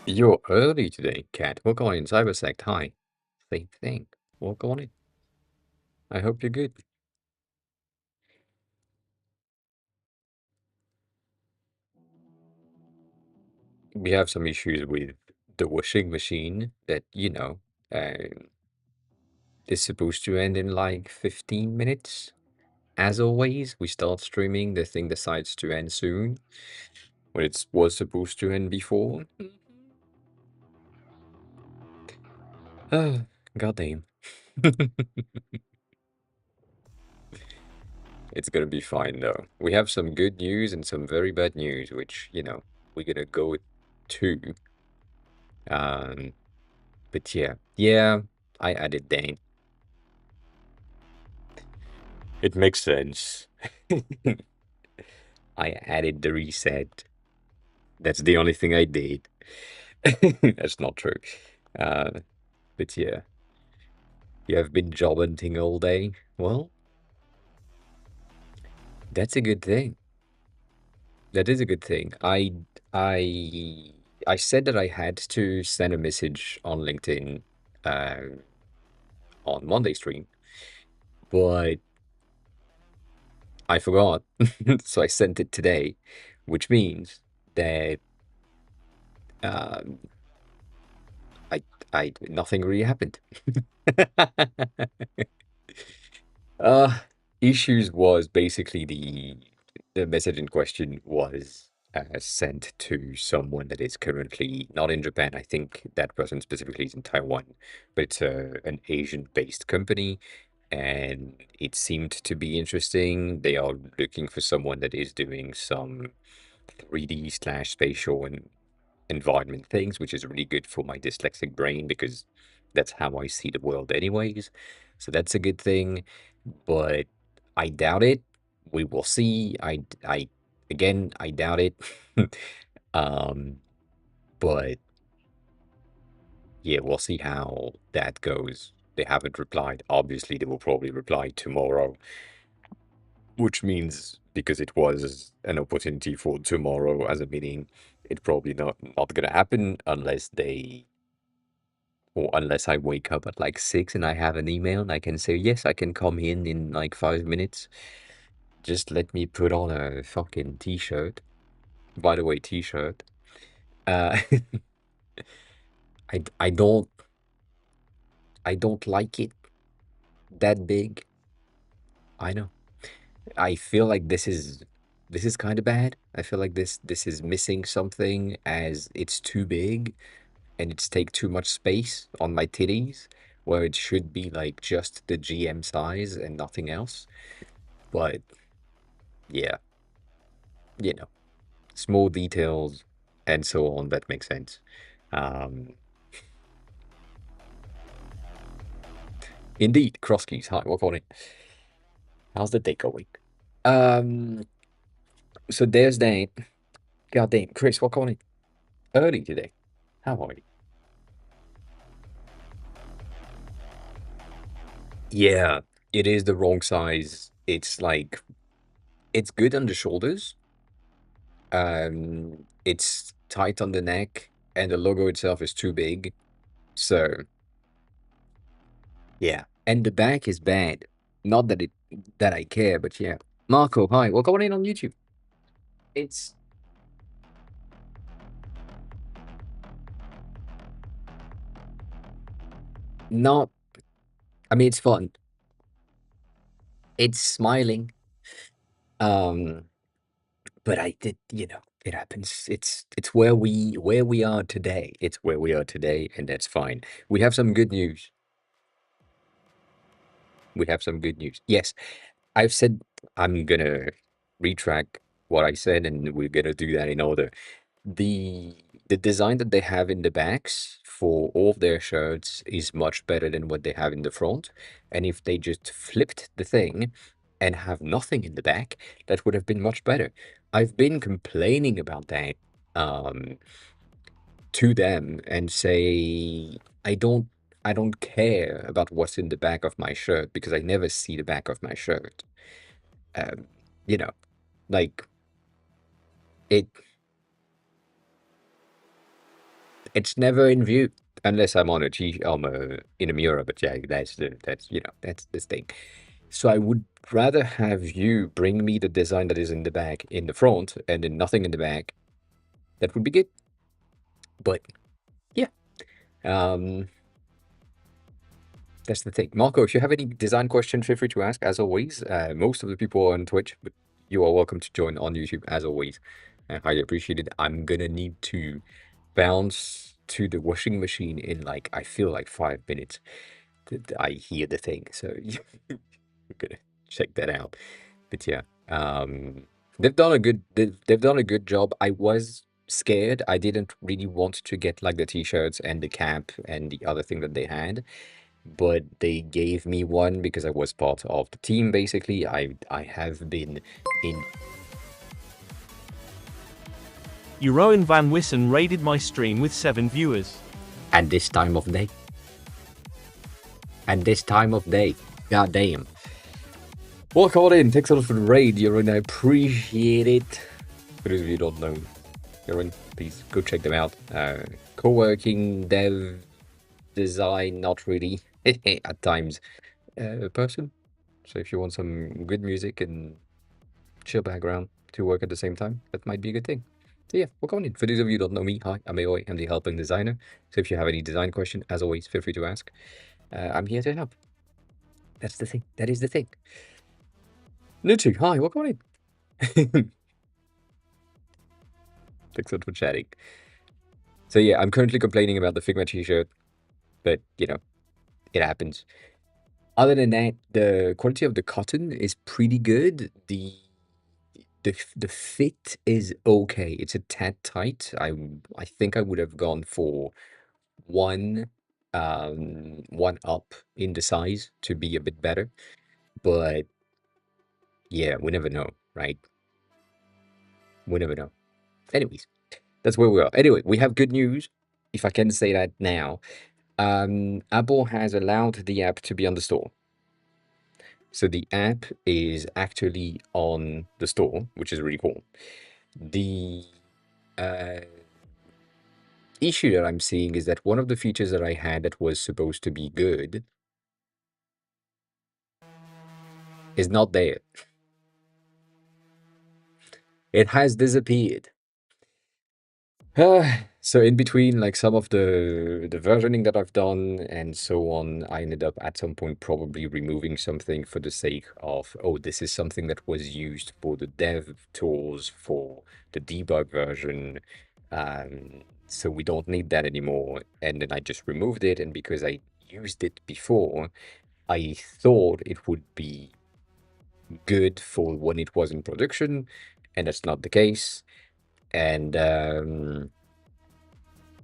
You're early today, Cat. Welcome on in Cybersect. Hi. Same thing. Welcome on in. I hope you're good. We have some issues with the washing machine that, uh, is supposed to end in like 15 minutes. As always, we start streaming, the thing decides to end soon, when it was supposed to end before. Ah, goddamn. It's gonna be fine though. We have some good news and some very bad news, which, we're gonna go to. Um, but yeah, I added Dane. It makes sense. I added the reset. That's the only thing I did. That's not true. Uh, but yeah, you have been job hunting all day. Well, that's a good thing. That is a good thing. I I said that I had to send a message on LinkedIn uh, on Monday stream, but I forgot. So I sent it today, which means that um, I nothing really happened. Uh, Issues was basically the message in question was sent to someone that is currently not in Japan. I think that person specifically is in Taiwan, but it's an Asian-based company, and it seemed to be interesting. They are looking for someone that is doing some 3D slash spatial and environment things, which is really good for my dyslexic brain because that's how I see the world anyways. So that's a good thing, but I doubt it. We will see. Again, I doubt it. um, but yeah, we'll see how that goes. They haven't replied. Obviously, they will probably reply tomorrow, which means because it was an opportunity for tomorrow as a meeting, it probably not gonna happen unless they or unless I wake up at like 6 and I have an email and I can say, yes, I can come in like 5 minutes. Just let me put on a fucking t-shirt. By the way, t-shirt. Uh, I don't like it that big. I know. I feel like this is kind of bad. I feel like this is missing something as it's too big and it's take too much space on my titties where it should be like just the GM size and nothing else. But yeah, you know, small details and so on that make sense. Um, Indeed, cross keys. Hi, what on it? How's the day going? Um, so there's that. God damn, Chris, what on it? Early today. How are you? Yeah, it is the wrong size. It's like it's good on the shoulders. It's tight on the neck, and the logo itself is too big. So yeah, and the back is bad. Not that I care, but yeah. Marco, hi, welcome on in on YouTube. It's not. I mean, it's fun. It's smiling. Um, but I did, it happens. It's where we are today. It's where we are today, and that's fine. We have some good news. We have some good news. Yes, I've said I'm gonna retract what I said, and we're gonna do that in order. The the design that they have in the backs for all of their shirts is much better than what they have in the front. And if they just flipped the thing and have nothing in the back, that would have been much better. I've been complaining about that um, to them and say I don't care about what's in the back of my shirt because I never see the back of my shirt. Um, you know, like it It's never in view unless I'm on in a mirror. But yeah, that's the thing. So I would rather have you bring me the design that is in the back in the front, and then nothing in the back. That would be good. But yeah, um, that's the thing. Marco, if you have any design questions, feel free to ask. As always, most of the people are on Twitch, but you are welcome to join on YouTube as always. I highly appreciate it. I'm gonna need to bounce to the washing machine in like I feel like 5 minutes. I hear the thing, so I'm gonna check that out. But yeah, they've done a good job. I was scared. I didn't really want to get like the t-shirts and the cap and the other thing that they had, but they gave me one because I was part of the team. Basically, I have been in. Jeroen van Wissen raided my stream with 7 viewers. And this time of day. And this time of day. God damn. Welcome on in. Thanks a lot for the raid, Jeroen. I appreciate it. For those of you who don't know, Jeroen, please go check them out. Co-working, dev, design, not really. At times. Person. So if you want some good music and chill background to work at the same time, that might be a good thing. So yeah, welcome on in. For those of you who don't know me, hi, I'm Aoi. I'm the helping designer. So if you have any design question, as always, feel free to ask. I'm here to help. That's the thing. That is the thing. Nutu, hi, welcome on in. Thanks a lot for chatting. So yeah, I'm currently complaining about the Figma t-shirt, but you know, it happens. Other than that, the quality of the cotton is pretty good. The fit is okay. It's a tad tight. I think I would have gone for one one up in the size to be a bit better. But yeah, we never know, right? We never know. Anyways, that's where we are. Anyway, we have good news, if I can say that now. Apple has allowed the app to be on the store. So the app is actually on the store, which is really cool. The uh, issue that I'm seeing is that one of the features that I had that was supposed to be good is not there. It has disappeared. So in between, like some of the versioning that I've done and so on, I ended up at some point probably removing something for the sake of, oh, this is something that was used for the dev tools for the debug version. So we don't need that anymore. And then I just removed it. And because I used it before, I thought it would be good for when it was in production, and that's not the case. And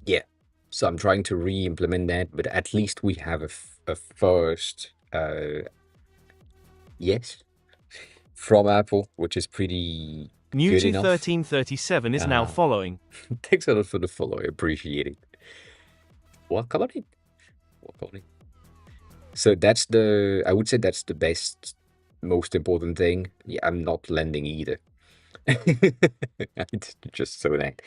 yeah, so I'm trying to re-implement that, but at least we have a first yes from Apple, which is pretty good enough. Newty1337 is now following. Thanks a lot for the follow. I appreciate it. Welcome on in. Welcome on in. So I would say that's the best, most important thing. Yeah, I'm not lending either. Just so that.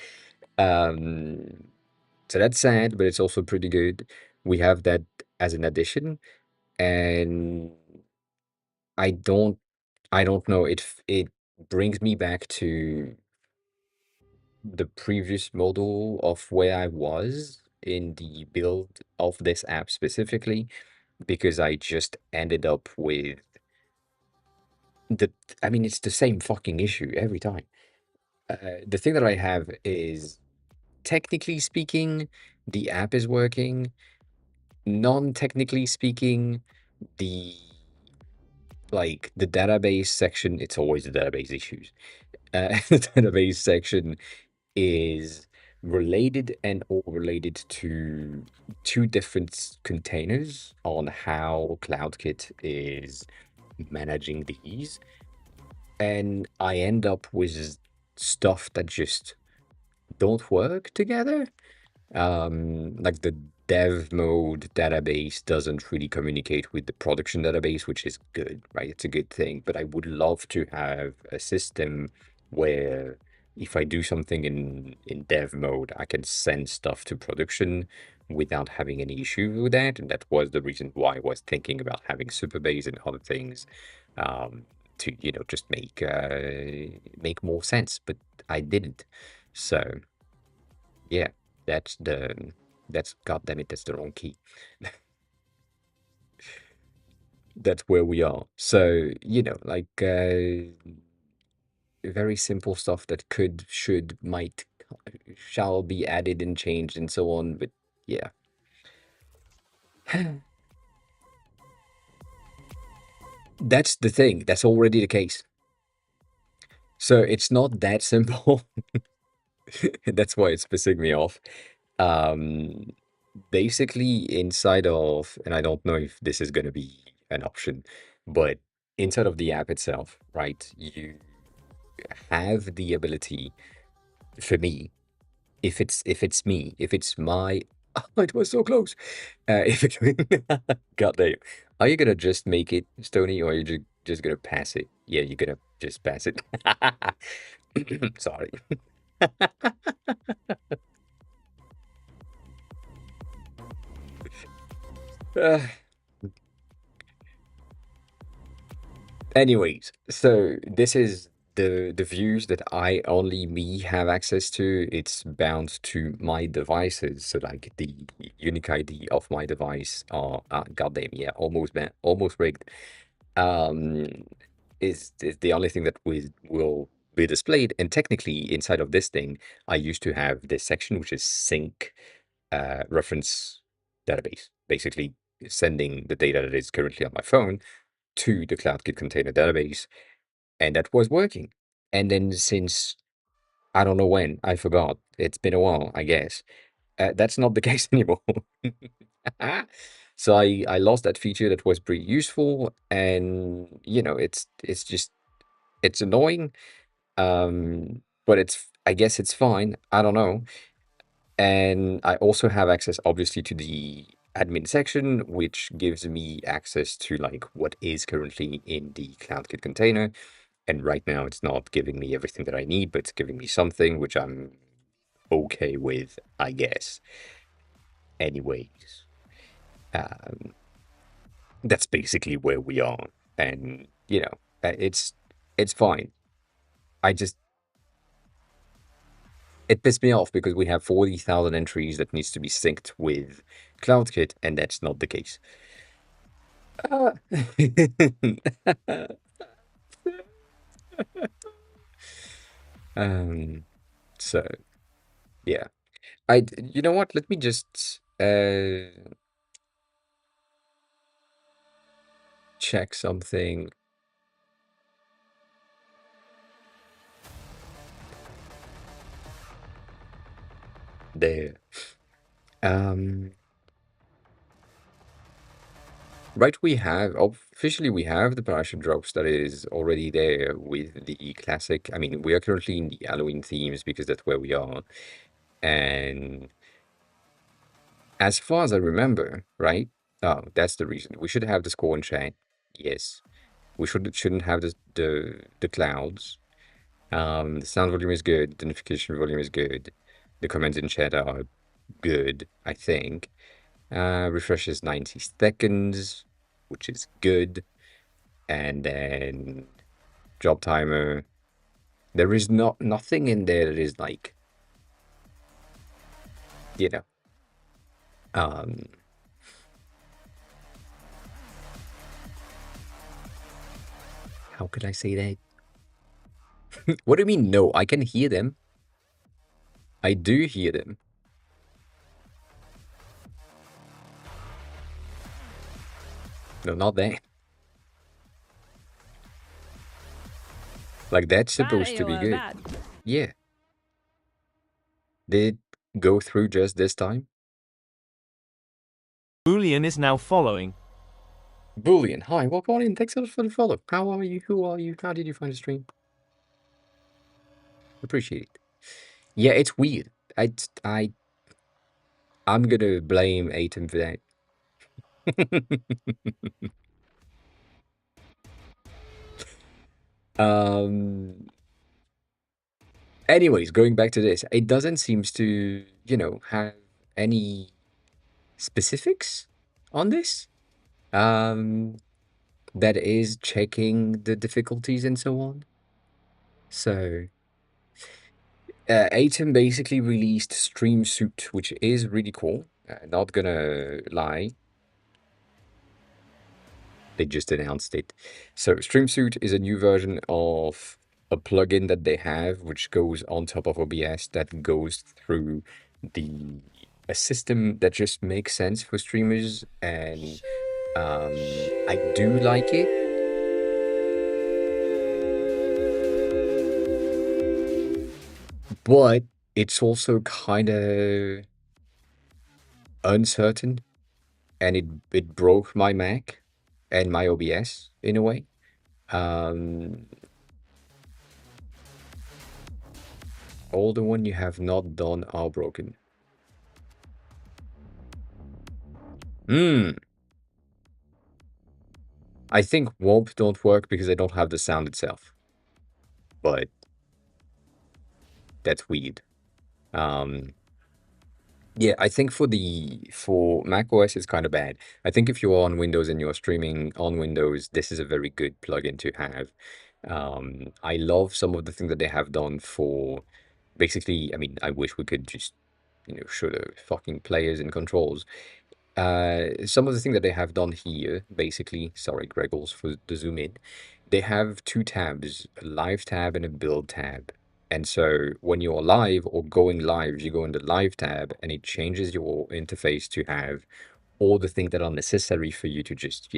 So that's sad, but it's also pretty good. We have that as an addition, and I don't I don't know. It brings me back to the previous model of where I was in the build of this app specifically, because I just ended up with the I mean, it's the same fucking issue every time. The thing that I have is, technically speaking, the app is working. Non-technically speaking, the the database section, it's always the database issues. The database section is related and all related to two different containers on how CloudKit is managing these. And I end up with stuff that just don't work together. Like the dev mode database doesn't really communicate with the production database, which is good, right? It's a good thing, but I would love to have a system where if I do something in dev mode, I can send stuff to production without having any issue with that. And that was the reason why I was thinking about having Superbase and other things, um, to just make more sense. But I didn't. So yeah, that's the that's God damn it, that's the wrong key. That's where we are. So like very simple stuff that could, should, might, shall be added and changed and so on. But yeah, that's the thing. That's already the case. So it's not that simple. That's why it's pissing me off. Um, Basically, inside of, and I don't know if this is going to be an option, but inside of the app itself, right? You have the ability, for me, if it's me, if it's my, oh, it was so close. If it, God damn, are you gonna just make it, Stony, or are you just gonna pass it? Yeah, you're gonna just pass it. Sorry. Uh, Anyways, so this is the views that I only me have access to. It's bound to my devices, so like the unique ID of my device are goddamn, yeah, almost rigged. Um, is the only thing that will be displayed. And technically, inside of this thing, I used to have this section which is sync reference database, basically sending the data that is currently on my phone to the CloudKit container database, and that was working. And then since I don't know when, I forgot. It's been a while, I guess. That's not the case anymore. So I lost that feature that was pretty useful, and it's just it's annoying. But I guess it's fine. I don't know. And I also have access, obviously, to the admin section, which gives me access to like what is currently in the CloudKit container. And right now, it's not giving me everything that I need, but it's giving me something which I'm okay with, I guess. Anyways, um, that's basically where we are, and it's fine. I just It pissed me off because we have 40,000 entries that needs to be synced with CloudKit, and that's not the case. Uh, um, so yeah, you know what? Let me just check something there. Um, right, officially we have the parachute drops that is already there with the classic. I mean, we are currently in the Halloween themes because that's where we are, and as far as I remember, right? Oh, that's the reason. We should have the score in chat. Yes. We shouldn't have the clouds. The sound volume is good. The notification volume is good. The comments in chat are good, I think. Refresh is 90 seconds, which is good. And then job timer. There is nothing in there that is like, you know, um, how could I say that? What do you mean? No, I can hear them. I do hear them. No, not that. Like, that's supposed to be good. bad. Yeah. Did it go through just this time? Boolean is now following. Boolean. Hi, welcome on in. Thanks a lot for the follow. How are you? Who are you? How did you find the stream? Appreciate it. Yeah, it's weird. I'm gonna blame Atom for that. um Anyways, going back to this, it doesn't seem to, have any specifics on this. Um, that is checking the difficulties and so on. So, Atom basically released Stream Suit, which is really cool. Not gonna lie, they just announced it. So, Stream Suit is a new version of a plugin that they have, which goes on top of OBS, that goes through the a system that just makes sense for streamers, and I do like it. But it's also kind of uncertain, and it broke my Mac and my OBS in a way. Um, all the one you have not done are broken. Hmm. I think Womp don't work because they don't have the sound itself, but that's weird. Um, Yeah, I think for Mac OS it's kind of bad. I think if you're on Windows and you're streaming on Windows, this is a very good plugin to have. I love some of the things that they have done for basically, I mean, I wish we could just, show the fucking players and controls. Some of the things that they have done here, basically, sorry, Greggles, for the zoom in, they have two tabs, a live tab and a build tab. And so when you're live or going live, you go in the live tab and it changes your interface to have all the things that are necessary for you to just,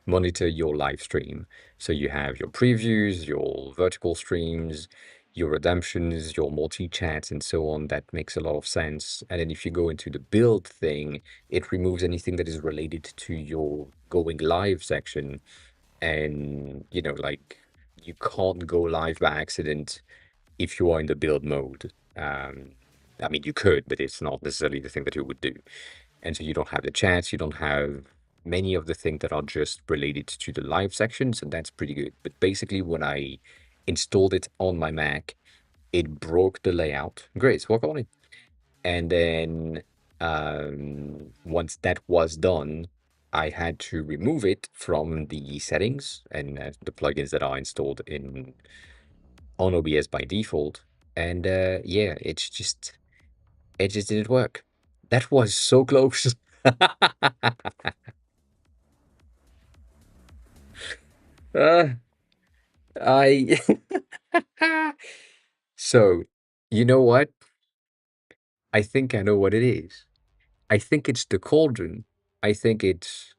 monitor your live stream. So you have your previews, your vertical streams, your redemptions, your multi-chats, and so on. That makes a lot of sense. And then if you go into the build thing, it removes anything that is related to your going live section. And, like you can't go live by accident if you are in the build mode. I mean, you could, but it's not necessarily the thing that you would do. And so you don't have the chats, you don't have many of the things that are just related to the live section, so that's pretty good. But basically, when I installed it on my Mac, it broke the layout. Great, work on it. And then once that was done, I had to remove it from the settings and the plugins that are installed in on OBS by default. And yeah, it just didn't work. That was so close. uh, I so you know what? I think I know what it is. I think it's the cauldron. I think it's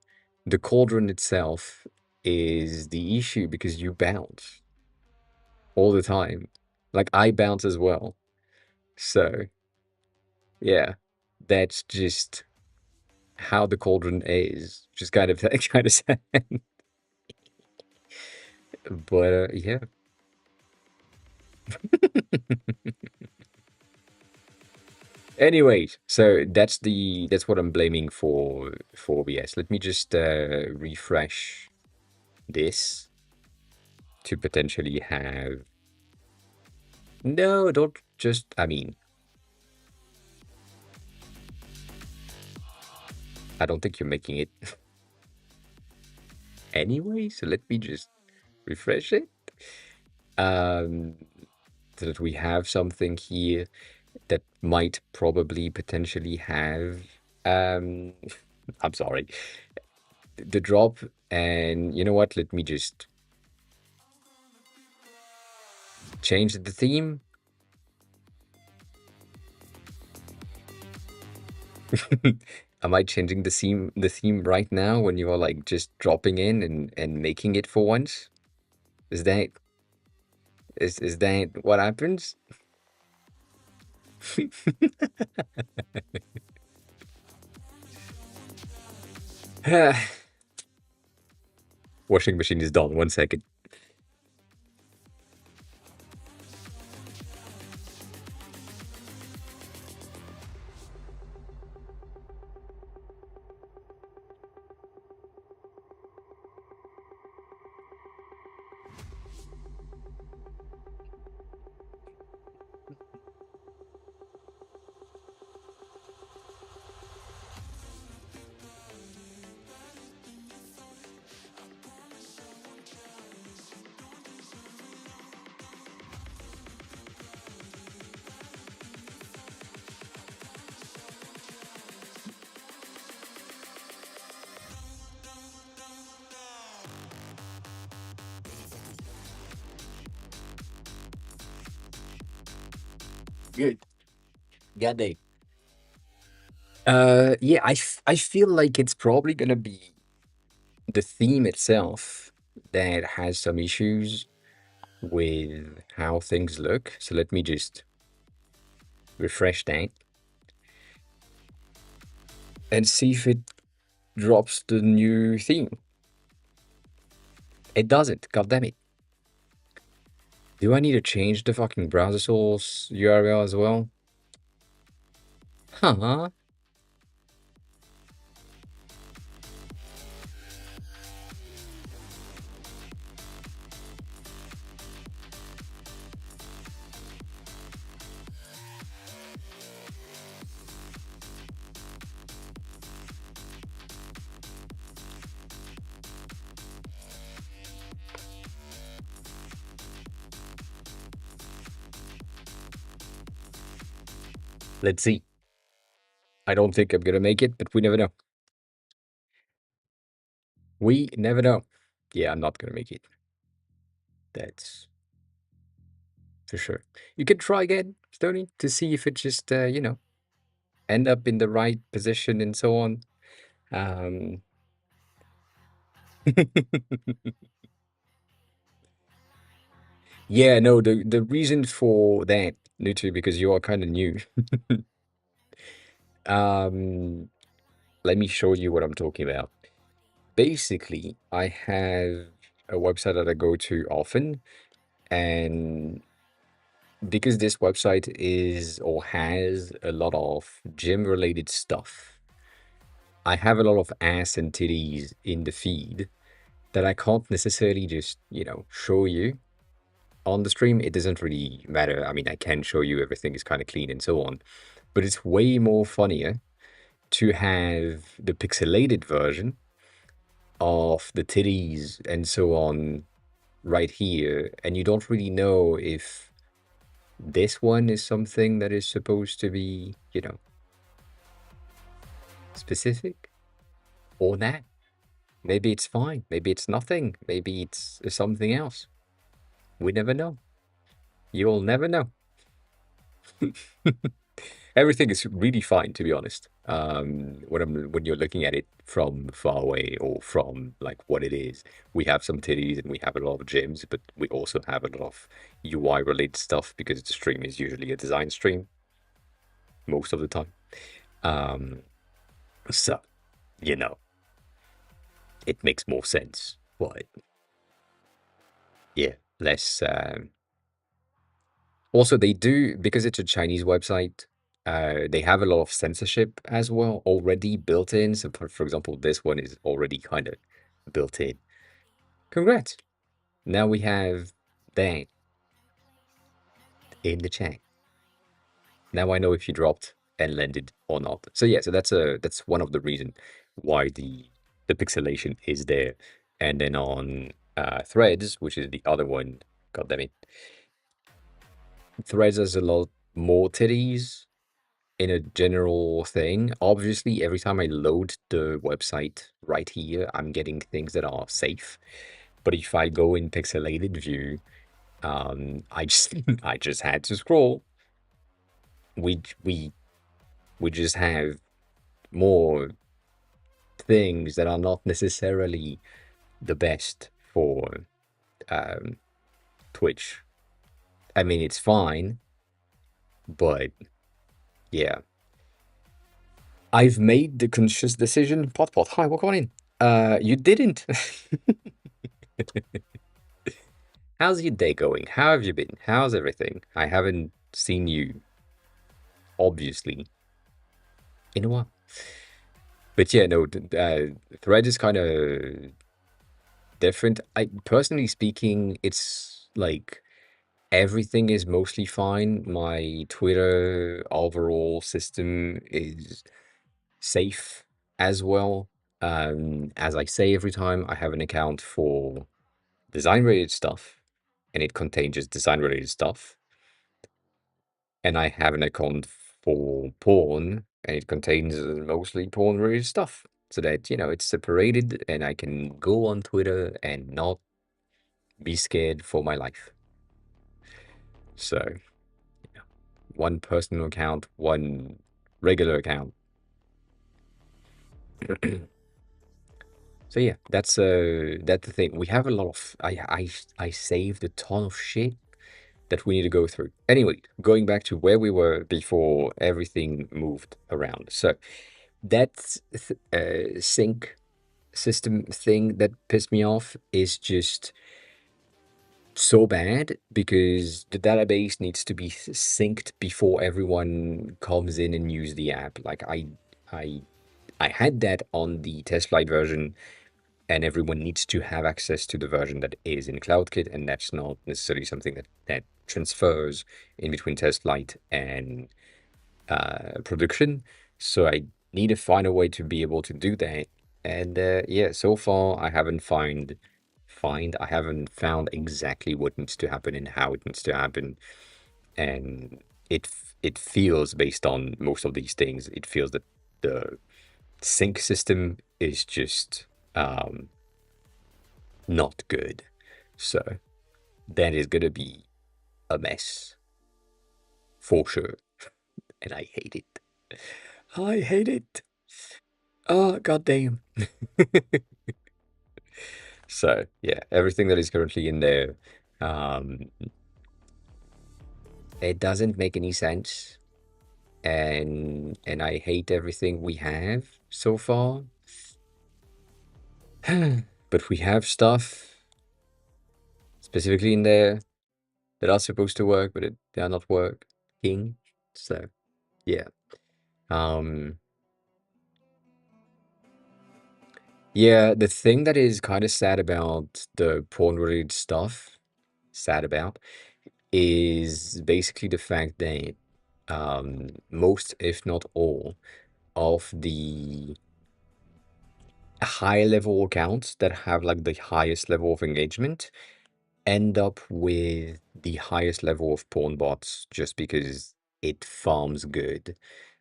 the cauldron itself is the issue because you bounce all the time. Like I bounce as well. So yeah, that's just how the cauldron is. Just kind of kind of sad. But yeah. Anyways, so that's what I'm blaming for OBS. Let me just refresh this to potentially have. No, don't just. I mean, I don't think you're making it anyway. So let me just refresh it. Um, so that we have something here that might probably potentially have. Um, I'm sorry, the drop. And you know what? Let me just change the theme. Am I changing the theme right now when you are like just dropping in and making it for once? Is that is that what happens? Washing machine is done. 1 second. Good. God day. Yeah, I feel like it's probably gonna be the theme itself that has some issues with how things look. So let me just refresh that and see if it drops the new theme. It doesn't. God damn it. Do I need to change the fucking browser source URL as well? Huh? Let's see. I don't think I'm gonna make it, but we never know. We never know. Yeah, I'm not gonna make it. That's for sure. You can try again, Stony, to see if it just, end up in the right position and so on. Um, yeah, no, the reason for that, literally, because you are kind of new. Um, Let me show you what I'm talking about. Basically, I have a website that I go to often, and because this website is or has a lot of gym related stuff, I have a lot of ass and titties in the feed that I can't necessarily just, show you on the stream. It doesn't really matter. I mean, I can show you everything is kind of clean and so on, but it's way more funnier to have the pixelated version of the titties and so on right here, and you don't really know if this one is something that is supposed to be, specific or not. Maybe it's fine. Maybe it's nothing. Maybe it's something else. We never know. You'll never know. Everything is really fine, to be honest. When you're looking at it from far away or from like what it is, we have some titties and we have a lot of gyms, but we also have a lot of UI related stuff because the stream is usually a design stream most of the time. Um, so you know, it makes more sense. But yeah, less. Also, they do because it's a Chinese website. They have a lot of censorship as well already built in. So, for example, this one is already kind of built in. Congrats! Now we have that in the chat. Now I know if you dropped and landed or not. So yeah, so that's one of the reason why the pixelation is there. And then on Threads, which is the other one, god damn it, Threads has a lot more titties in a general thing. Obviously, every time I load the website right here, I'm getting things that are safe. But if I go in pixelated view, I just I just had to scroll. We we we just have more things that are not necessarily the best for um, Twitch. I mean, it's fine, but yeah, I've made the conscious decision. Pot pot, hi, welcome on in. You didn't. How's your day going? How have you been? How's everything? I haven't seen you, obviously, in a while. But yeah, no, Thread is kind of different. I personally speaking, it's like everything is mostly fine. My Twitter overall system is safe as well. As I say every time, I have an account for design related stuff, and it contains just design related stuff. And I have an account for porn, and it contains mostly porn related stuff. So that, it's separated and I can go on Twitter and not be scared for my life. So, one personal account, one regular account. So yeah, that's the thing. We have a lot of I saved a ton of shit that we need to go through. Anyway, going back to where we were before everything moved around. So that sync system thing that pissed me off is just so bad because the database needs to be synced before everyone comes in and use the app. Like I I had that on the test flight version, and everyone needs to have access to the version that is in CloudKit, and that's not necessarily something that transfers in between test flight and production. So I need to find a way to be able to do that. And yeah, so far I haven't found exactly what needs to happen and how it needs to happen. And it feels, based on most of these things, it feels that the sync system is just not good. So that is gonna be a mess for sure. And I hate it. I hate it. Oh, goddamn. So yeah, everything that is currently in there, um, it doesn't make any sense, and I hate everything we have so far. But we have stuff specifically in there that are supposed to work, but they are not working. So yeah, um, yeah. The thing that is kind of sad about the porn-related stuff, sad about, is basically the fact that most, if not all, of the high level accounts that have like the highest level of engagement end up with the highest level of porn bots just because it farms good.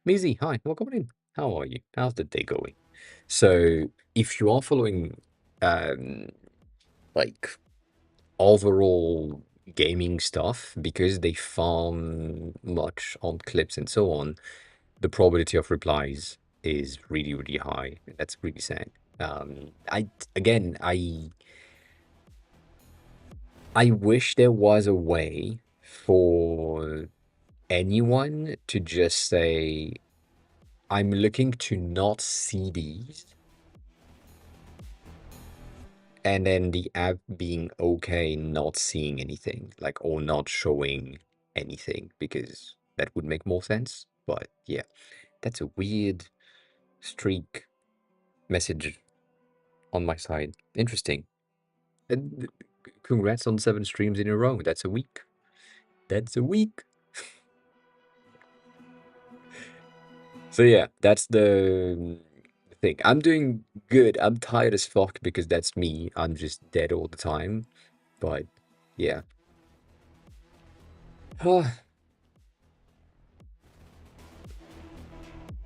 Mizzy, hi, welcome in. How are you? How's the day going? So if you are following um like overall gaming stuff, because they farm much on clips and so on, the probability of replies is really, really high. That's really sad. I again, I wish there was a way for anyone to just say, I'm looking to not see these, and then the app being okay not seeing anything, like, or not showing anything, because that would make more sense. But yeah, that's a weird streak message on my side. Interesting. And congrats on 7 streams in a row. That's a week. That's a week. So yeah, that's the thing. I'm doing good. I'm tired as fuck because that's me. I'm just dead all the time. But yeah.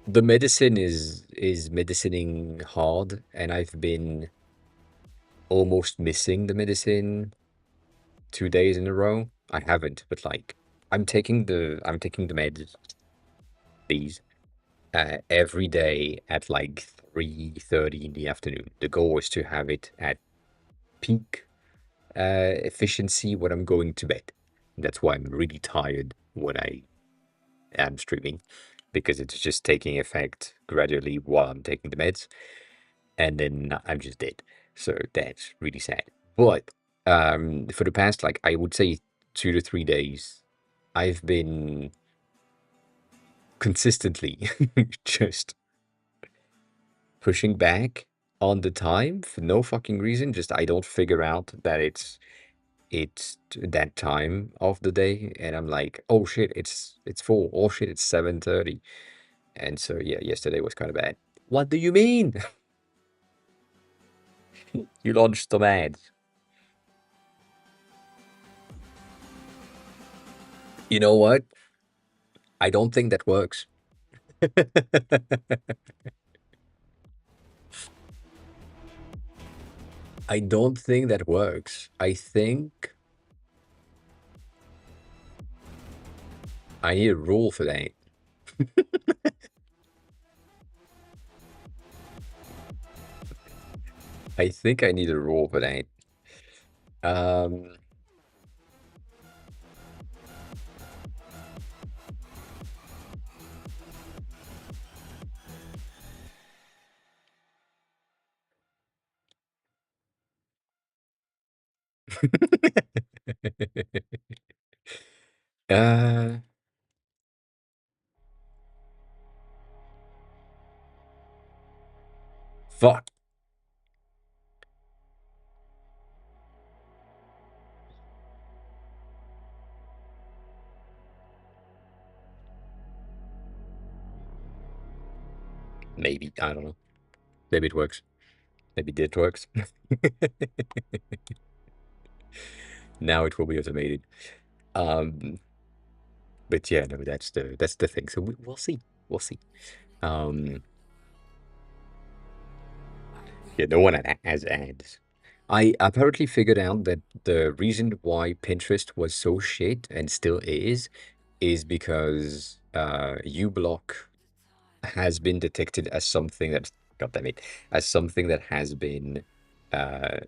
The medicine is medicining hard, and I've been almost missing the medicine 2 days in a row. I haven't, but like I'm taking the meds, these every day at like 3:30 in the afternoon. The goal is to have it at peak efficiency when I'm going to bed. That's why I'm really tired when I am streaming, because it's just taking effect gradually while I'm taking the meds, and then I'm just dead. So that's really sad. But for the past, like, I would say 2 to 3 days, I've been consistently just pushing back on the time for no fucking reason. Just I don't figure out that it's that time of the day, and I'm like, oh shit, it's 4. Oh shit, it's 7:30. And so yeah, yesterday was kind of bad. What do you mean? You launched some ads. You know what? I don't think that works. I don't think that works. I think I need a rule for that. I think I need a rule for that. Um, uh, fuck. Maybe, I don't know. Maybe it works. Maybe it works. Now it will be automated. Um, but yeah, no, that's the thing. So we'll see. We'll see. Um, yeah, no one has ads. I apparently figured out that the reason why Pinterest was so shit and still is because uBlock has been detected as something that, God damn it, as something that has been uh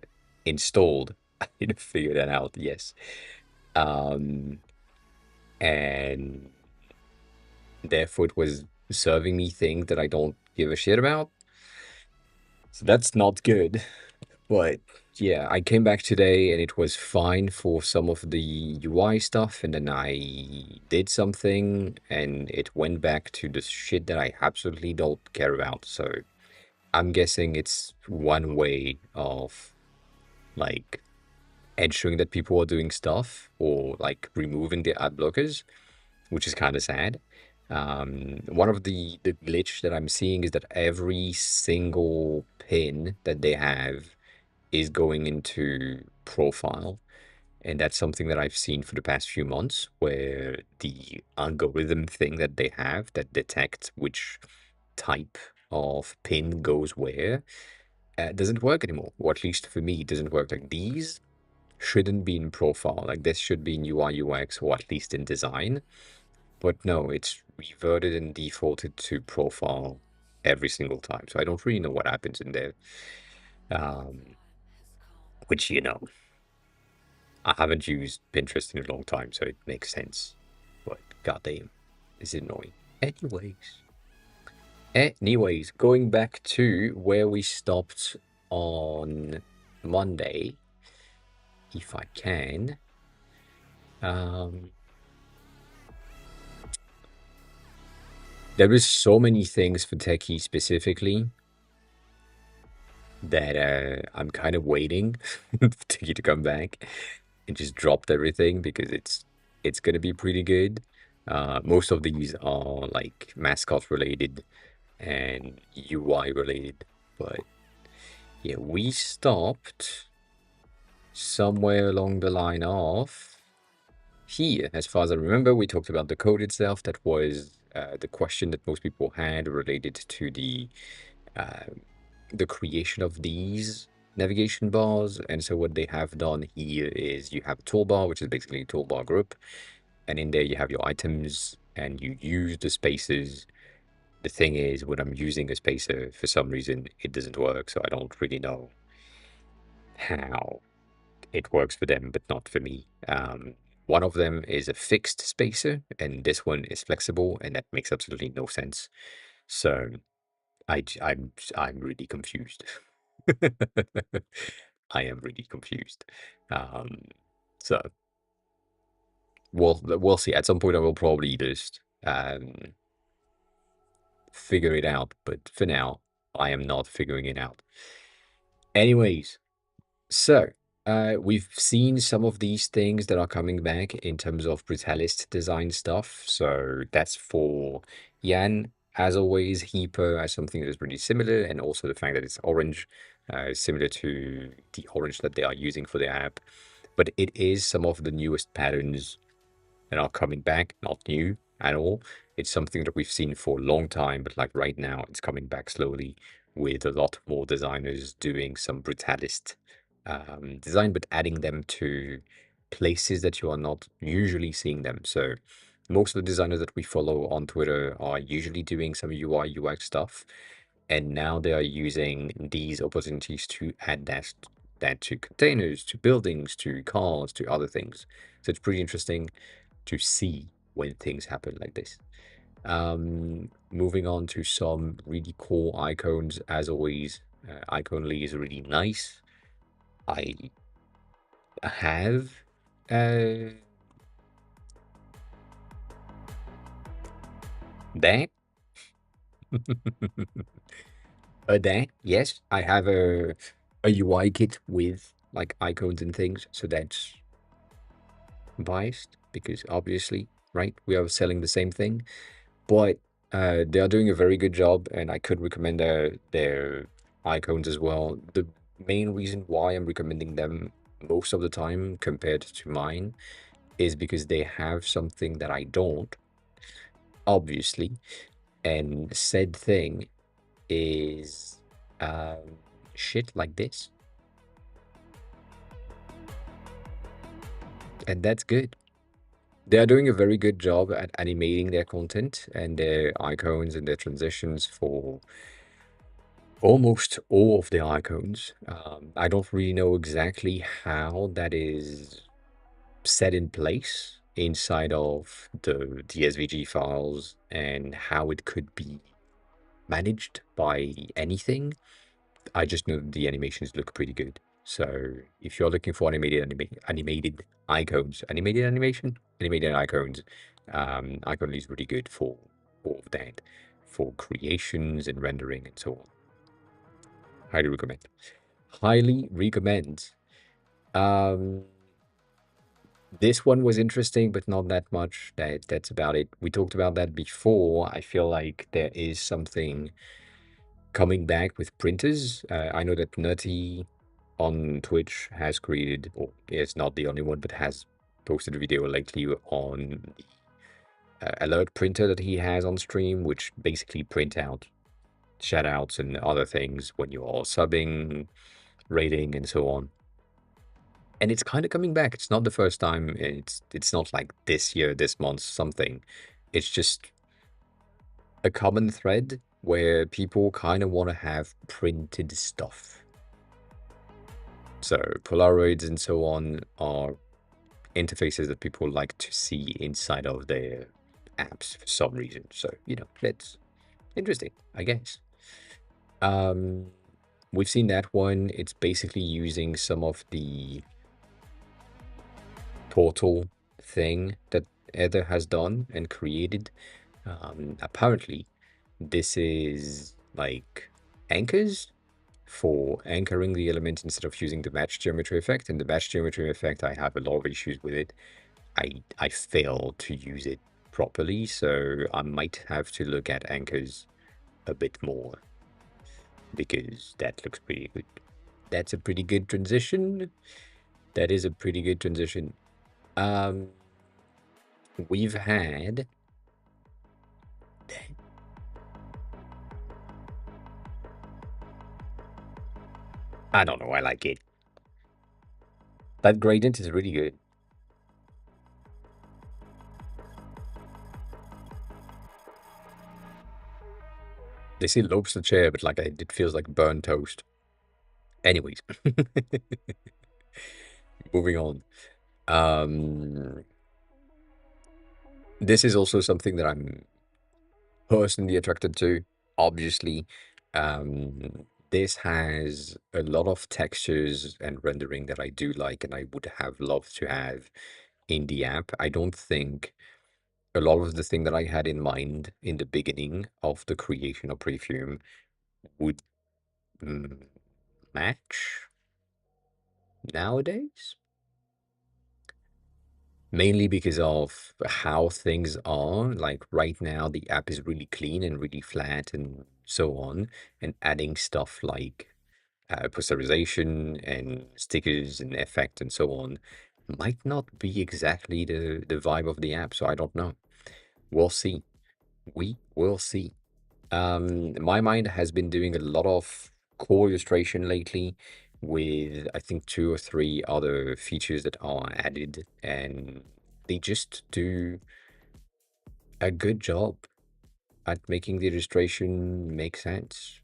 installed. I need to figure that out, yes. Um, and therefore it was serving me things that I don't give a shit about. So that's not good. But yeah, I came back today and it was fine for some of the UI stuff, and then I did something and it went back to the shit that I absolutely don't care about. So I'm guessing it's one way of like ensuring that people are doing stuff or like removing the ad blockers, which is kind of sad. One of the glitch that I'm seeing is that every single pin that they have is going into profile. And that's something that I've seen for the past few months, where the algorithm thing that they have that detects which type of pin goes where doesn't work anymore. Or at least for me, it doesn't work. Like these shouldn't be in profile. Like this should be in UI UX or at least in design. But no, it's reverted and defaulted to profile every single time. So I don't really know what happens in there. Um, which, I haven't used Pinterest in a long time, so it makes sense. But goddamn, is it annoying. Anyways, going back to where we stopped on Monday, if I can. Um, there is so many things for Techie specifically that I'm kind of waiting for Techie to come back and just dropped everything because it's gonna be pretty good. Most of these are like mascot related and UI related, but yeah, we stopped somewhere along the line of here. As far as I remember, we talked about the code itself. That was the question that most people had related to uh, the creation of these navigation bars. And so what they have done here is you have a toolbar, which is basically a toolbar group, and in there you have your items and you use the spaces. The thing is, when I'm using a spacer, for some reason it doesn't work, so I don't really know how it works for them, but not for me. One of them is a fixed spacer, and this one is flexible, and that makes absolutely no sense. So I'm really confused. I am really confused. Um, so we'll see. At some point, I will probably just figure it out, but for now, I am not figuring it out. Anyways, so, we've seen some of these things that are coming back in terms of brutalist design stuff. So that's for Yan. As always, Heaper as something that is pretty similar, and also the fact that it's orange, similar to the orange that they are using for the app. But it is some of the newest patterns that are coming back, not new at all. It's something that we've seen for a long time, but like right now, it's coming back slowly with a lot more designers doing some brutalist design, but adding them to places that you are not usually seeing them. So most of the designers that we follow on Twitter are usually doing some UI UX stuff, and now they are using these opportunities to add that to containers, to buildings, to cars, to other things. So it's pretty interesting to see when things happen like this. Moving on to some really cool icons, as always. Iconly is really nice. I have uh, that. That, yes, I have a UI kit with like icons and things, so that's biased because obviously, right, we are selling the same thing, but they are doing a very good job, and I could recommend their icons as well. The main reason why I'm recommending them most of the time compared to mine is because they have something that I don't, obviously, and said thing is shit like this, and that's good. They are doing a very good job at animating their content and their icons and their transitions for almost all of the icons. I don't really know exactly how that is set in place inside of the SVG files and how it could be managed by anything. I just know the animations look pretty good. So if you're looking for animated icons, animated icons, Icon is really good for all of that, for creations and rendering and so on. Highly recommend. Highly recommend. Um, this one was interesting, but not that much. That's about it. We talked about that before. I feel like there is something coming back with printers. I know that Nutty on Twitch has created, or it's not the only one, but has posted a video lately on the alert printer that he has on stream, which basically print out shoutouts and other things when you're subbing, rating, and so on. And it's kind of coming back. It's not the first time. It's not like this year, this month, something. It's just a common thread where people kind of want to have printed stuff. So Polaroids and so on are interfaces that people like to see inside of their apps for some reason. So, that's interesting, I guess. Um, we've seen that one. It's basically using some of the portal thing that Ether has done and created. Apparently, this is like anchors for anchoring the element instead of using the match geometry effect. And the match geometry effect, I have a lot of issues with it. I fail to use it properly, so I might have to look at anchors a bit more because that looks pretty good. That's a pretty good transition. That is a pretty good transition. Um, we've had. I don't know. I like it. That gradient is really good. They say lobster chair, but like it feels like burnt toast. Anyways, moving on. Um, this is also something that I'm personally attracted to. Obviously, this has a lot of textures and rendering that I do like, and I would have loved to have in the app. I don't think a lot of the thing that I had in mind in the beginning of the creation of Perfume would mm, match nowadays. Mainly because of how things are. Like right now, the app is really clean and really flat and so on. And adding stuff like posterization and stickers and effect and so on might not be exactly the vibe of the app. So I don't know. We'll see. We will see. My mind has been doing a lot of core illustration lately with I think two or three other features that are added, and they just do a good job at making the illustration make sense.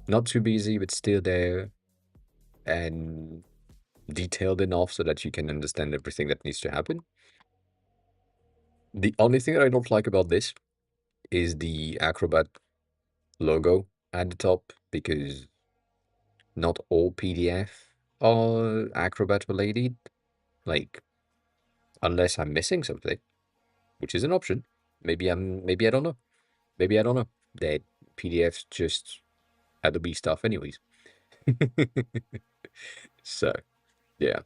Not too busy, but still there and detailed enough so that you can understand everything that needs to happen. The only thing that I don't like about this is the Acrobat logo at the top because not all PDF are Acrobat related. Like, unless I'm missing something, which is an option. Maybe I don't know. Maybe I don't know. That PDF's just Adobe stuff anyways. So, yeah.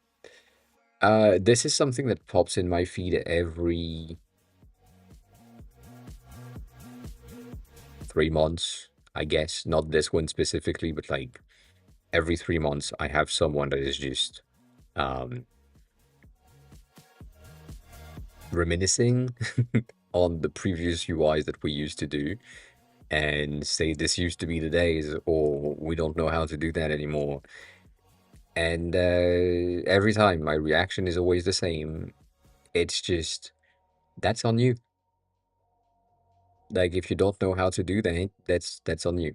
This is something that pops in my feed every 3 months, I guess. Not this one specifically, but like every 3 months, I have someone that is just um, reminiscing on the previous UIs that we used to do and say this used to be the days, or we don't know how to do that anymore. And every time my reaction is always the same. It's just, that's on you. Like if you don't know how to do that, that's on you.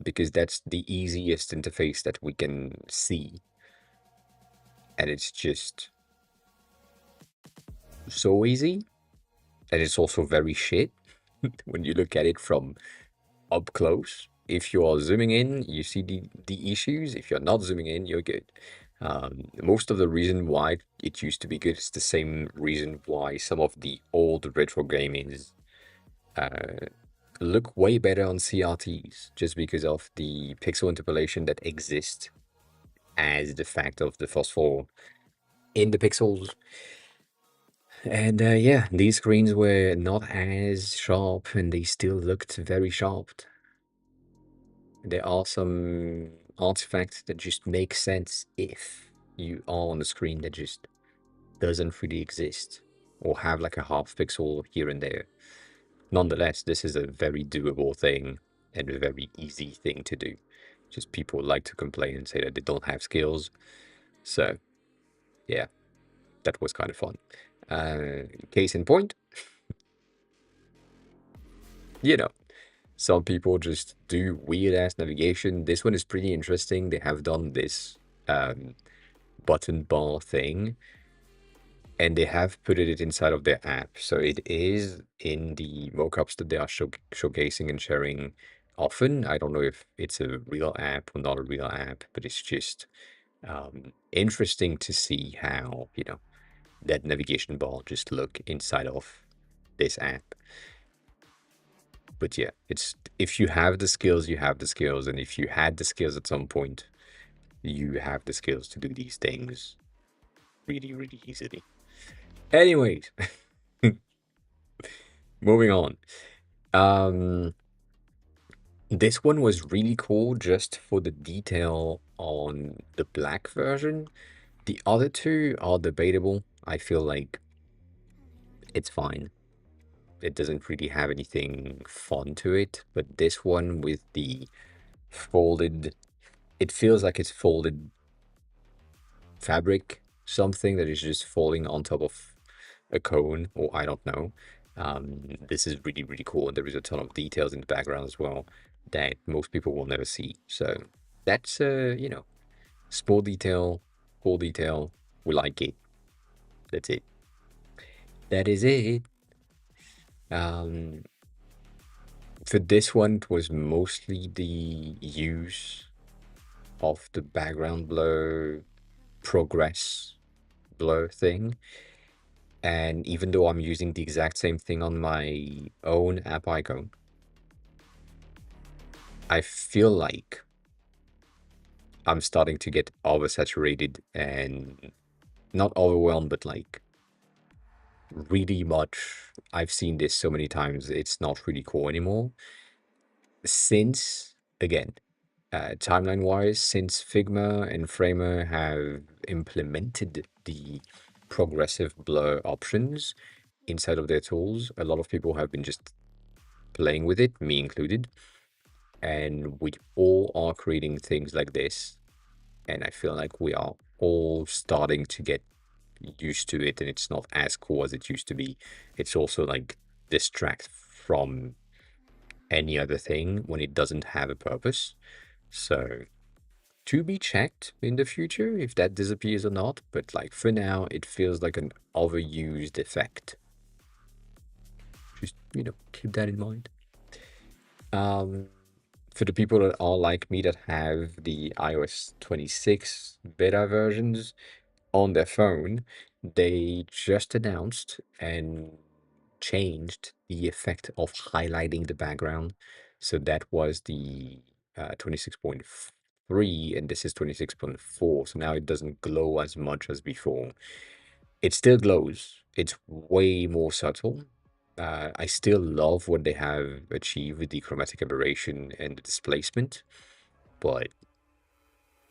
Because that's the easiest interface that we can see. And it's just so easy. And it's also very shit when you look at it from up close. If you are zooming in, you see the issues. If you're not zooming in, you're good. Most of the reason why it used to be good is the same reason why some of the old retro gamings look way better on CRTs, just because of the pixel interpolation that exists as the fact of the phosphor in the pixels. And yeah, these screens were not as sharp and they still looked very sharp. There are some artifacts that just make sense if you are on a screen that just doesn't really exist or have like a half pixel here and there. Nonetheless, this is a very doable thing and a very easy thing to do. Just people like to complain and say that they don't have skills. So, yeah, that was kind of fun. Case in point, you know, some people just do weird ass navigation. This one is pretty interesting. They have done this button bar thing and they have put it inside of their app. So it is in the mockups that they are showcasing and sharing often. I don't know if it's a real app or not a real app, but it's just interesting to see how, that navigation bar just look inside of this app. But yeah, it's if you have the skills, you have the skills, and if you had the skills at some point, you have the skills to do these things really, really easily. Anyways, moving on. Um, this one was really cool just for the detail on the black version. The other two are debatable. I feel like it's fine. It doesn't really have anything fun to it, but this one with the folded, it feels like it's folded fabric, something that is just falling on top of a cone, or I don't know. This is really, really cool, and there is a ton of details in the background as well that most people will never see. So that's, small detail, cool detail. We like it. That's it. That is it. Um, for this one, it was mostly the use of the background blur, progress blur thing. And even though I'm using the exact same thing on my own app icon, I feel like I'm starting to get oversaturated and not overwhelmed, but like really much. I've seen this so many times, it's not really cool anymore. Since, again, timeline wise, since Figma and Framer have implemented the progressive blur options inside of their tools, a lot of people have been just playing with it, me included. And we all are creating things like this. And I feel like we are all starting to get used to it and it's not as cool as it used to be. It's also like distract from any other thing when it doesn't have a purpose. So to be checked in the future if that disappears or not, but like for now, it feels like an overused effect. Just, keep that in mind. Um, for the people that are like me that have the iOS 26 beta versions on their phone, they just announced and changed the effect of highlighting the background. So that was the 26.3 and this is 26.4. So now it doesn't glow as much as before. It still glows. It's way more subtle. I still love what they have achieved with the chromatic aberration and the displacement, but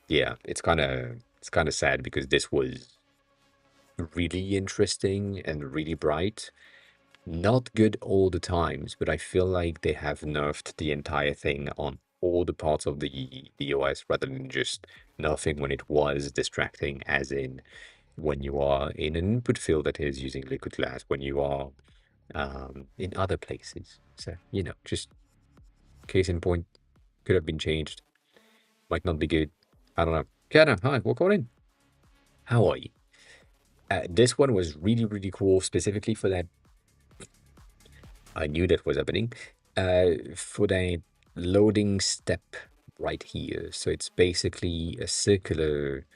yeah, it's kind of sad because this was really interesting and really bright. Not good all the times, but I feel like they have nerfed the entire thing on all the parts of the OS rather than just nerfing when it was distracting, as in when you are in an input field that is using liquid glass, when you are in other places. So, just case in point, could have been changed. Might not be good. I don't know. Kiana, hi, welcome in. How are you? This one was really, really cool, specifically for that. I knew that was happening. For that loading step right here. So it's basically a circular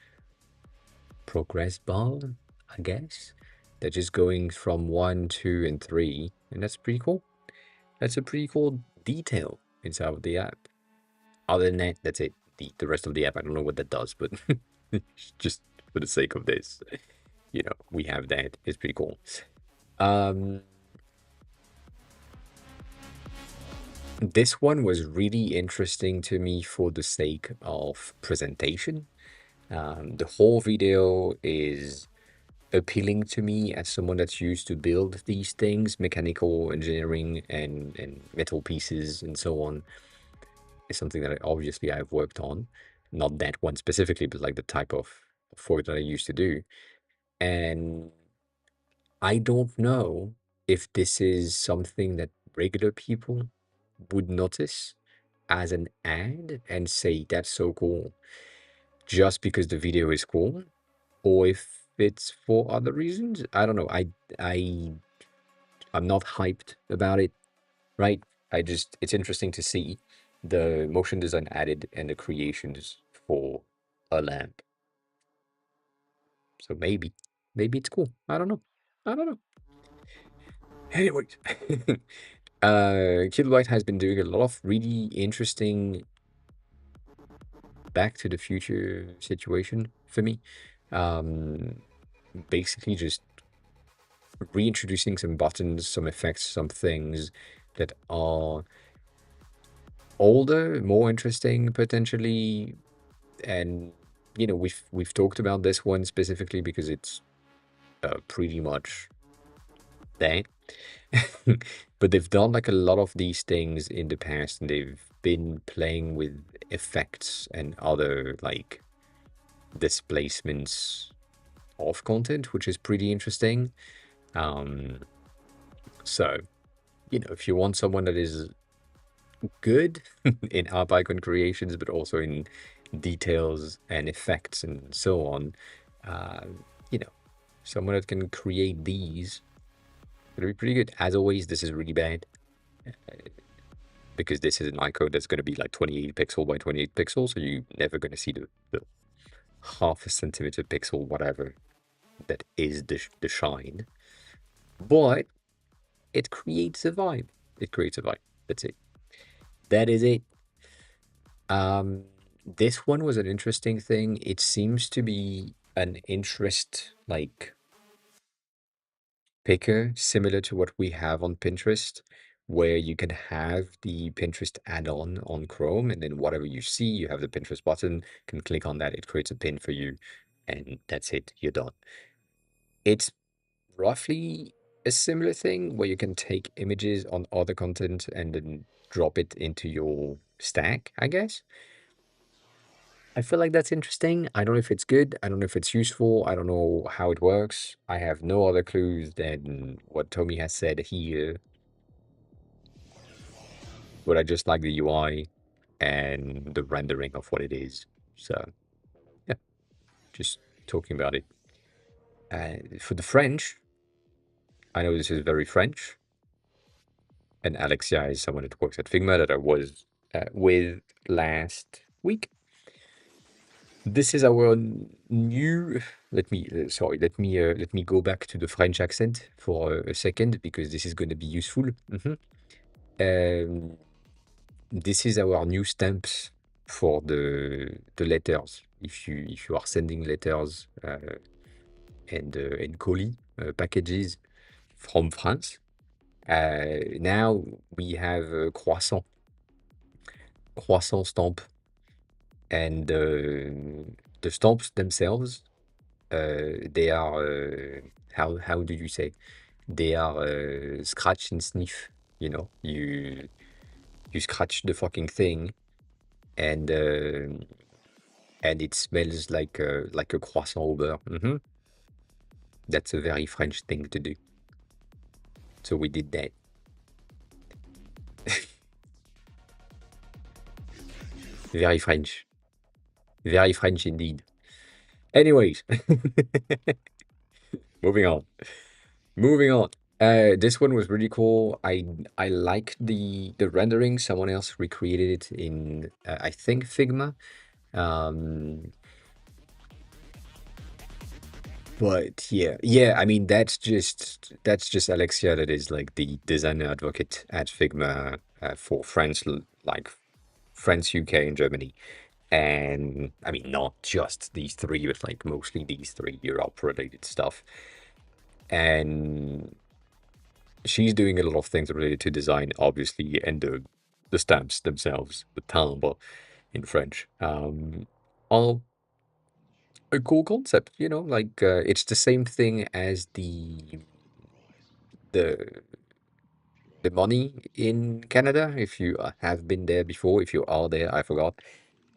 progress bar, I guess. They're just going from 1, 2, and 3, and that's pretty cool. That's a pretty cool detail inside of the app. Other than that, that's it. The rest of the app, I don't know what that does, but just for the sake of this, we have that. It's pretty cool. Um, this one was really interesting to me for the sake of presentation. The whole video is appealing to me as someone that's used to build these things, mechanical engineering and metal pieces and so on. Is something that obviously I've worked on. Not that one specifically, but like the type of work that I used to do. And I don't know if this is something that regular people would notice as an ad and say that's so cool just because the video is cool, or if it's for other reasons. I don't know. I I'm not hyped about it, right? It's interesting to see the motion design added and the creations for a lamp. So maybe it's cool. I don't know. I don't know. Anyways, Kid White has been doing a lot of really interesting Back to the Future situation for me. Um, Basically just reintroducing some buttons, some effects, some things that are older, more interesting potentially, and we've talked about this one specifically because it's pretty much that. But they've done like a lot of these things in the past, and they've been playing with effects and other like displacements of content, which is pretty interesting. Um, so if you want someone that is good in art icon creations, but also in details and effects and so on. Uh, you know, Someone that can create these would be pretty good. As always, this is really bad because this is an icon that's going to be like 28 pixel by 28 pixels, so you're never going to see the half a centimeter pixel, whatever that is the shine. But it creates a vibe. It creates a vibe. That's it. That is it. Um, this one was an interesting thing. It seems to be an interest like picker, similar to what we have on Pinterest, where you can have the Pinterest add-on on Chrome, and then whatever you see, you have the Pinterest button, can click on that, it creates a pin for you, and that's it, you're done. It's roughly a similar thing where you can take images on other content and then drop it into your stack, I guess. I feel like that's interesting. I don't know if it's good. I don't know if it's useful. I don't know how it works. I have no other clues than what Tommy has said here, but I just like the UI and the rendering of what it is. So, yeah, just talking about it. For the French, I know this is very French, and Alexia is someone that works at Figma that I was with last week. This is our new. Let me go back to the French accent for a second because this is going to be useful. Um, this is our new stamps for the letters. If you are sending letters and colis packages from France, now we have a croissant stamp, and the stamps themselves, they are how do you say? They are scratch and sniff. You know, you scratch the fucking thing, and it smells like a croissant au beurre. That's a very French thing to do. So we did that. Very French. Very French indeed. Anyways, moving on. Moving on. This one was really cool. I liked the rendering. Someone else recreated it in I think Figma. Um, but yeah. I mean that's just Alexia that is like the designer advocate at Figma for France, like France, UK, and Germany. And I mean not just these three, but like mostly these three Europe related stuff. And she's doing a lot of things related to design, obviously, and the stamps themselves, the timbre in French, are a cool concept. Like it's the same thing as the the money in Canada. If you have been there before, if you are there, I forgot.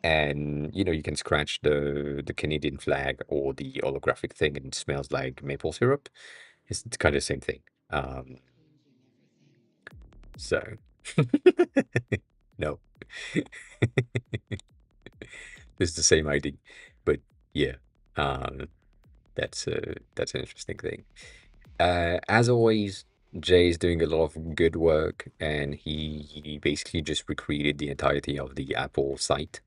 And you can scratch the Canadian flag or the holographic thing, and it smells like maple syrup. It's kind of the same thing. Um, so no. It's the same ID, but yeah, um, that's an interesting thing. As always, Jay is doing a lot of good work, and he basically just recreated the entirety of the Apple site.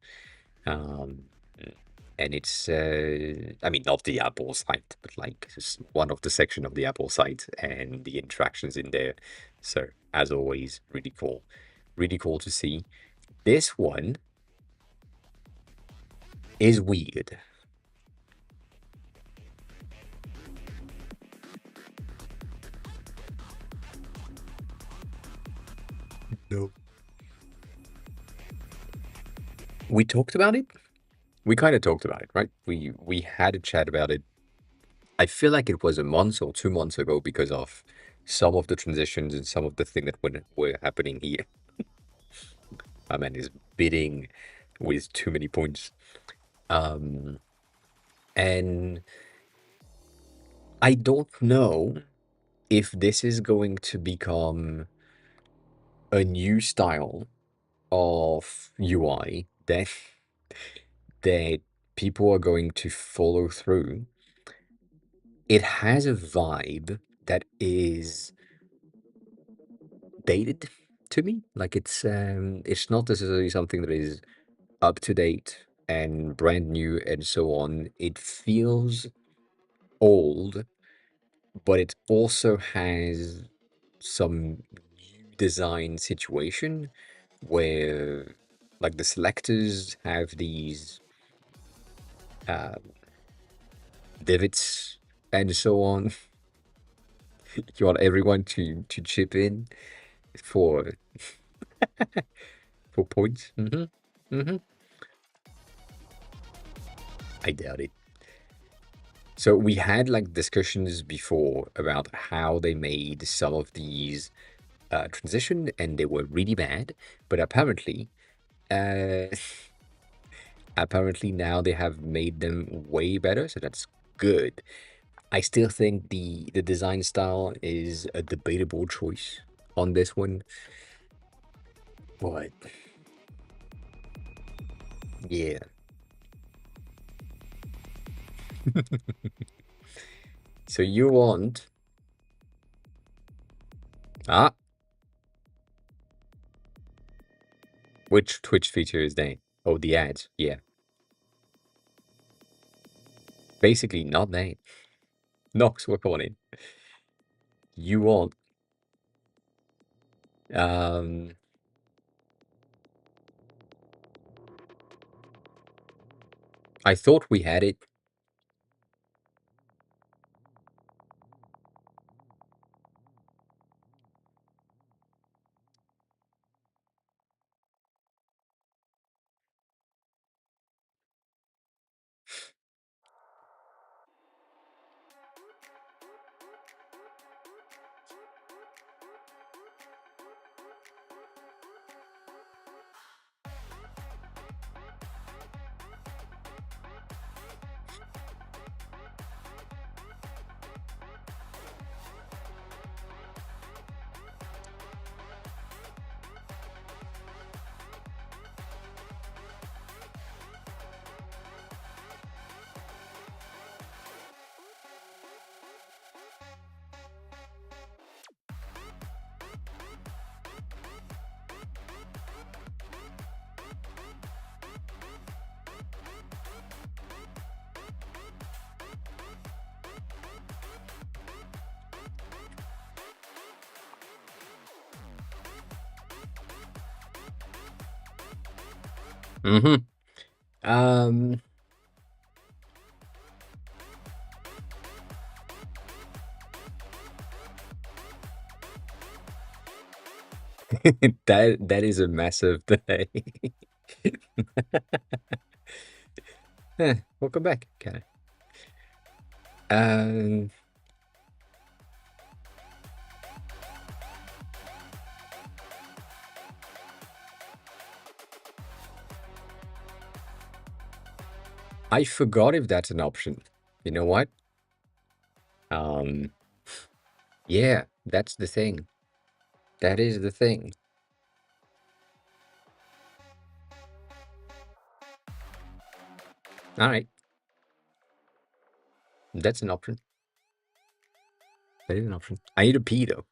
Um, and it's, I mean, not the Apple site, but like just one of the section of the Apple site and the interactions in there. So, as always, really cool to see. This one is weird. No. We talked about it. We kind of talked about it, right? We had a chat about it. I feel like it was a month or 2 months ago because of some of the transitions and some of the things that were happening here. My man is bidding with too many points. Um, and I don't know if this is going to become a new style of UI that people are going to follow through. It has a vibe that is dated to me. Like it's not necessarily something that is up to date and brand new and so on. It feels old, but it also has some new design situation where like the selectors have these uh, divots and so on. You want everyone to chip in for points. I doubt it. So we had like discussions before about how they made some of these transition, and they were really bad. But apparently, uh, Apparently now they have made them way better, so that's good. I still think the design style is a debatable choice on this one, but yeah. So you want ah which Twitch feature is that? Oh, the ads. Yeah, basically not that. Nox, we're calling. You want um I thought we had it. Mm-hmm. Um that is a massive delay. Welcome back, Kat. Um, I forgot if that's an option. You know what? Um, yeah, that's the thing. That is the thing. All right, that's an option. That is an option. I need a pee though.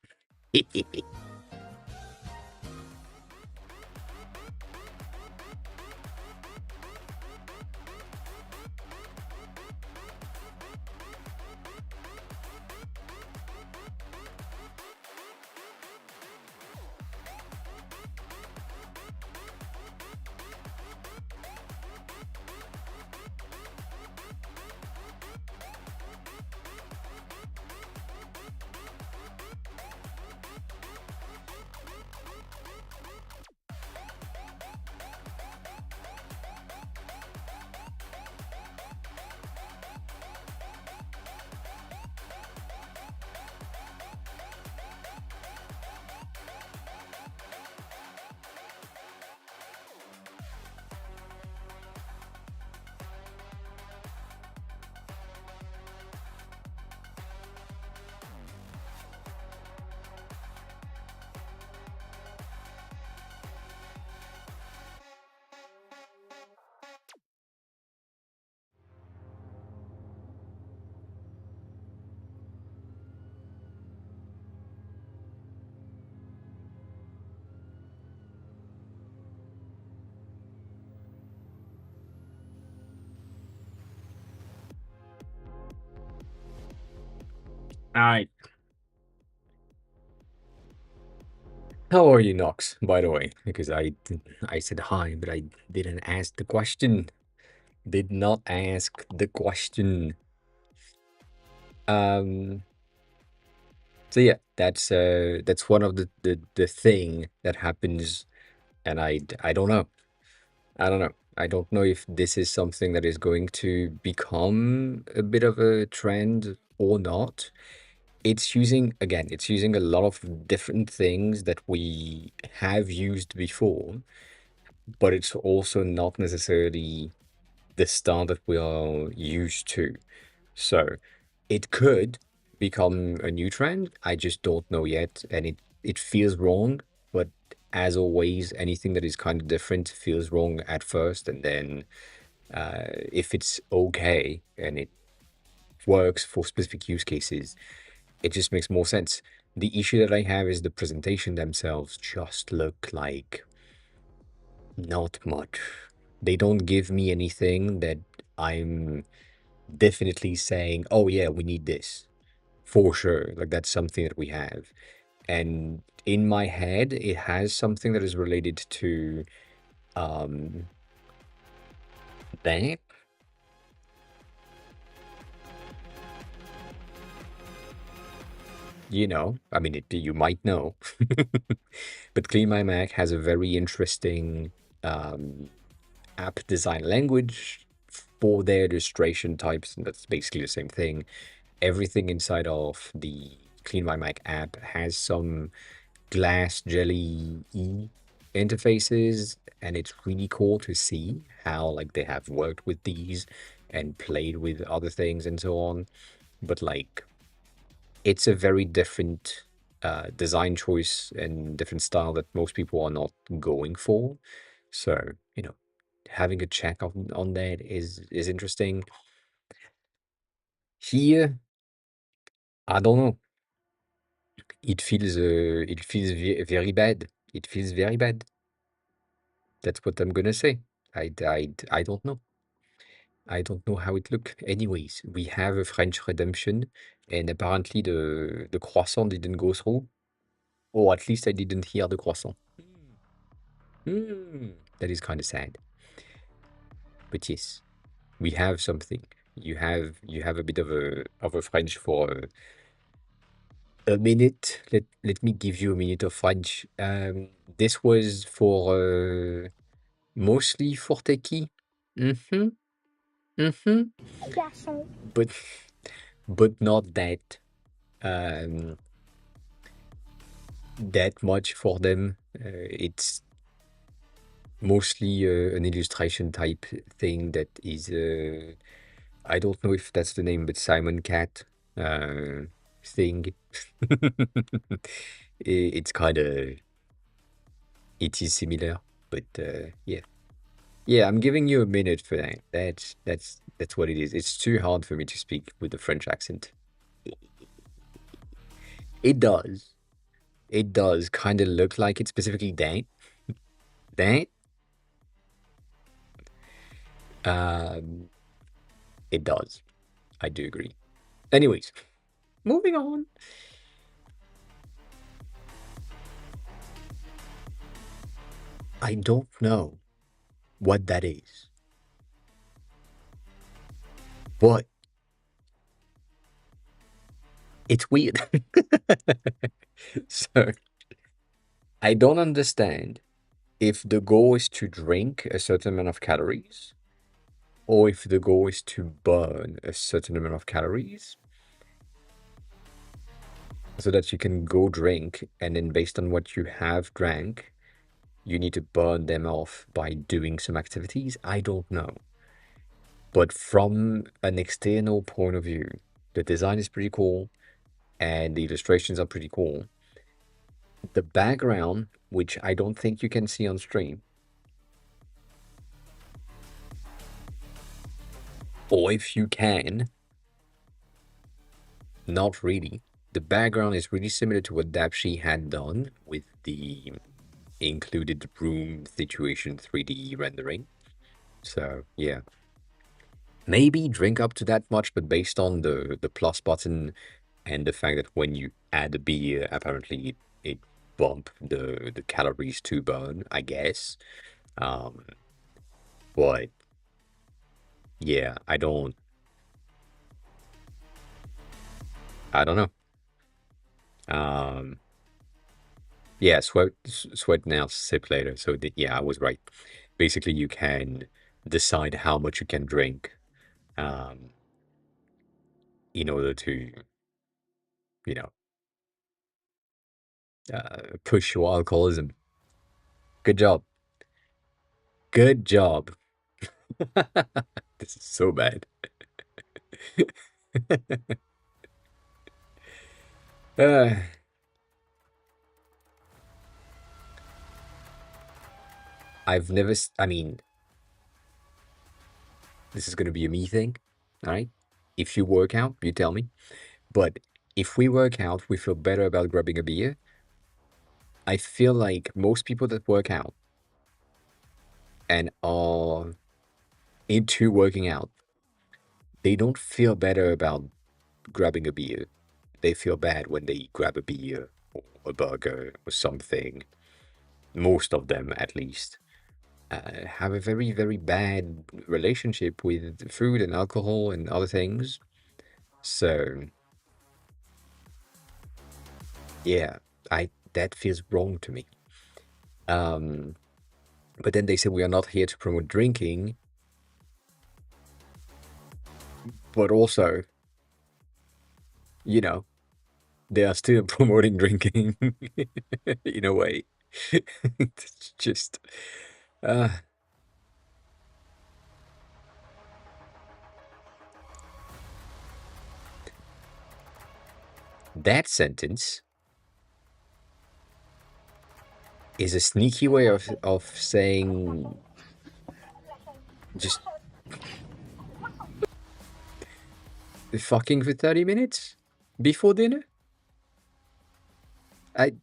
All right. How are you, Nox? By the way, because I said hi, but I didn't ask the question. Did not ask the question. Um. So yeah, that's one of the thing that happens, and I don't know. I don't know. I don't know if this is something that is going to become a bit of a trend or not. It's using a lot of different things that we have used before, but it's also not necessarily. the style that we are used to. So it could become a new trend. I just don't know yet, and it feels wrong. But as always, anything that is kind of different feels wrong at first, and then if it's okay and it works for specific use cases, it just makes more sense. The issue that I have is the presentation themselves just look like not much. They don't give me anything that I'm definitely saying, oh yeah, we need this for sure. Like that's something that we have. And in my head, it has something that is related to um that, I mean, you might know, but Clean My Mac has a very interesting um, app design language for their illustration types, and that's basically the same thing. Everything inside of the Clean My Mac app has some glass jelly interfaces, and it's really cool to see how like they have worked with these and played with other things and so on. But like it's a very different design choice and different style that most people are not going for. So, having a check on that is interesting. Here, I don't know. It feels very bad. It feels very bad. That's what I'm gonna say. I don't know. I don't know how it look. Anyways, we have a French Redemption, and apparently the croissant didn't go through, or at least I didn't hear the croissant. Hmm, that is kind of sad. But yes, we have something. You have a bit of a French for a minute. Let me give you a minute of French. This was for mostly for techie. Mm-hmm. Mm-hmm. Croissant. But but not um that much for them. It's mostly an illustration type thing that is I don't know if that's the name, but Simon Cat uh, thing. It's kind of it is similar, but yeah, yeah. I'm giving you a minute for that. That's what it is. It's too hard for me to speak with a French accent. It does. It does kind of look like it specifically that that. Um, it does. I do agree. Anyways, moving on. I don't know what that is, but it's weird. So I don't understand if the goal is to drink a certain amount of calories or if the goal is to burn a certain amount of calories so that you can go drink and then based on what you have drank, you need to burn them off by doing some activities. I don't know. But from an external point of view, the design is pretty cool and the illustrations are pretty cool. The background, which I don't think you can see on stream, or if you can, not really. The background is really similar to what Dapshi had done with the included room situation 3D rendering. So yeah, maybe drink up to that much, but based on the plus button and the fact that when you add a beer, apparently it bump the calories to burn, I guess. Um, but yeah, I don't know. Um, yeah, sweat now, sip later. So yeah, I was right. Basically, you can decide how much you can drink, um, in order to, you know, push your alcoholism. Good job. Good job. This is so bad. uh, I've never, I mean, this is going to be a me thing, all right? If you work out, you tell me. But if we work out, we feel better about grabbing a beer. I feel like most people that work out and are into working out, they don't feel better about grabbing a beer. They feel bad when they grab a beer or a burger or something. Most of them, at least, have a very, very bad relationship with food and alcohol and other things. So, yeah, I that feels wrong to me. Um, but then they say we are not here to promote drinking, but also, you know, they are still promoting drinking in a way. It's just, uh, that sentence is a sneaky way of saying just fucking for 30 minutes before dinner. I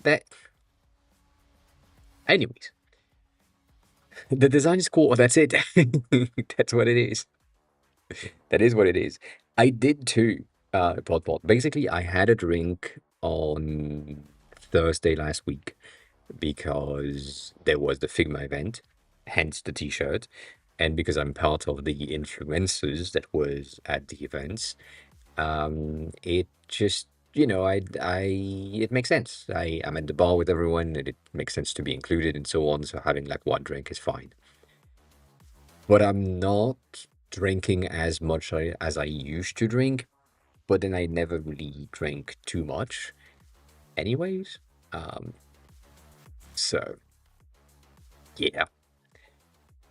that anyways. The design is cool. That's it. That's what it is. That is what it is. I did too. Pod. Basically, I had a drink on Thursday last week because there was the Figma event, hence the T-shirt, and because I'm part of the influencers that was at the events. It just it makes sense. I'm at the bar with everyone, and it makes sense to be included and so on. So having like one drink is fine. But I'm not drinking as much as I used to drink. But then I never really drank too much, anyways. Um, so yeah,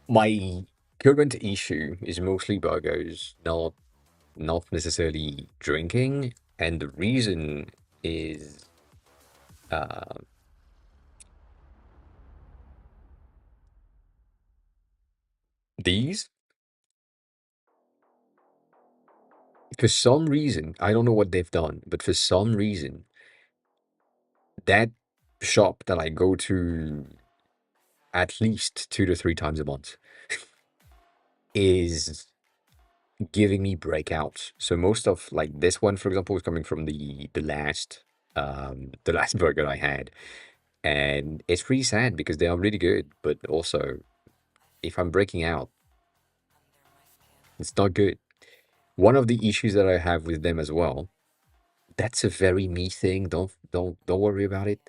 my current issue is mostly burgers, not necessarily drinking, and the reason is uh, these. For some reason, I don't know what they've done, but for some reason, that shop that I go to at least 2 to 3 times a month is giving me breakouts. So most of like this one, for example, is coming from the last burger I had, and it's pretty sad because they are really good, but also if I'm breaking out, it's not good. One of the issues that I have with them as well, that's a very me thing. Don't worry about it.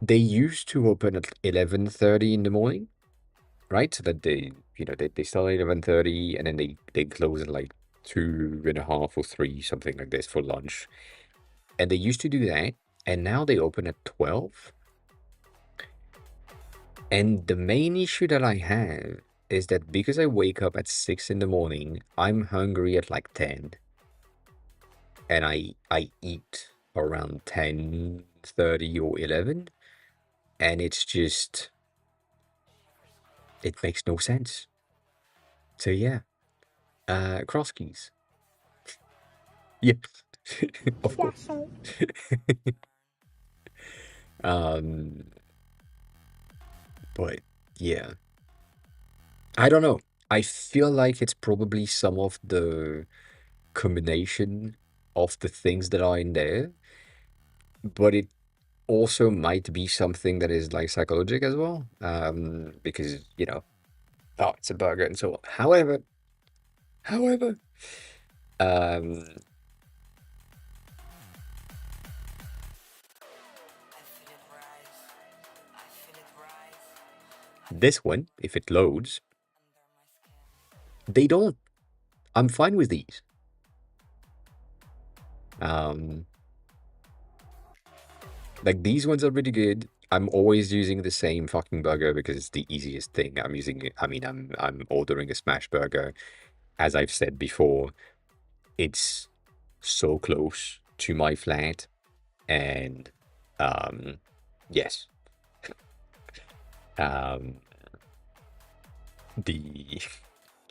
They used to open at 11:30 in the morning, right? So that they start at 11:30 and then they close at like 2:30 or 3, something like this for lunch. And they used to do that, and now they open at 12. And the main issue that I have is that because I wake up at 6 in the morning, I'm hungry at like 10, and I eat around 10:30 or 11, and it's just it makes no sense. So yeah, cross keys. Yep. Of course. Um, but yeah, I don't know. I feel like it's probably some of the combination of the things that are in there, but it also might be something that is like psychological as well. Because oh, it's a burger and so on. However, um, this one, if it loads, they don't. I'm fine with these. Um, like these ones are really good. I'm always using the same fucking burger because it's the easiest thing. I'm using it. I mean, I'm ordering a smash burger. As I've said before, it's so close to my flat, and um, yes, um, the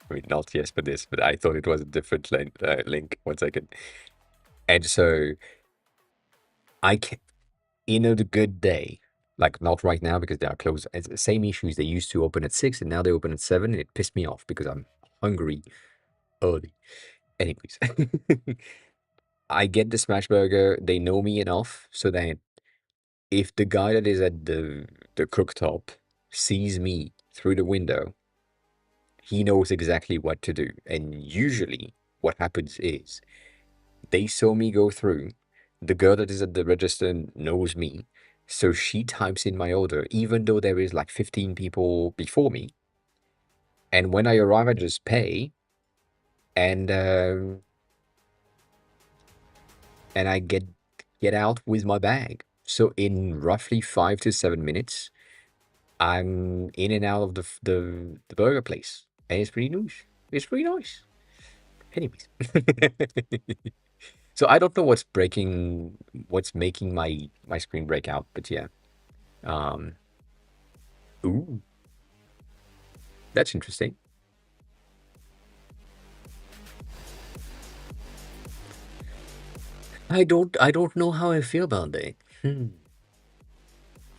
I mean, not yes for this, but I thought it was a different link. One second. And so I can, the good day, like not right now because they are closed. It's the same issues. They used to open at 6 and now they open at 7. And it pissed me off because I'm hungry early. Anyways, I get the smash burger. They know me enough so that if the guy that is at the cooktop sees me through the window, he knows exactly what to do. And usually, what happens is they saw me go through. The girl that is at the register knows me, so she types in my order, even though there is like 15 people before me. And when I arrive, I just pay, and and I get out with my bag. So in roughly 5 to 7 minutes, I'm in and out of the burger place, and it's pretty nice. It's pretty nice. Anyways, so I don't know what's making my screen break out, but yeah. Um, ooh, that's interesting. I don't know how I feel about that. Hmm.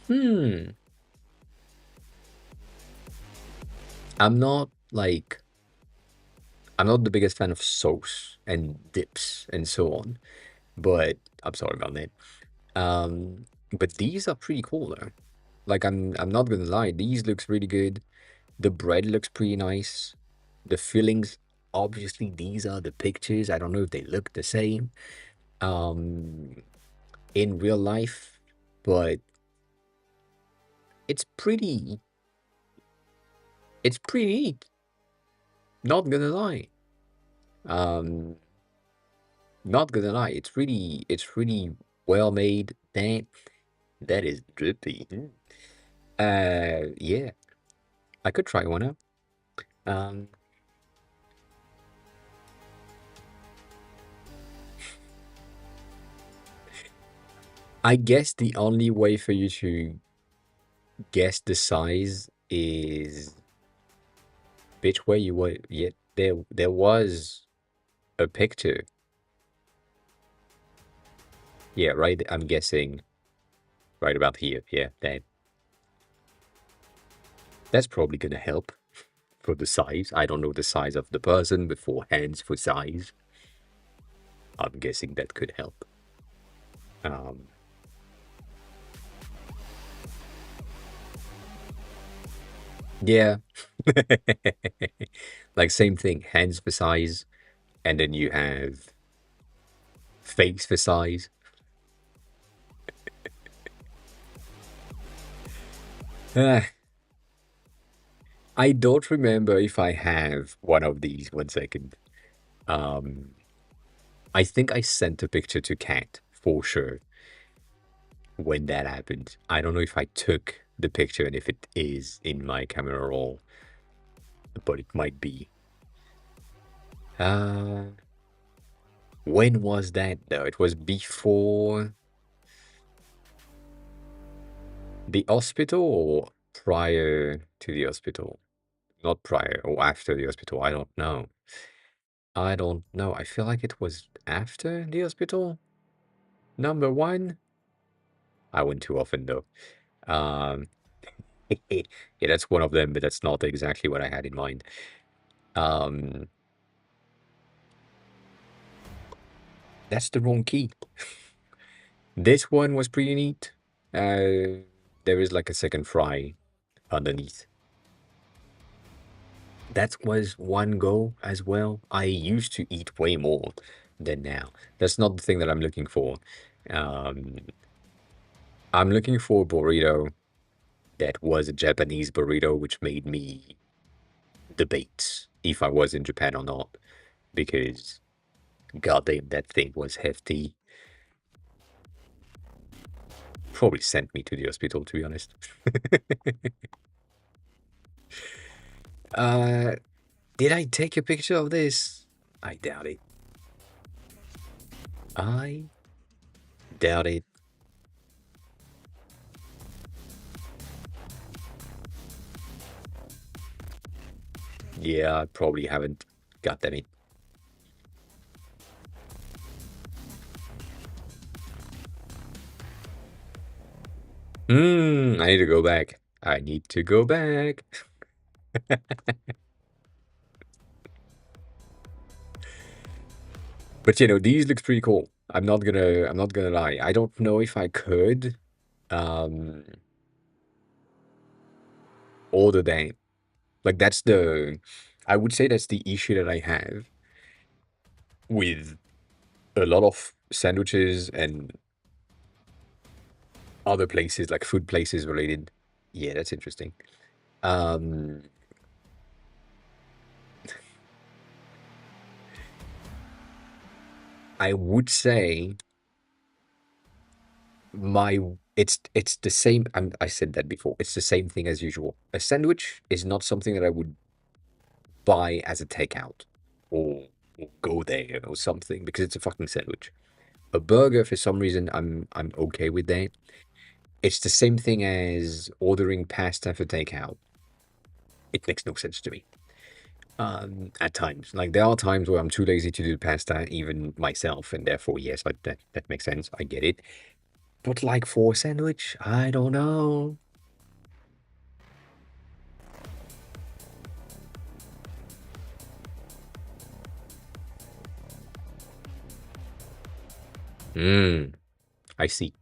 Hmm. I'm not like I'm not the biggest fan of sauce and dips and so on, but I'm sorry about that. But these are pretty cool though. Like I'm not gonna lie, these looks really good. The bread looks pretty nice. The fillings, obviously, these are the pictures. I don't know if they look the same um in real life, but it's pretty it's pretty neat. Not gonna lie. Um Not gonna lie, it's really well made. That is drippy. Yeah, I could try one out. Um I guess the only way for you to guess the size is which way you were. Yeah, there was a picture. Yeah, right. I'm guessing right about here. Yeah, that's probably gonna help for the size. I don't know the size of the person before hands for size. I'm guessing that could help. Um, yeah, like same thing. Hands for size, and then you have face for size. Ah, I don't remember if I have one of these. One second. Um, I think I sent a picture to Kat for sure when that happened. I don't know if I took the picture and if it is in my camera roll, but it might be. Uh, when was that though? It was before the hospital or prior to the hospital? Not prior or after the hospital. I don't know. I don't know. I feel like it was after the hospital. Number one. I went too often though. Um, yeah, that's one of them, but that's not exactly what I had in mind. Um, that's the wrong key. This one was pretty neat. There is like a second fry underneath. That was one go as well. I used to eat way more than now. That's not the thing that I'm looking for. Um, I'm looking for a burrito that was a Japanese burrito, which made me debate if I was in Japan or not, because goddamn, that thing was hefty. probably sent me to the hospital, to be honest. uh, did I take a picture of this? I doubt it. I doubt it. Yeah, I probably haven't. God damn it. I need to go back. I need to go back. But these looks pretty cool. I'm not gonna lie. I don't know if I could um order that. Like I would say that's the issue that I have with a lot of sandwiches and other places, like food places related. Yeah, that's interesting. Um I would say my it's the same. I said that before. It's the same thing as usual. A sandwich is not something that I would buy as a takeout or, or go there or something because it's a fucking sandwich. A burger, for some reason, I'm okay with that. It's the same thing as ordering pasta for takeout. It makes no sense to me. At times, like there are times where I'm too lazy to do pasta even myself, and therefore, yes, that makes sense. I get it. But like for a sandwich, I don't know. Hmm. I see.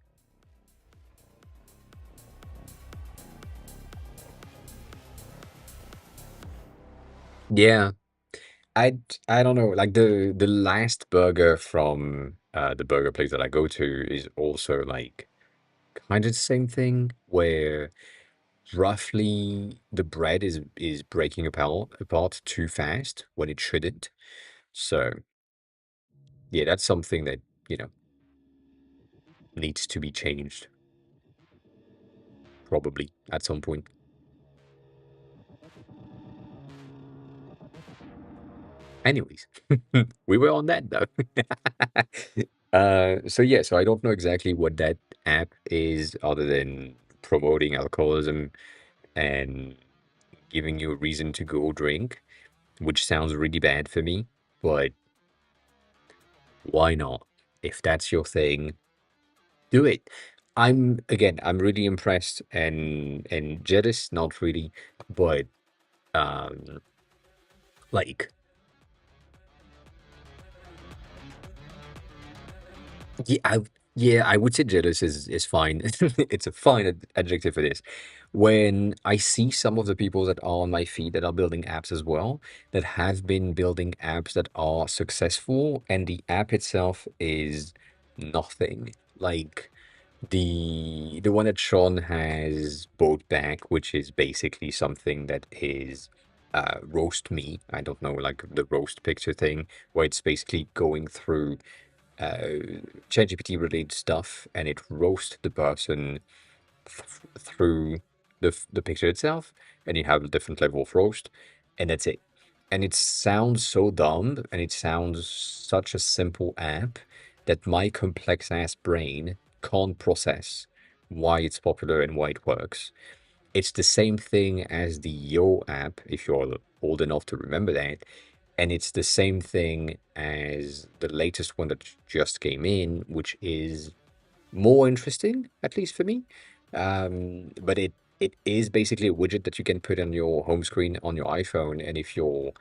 Yeah, I don't know. Like the last burger from the burger place that I go to is also like kind of the same thing where roughly the bread is breaking apart too fast when it shouldn't. So yeah, that's something that, you know, needs to be changed probably at some point. Anyways, we were on that though. So yeah, so I don't know exactly what that app is other than promoting alcoholism and giving you a reason to go drink, which sounds really bad for me, but why not? If that's your thing, do it. I'm really impressed and jealous, not really, but um like Yeah, I would say jealous is fine. It's a fine adjective for this. When I see some of the people that are on my feed that are building apps as well, that have been building apps that are successful, and the app itself is nothing. Like the one that Sean has bought back, which is basically something that is roast me. I don't know, like the roast picture thing, where it's basically going through ChatGPT related stuff, and it roasts the person through the picture itself, and you have a different level of roast, and that's it. And it sounds so dumb, and it sounds such a simple app that my complex ass brain can't process why it's popular and why it works. It's the same thing as the Yo app, if you're old enough to remember that. And it's the same thing as the latest one that just came in, which is more interesting, at least for me. But it is basically a widget that you can put on your home screen on your iPhone. And if your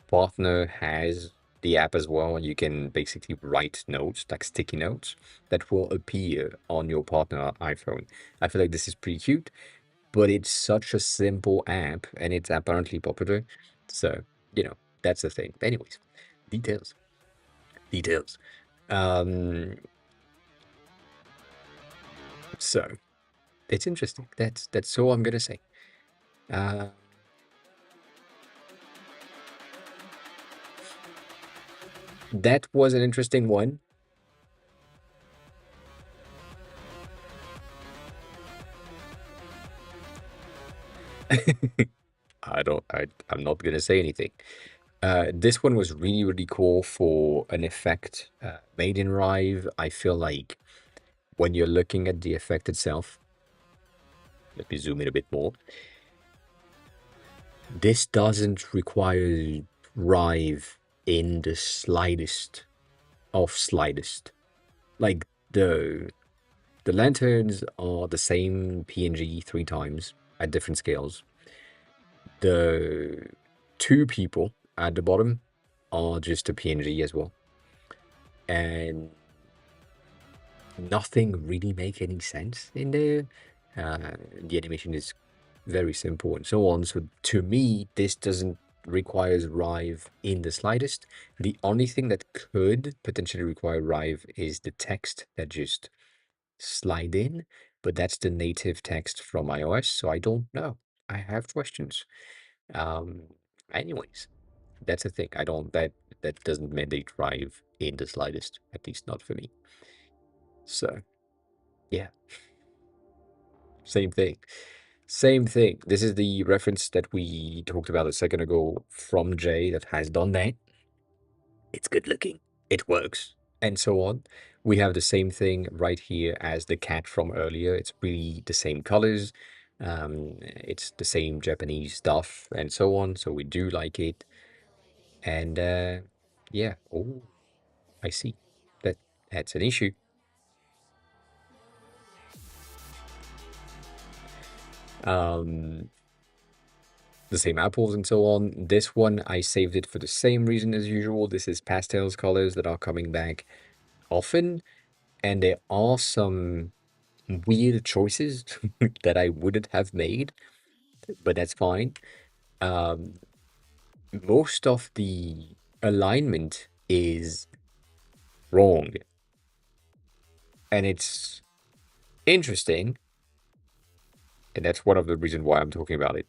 partner has the app as well, you can basically write notes, like sticky notes, that will appear on your partner iPhone. I feel like this is pretty cute, but it's such a simple app and it's apparently popular. So, you know, that's the thing. Anyways, details, details. Um, so it's interesting. That's all I'm gonna say. Uh, that was an interesting one. I'm not gonna say anything. This one was really, really cool for an effect made in Rive. I feel like when you're looking at the effect itself, let me zoom in a bit more. This doesn't require Rive in the slightest of slightest. Like the lanterns are the same PNG 3 times at different scales. The two people at the bottom are just a PNG as well. And nothing really make any sense in there. The animation is very simple and so on. So to me, this doesn't requires Rive in the slightest. The only thing that could potentially require Rive is the text that just slide in, but that's the native text from iOS, so I don't know. I have questions. Um, anyways, that's the thing. I don't that doesn't mandate Rive in the slightest, at least not for me. So yeah, same thing. Same thing. This is the reference that we talked about a second ago from Jay that has done that. It's good looking. It works. And so on. We have the same thing right here as the cat from earlier. It's really the same colors. It's the same Japanese stuff and so on. So we do like it. And yeah. Oh, I see. That that's an issue. Um, the same apples and so on. This one, I saved it for the same reason as usual. This is pastels colors that are coming back often. And there are some weird choices that I wouldn't have made, but that's fine. Um, most of the alignment is wrong, and it's interesting, and that's one of the reasons why I'm talking about it.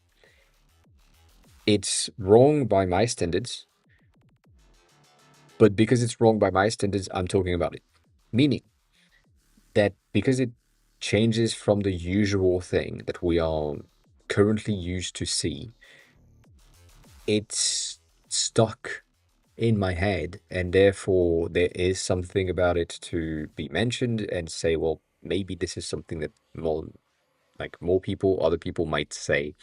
It's wrong by my standards, but because it's wrong by my standards, I'm talking about it. Meaning that because it changes from the usual thing that we are currently used to see, it's stuck in my head, and therefore there is something about it to be mentioned and say, well, maybe this is something that more people, other people might say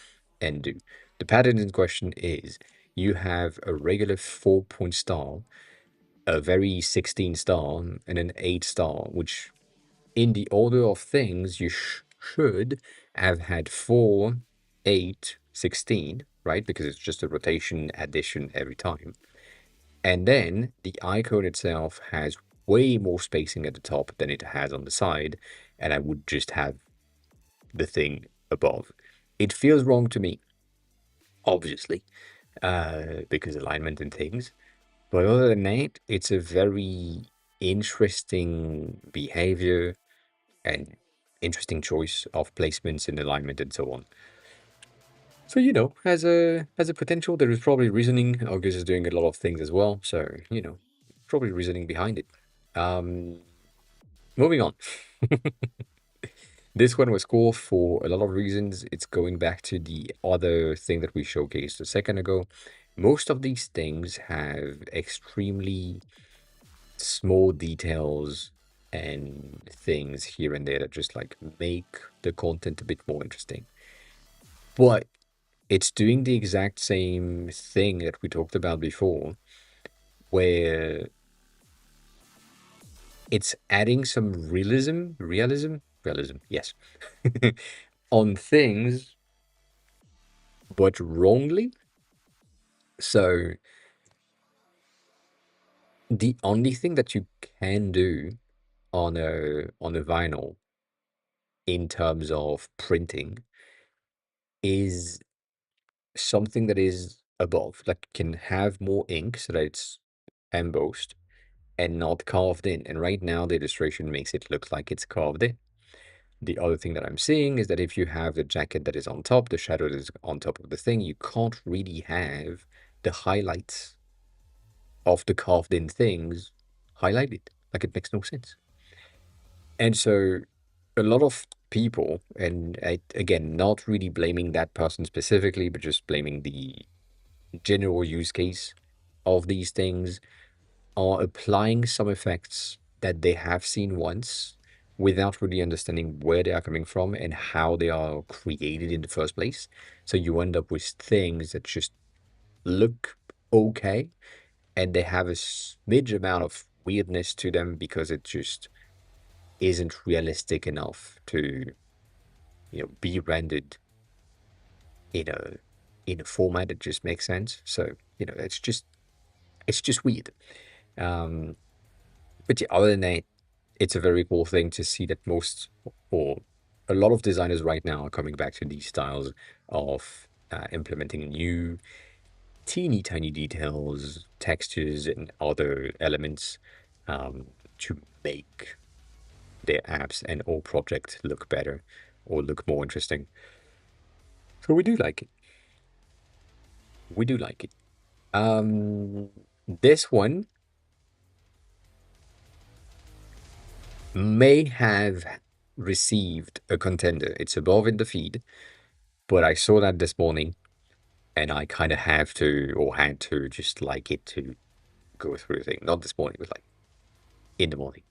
and do. The pattern in question is you have a regular 4-point star, a very 16 star, and an 8 star, which in the order of things you should have had 4, 8, 16, right? Because it's just a rotation addition every time. And then the icon itself has way more spacing at the top than it has on the side, and I would just have the thing above. It feels wrong to me, obviously, because alignment and things. But other than that, it's a very interesting behavior and interesting choice of placements and alignment and so on. So as a potential, there is probably reasoning. August is doing a lot of things as well, so probably reasoning behind it. Um, moving on. This one was cool for a lot of reasons. It's going back to the other thing that we showcased a second ago. Most of these things have extremely small details and things here and there that just like make the content a bit more interesting. But it's doing the exact same thing that we talked about before, where it's adding some realism, yes, on things, but wrongly. So the only thing that you can do on a vinyl in terms of printing is something that is above, like can have more ink so that it's embossed and not carved in. And right now the illustration makes it look like it's carved in. The other thing that I'm seeing is that if you have the jacket that is on top, the shadow that is on top of the thing, you can't really have the highlights of the carved in things highlighted. Like it makes no sense. And so a lot of people, and again, not really blaming that person specifically, but just blaming the general use case of these things, are applying some effects that they have seen once without really understanding where they are coming from and how they are created in the first place. So you end up with things that just look okay, and they have a smidge amount of weirdness to them because it just isn't realistic enough to, be rendered in a format that just makes sense. So, it's just weird. Um, but yeah, other than that, it's a very cool thing to see that most or a lot of designers right now are coming back to these styles of implementing new teeny tiny details, textures, and other elements to make their apps and or project look better or look more interesting. So we do like it. We do like it. Um, this one may have received a contender. It's above in the feed, but I saw that this morning and I kind of have to or had to just like it to go through the thing. Not this morning, but like in the morning.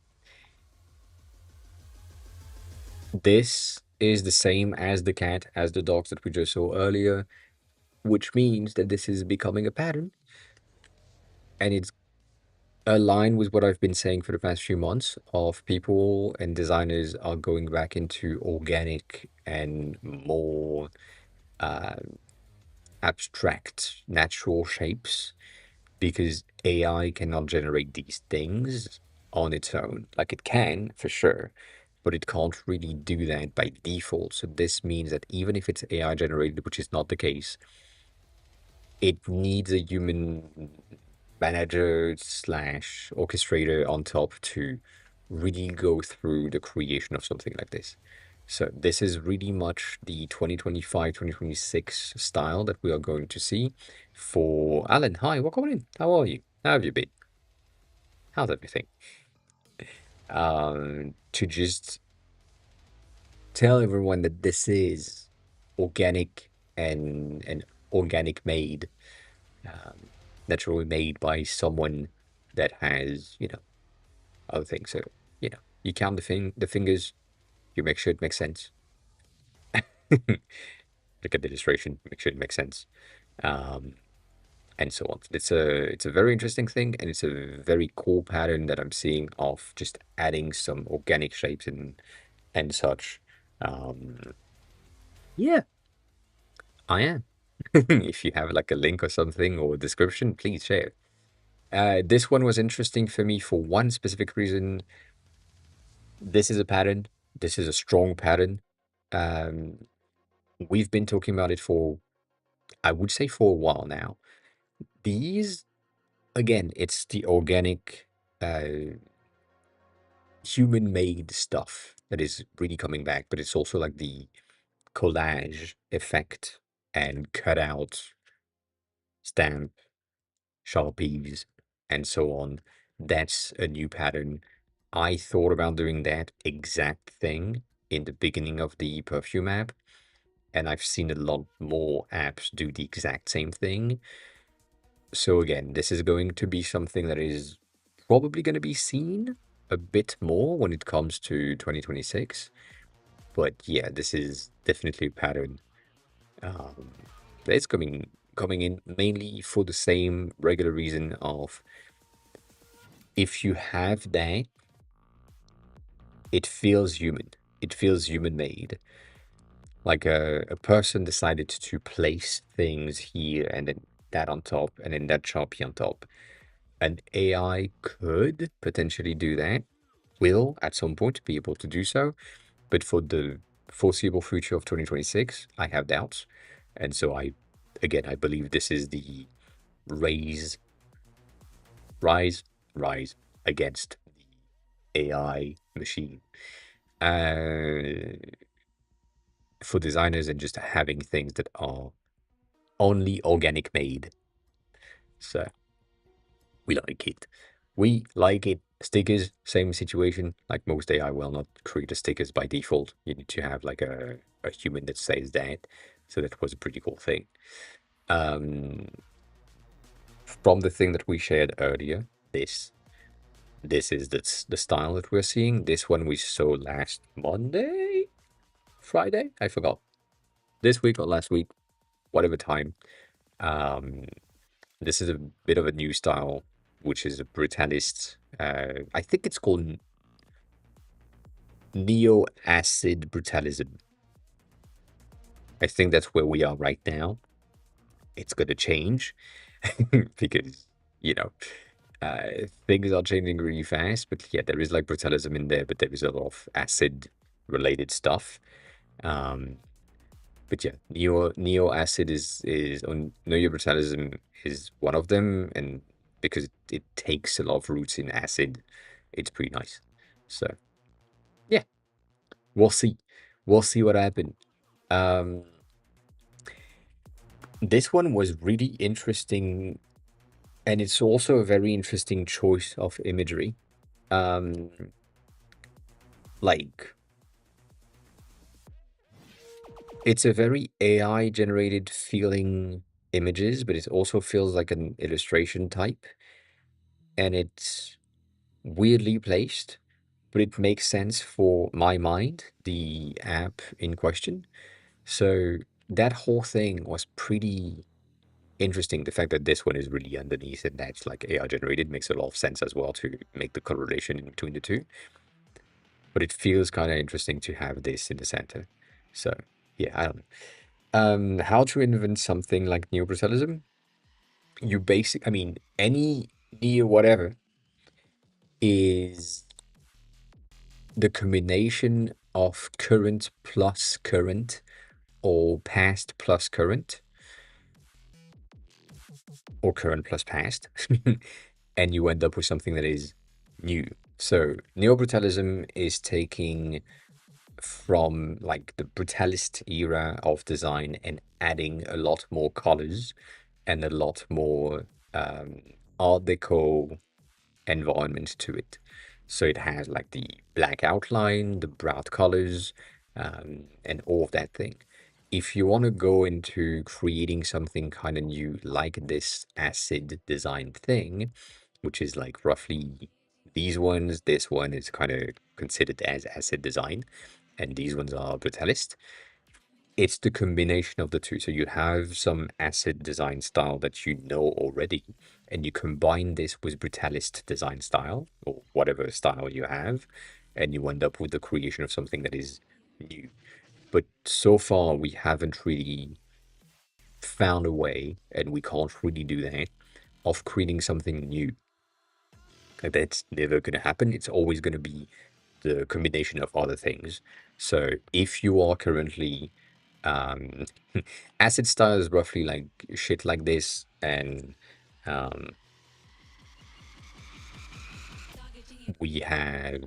This is the same as the cat, as the dogs that we just saw earlier, which means that this is becoming a pattern, and it's aligned with what I've been saying for the past few months of people and designers are going back into organic and more uh, abstract natural shapes because AI cannot generate these things on its own. Like it can for sure, but it can't really do that by default. So this means that even if it's AI generated, which is not the case, it needs a human manager slash orchestrator on top to really go through the creation of something like this. So this is really much the 2025, 2026 style that we are going to see for Alan. Hi, welcome in. How are you? How have you been? How's everything? To just tell everyone that this is organic and organic made, um, naturally made by someone that has, other things. So, you count the fingers, you make sure it makes sense. Look at the illustration, make sure it makes sense, um, and so on. It's a very interesting thing, and it's a very cool pattern that I'm seeing of just adding some organic shapes and such. Um, yeah, I am. If you have like a link or something or a description, please share. This one was interesting for me for one specific reason. This is a pattern. This is a strong pattern. Um, we've been talking about it for, I would say, for a while now. These, again, it's the organic, human-made stuff that is really coming back, but it's also like the collage effect and cutout, stamp, Sharpies, and so on. That's a new pattern. I thought about doing that exact thing in the beginning of the perfume app, and I've seen a lot more apps do the exact same thing. So again, this is going to be something that is probably going to be seen a bit more when it comes to 2026. But yeah, this is definitely a pattern. Um, it's coming in mainly for the same regular reason of if you have that, it feels human. It feels human made. Like a person decided to place things here and then that on top and then that Sharpie on top. An AI could potentially do that, will at some point be able to do so, but for the foreseeable future of 2026, I have doubts. And so again, I believe this is the raise, rise, rise against the AI machine. Uh, for designers and just having things that are only organic made. So we like it. We like it. Stickers, same situation. Like most AI will not create the stickers by default. You need to have like a human that says that. So that was a pretty cool thing. Um, from the thing that we shared earlier, this this is the style that we're seeing. This one we saw last Monday, Friday, I forgot. This week or last week, whatever time. Um, this is a bit of a new style, which is a brutalist. I think it's called neo-acid brutalism. I think that's where we are right now. It's going to change because, you know, things are changing really fast. But yeah, there is like brutalism in there, but there is a lot of acid related stuff. Um, but yeah, neo acid is on neo brutalism is one of them, and because it takes a lot of roots in acid, it's pretty nice. So yeah, we'll see. We'll see what happens. Um, this one was really interesting, and it's also a very interesting choice of imagery. Um, like it's a very AI generated feeling images, but it also feels like an illustration type, and it's weirdly placed, but it makes sense for my mind, the app in question. So that whole thing was pretty interesting. The fact that this one is really underneath and that's like AI generated makes a lot of sense as well to make the correlation in between the two. But it feels kind of interesting to have this in the center. So yeah, I don't know. How to invent something like neobrutalism? I mean, any neo whatever is the combination of current plus current or past plus current or current plus past, and you end up with something that is new. So neobrutalism is taking from like the brutalist era of design and adding a lot more colors and a lot more art deco environment to it. So it has like the black outline, the brown colors, and all of that thing. If you want to go into creating something kind of new, like this acid design thing, which is like roughly these ones, this one is kind of considered as acid design, and these ones are brutalist. It's the combination of the two. So you have some acid design style that you know already, and you combine this with brutalist design style, or whatever style you have, and you end up with the creation of something that is new. But so far, we haven't really found a way, and we can't really do that, of creating something new. Like that's never going to happen. It's always going to be the combination of other things. So if you are currently um, acid style is roughly like shit like this, and um, we have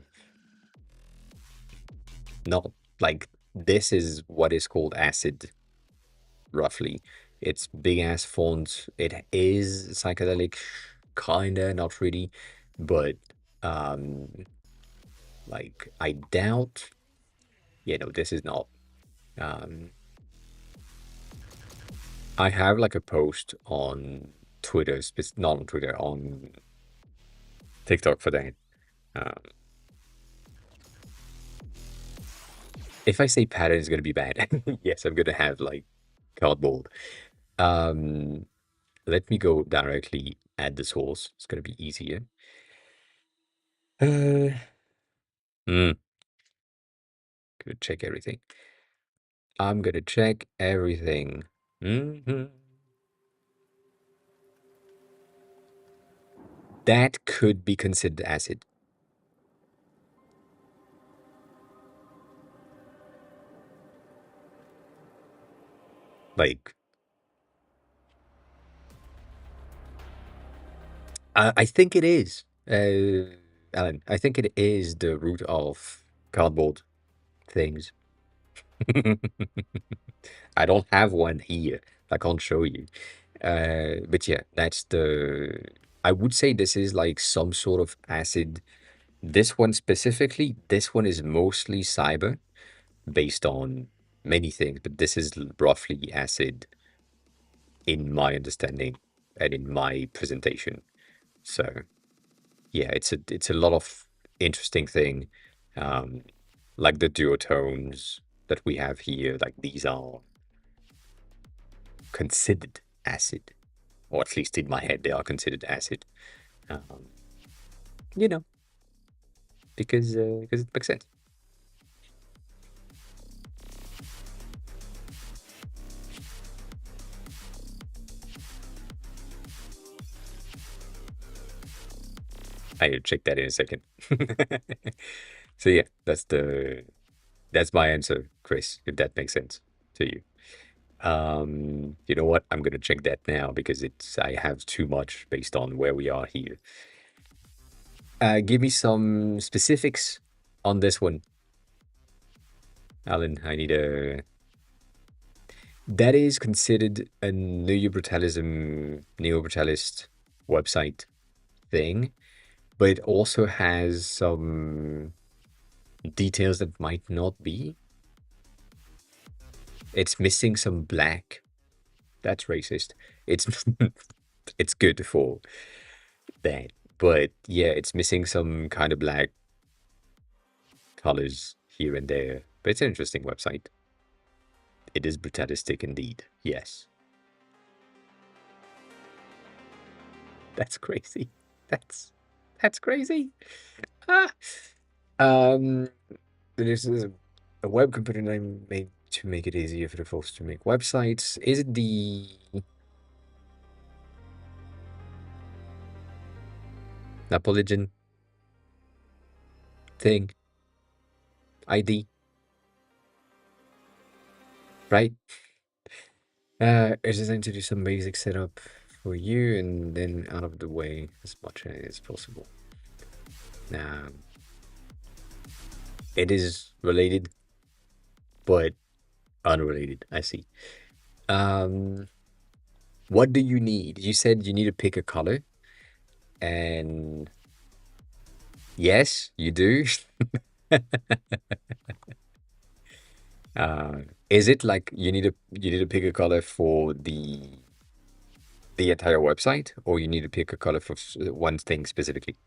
not like this is what is called acid roughly. It's big ass font. It is psychedelic, kinda, not really, but um, like I doubt. Yeah, no, this is not. Um, I have like a post on Twitter, not on Twitter, on TikTok for that. Um, if I say pattern is going to be bad, yes, I'm going to have like cardboard. Um, let me go directly at the source. It's going to be easier. Uh, mm, gonna check everything. I'm going to check everything. Mhm. That could be considered acid. Like, I think it is. Alan, I think it is the root of cardboard things. I don't have one here. I can't show you. But yeah, that's the. I would say this is like some sort of acid. This one specifically, this one is mostly cyber based on many things, but this is roughly acid in my understanding and in my presentation. So yeah, it's a lot of interesting thing. Um, like the duotones that we have here, like these are considered acid, or at least in my head they are considered acid. Um, you know, because it makes sense. I'll check that in a second. So yeah, that's my answer, Chris, if that makes sense to you. You know what? I'm gonna check that now because it's I have too much based on where we are here. Give me some specifics on this one, Alan. I need a. That is considered a neo-brutalist website thing, but it also has some details that might not be. It's missing some black. That's racist. It's it's good for that, but yeah, it's missing some kind of black colors here and there. But it's an interesting website. It is brutalistic indeed. Yes, that's crazy. That's that's crazy. Ah. Um, this is a web computer name made to make it easier for the folks to make websites. Is it the Napoleon thing? ID, right? It's designed to do some basic setup for you and then out of the way as much as possible. Now, it is related, but unrelated. I see. Um, what do you need? You said you need to pick a color, and yes, you do. Is it like you need to pick a color for the entire website, or you need to pick a color for one thing specifically?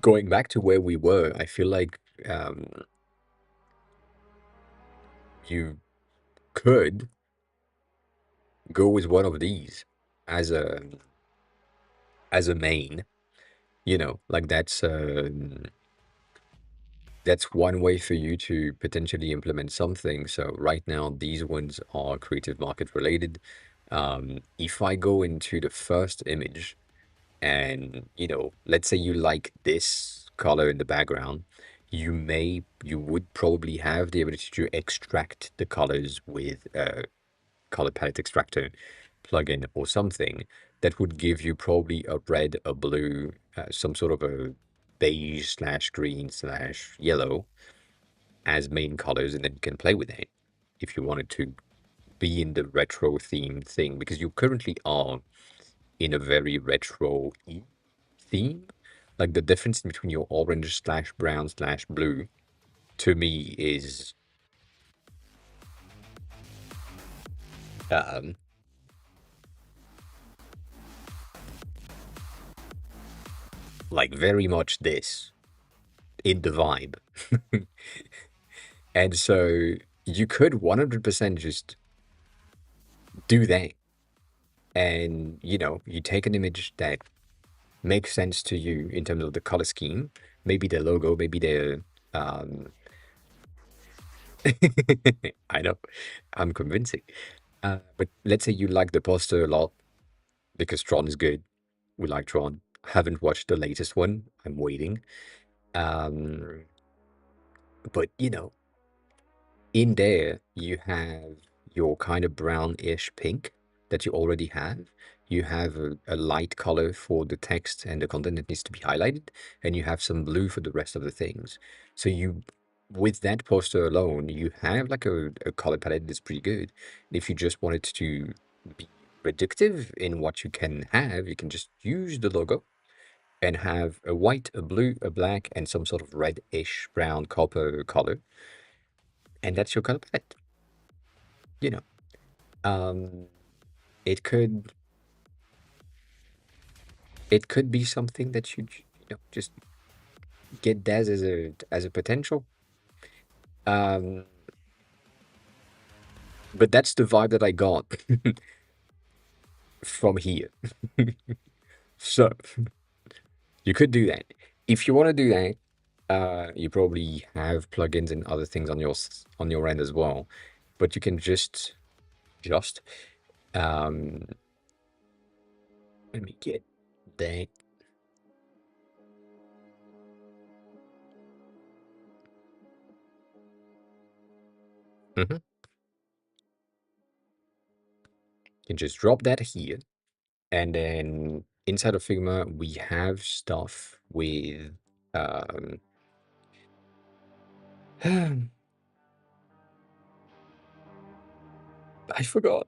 Going back to where we were, I feel like you could go with one of these as a main. You know, like that's one way for you to potentially implement something. So right now, these ones are creative market related. If I go into the first image and, let's say you like this color in the background, you would probably have the ability to extract the colors with a color palette extractor plugin or something that would give you probably a red, a blue, some sort of a beige slash green slash yellow as main colors, and then you can play with it if you wanted to be in the retro theme thing, because you currently are in a very retro theme. Like the difference between your orange slash brown slash blue to me is um, like very much this in the vibe. And so you could 100% just do that. And, you take an image that makes sense to you in terms of the color scheme, maybe the logo, maybe the um I know, I'm convincing. But let's say you like the poster a lot because Tron is good. We like Tron. Haven't watched the latest one. I'm waiting. Um, but in there you have your kind of brownish pink that you already have. You have a light color for the text and the content that needs to be highlighted, and you have some blue for the rest of the things. So with that poster alone, you have like a color palette that's pretty good. If you just wanted to be reductive in what you can have, you can just use the logo and have a white, a blue, a black, and some sort of reddish brown copper color, and that's your color palette. You know, um, it could it could be something that just get that as a potential. Um, but that's the vibe that I got from here. So you could do that. If you want to do that, you probably have plugins and other things on on your end as well. But you can just um let me get that. Mhm. You can just drop that here. And then inside of Figma, we have stuff with um I forgot.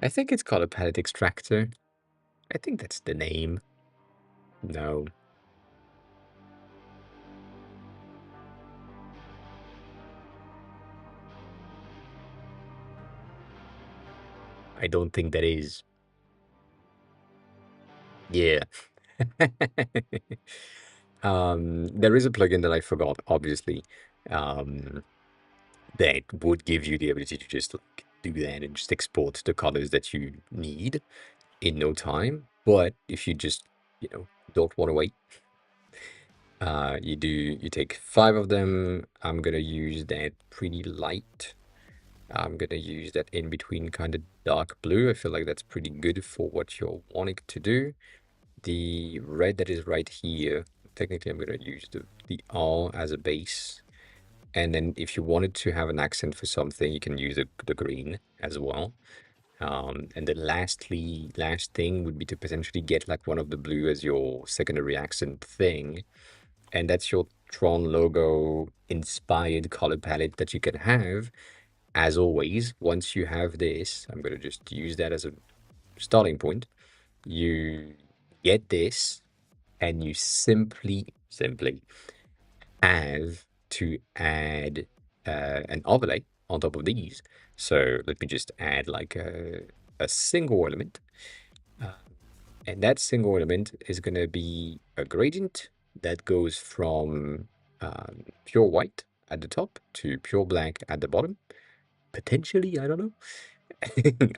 I think it's called a palette extractor. I think that's the name. No, I don't think that is. Yeah. There is a plugin that I forgot, obviously, um, that would give you the ability to just like do that and just export the colors that you need in no time. But if you just, don't want to wait, you take 5 of them. I'm gonna use that pretty light. I'm gonna use that in between kind of dark blue. I feel like that's pretty good for what you're wanting to do. The red that is right here, technically I'm gonna use the R as a base. And then if you wanted to have an accent for something, you can use the green as well. And then last thing would be to potentially get like one of the blue as your secondary accent thing. And that's your Tron logo inspired color palette that you can have. As always, once you have this, I'm going to just use that as a starting point. You get this, and you simply have to add an overlay on top of these. So let me just add like a single element. Uh, and that single element is going to be a gradient that goes from pure white at the top to pure black at the bottom. Potentially, I don't know.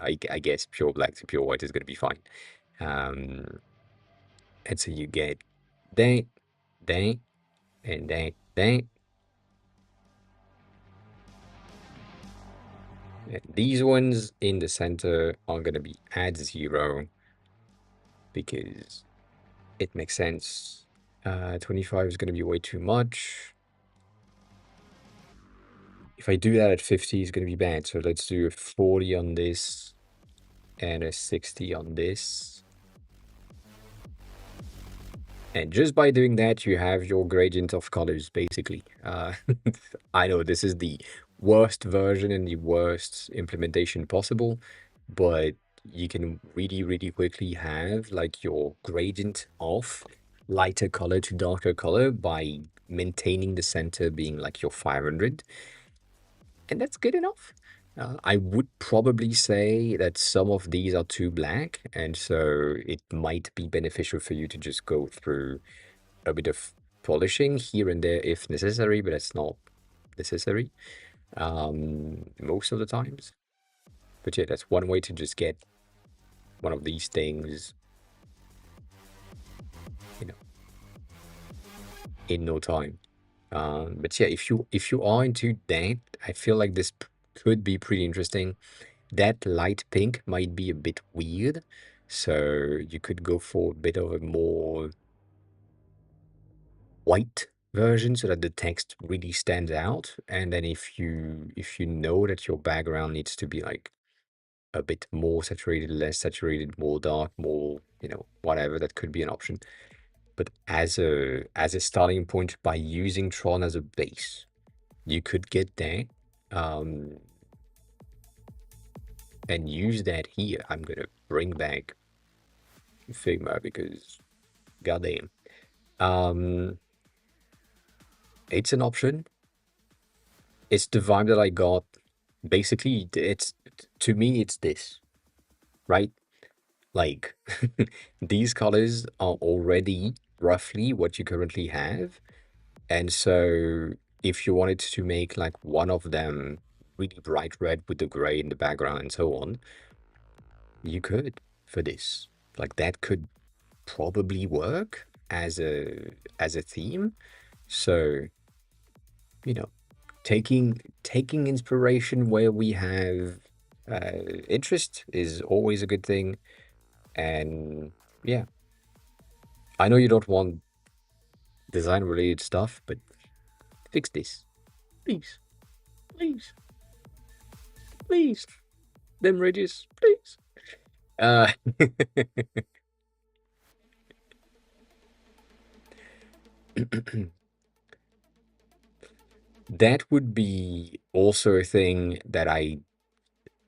I guess pure black to pure white is going to be fine. Um, and so you get that, that, and that. And these ones in the center are going to be add 0 because it makes sense. 25 is going to be way too much. If I do that at 50, it's going to be bad. So let's do a 40 on this and a 60 on this. And just by doing that, you have your gradient of colors, basically. I know this is the worst version and the worst implementation possible, but you can really, really quickly have like your gradient of lighter color to darker color by maintaining the center being like your 500. And that's good enough. I would probably say that some of these are too black, and so it might be beneficial for you to just go through a bit of polishing here and there if necessary, but it's not necessary most of the times. But yeah, that's one way to just get one of these things, you know, in no time. But yeah, if you are into that, I feel like this could be pretty interesting. That light pink might be a bit weird, so you could go for a bit of a more white version so that the text really stands out. And then if you know that your background needs to be like a bit more saturated, less saturated, more dark, more, whatever, that could be an option. But as a starting point, by using Tron as a base, you could get there, um, and use that here. I'm gonna bring back Figma because goddamn, um, it's an option. It's the vibe that I got. Basically, it's to me, it's this, right? Like these colors are already roughly what you currently have. And so if you wanted to make like one of them really bright red with the gray in the background and so on, you could for this. Like that could probably work as a theme. So, you know, taking inspiration where we have interest is always a good thing. And yeah, I know you don't want design related stuff, but fix this. Please. Please. Please. Them ridges, please. Uh that would be also a thing that I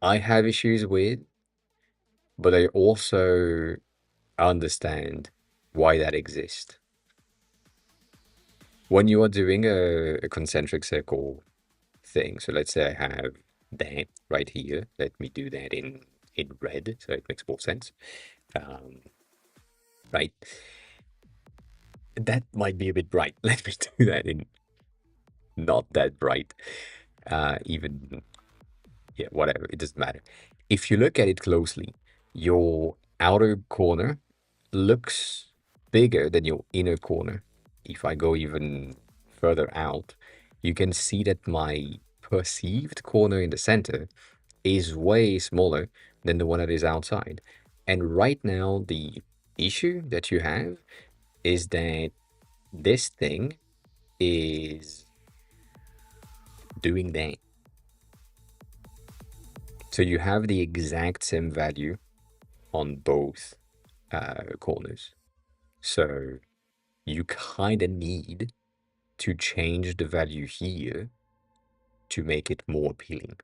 have issues with, but I also understand why that exists. When you are doing a concentric circle thing, so let's say I have that right here. Let me do that in red, so it makes more sense. Um, right, that might be a bit bright. Let me do that in not that bright. Even yeah, whatever. It doesn't matter. If you look at it closely, your outer corner looks bigger than your inner corner. If I go even further out, you can see that my perceived corner in the center is way smaller than the one that is outside. And right now, the issue that you have is that this thing is doing that. So you have the exact same value on both corners. So you kind of need to change the value here to make it more appealing.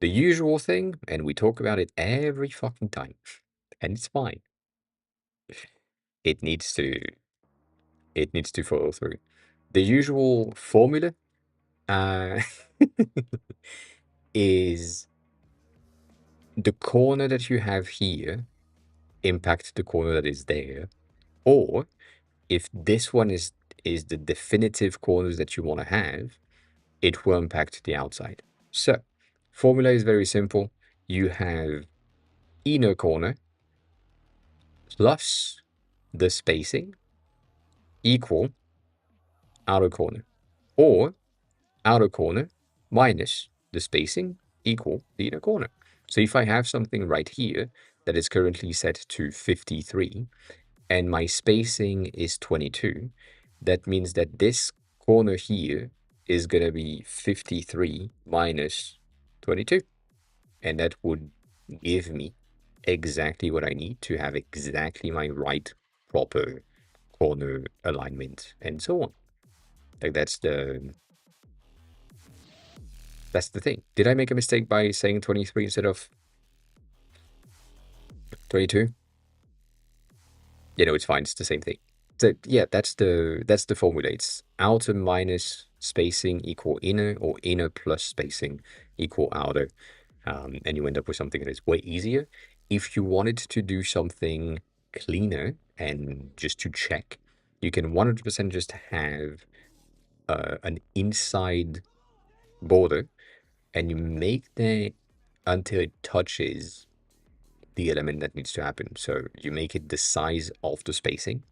The usual thing, and we talk about it every fucking time, and it's fine. It needs to it needs to follow through. The usual formula uh, is the corner that you have here impact the corner that is there, or if this one is the definitive corners that you want to have, it will impact the outside. So, formula is very simple. You have inner corner plus the spacing equal outer corner, or outer corner minus the spacing equal the inner corner. So if I have something right here that is currently set to 53 and my spacing is 22, that means that this corner here is going to be 53 minus 22. And that would give me exactly what I need to have exactly my right proper corner alignment and so on. Like that's the thing. Did I make a mistake by saying 23 instead of 22? You know, it's fine. It's the same thing. So yeah, that's the formula. It's outer minus spacing equal inner, or inner plus spacing equal outer. And you end up with something that is way easier. If you wanted to do something cleaner and just to check, you can 100% just have an inside border and you make that until it touches the element that needs to happen. So you make it the size of the spacing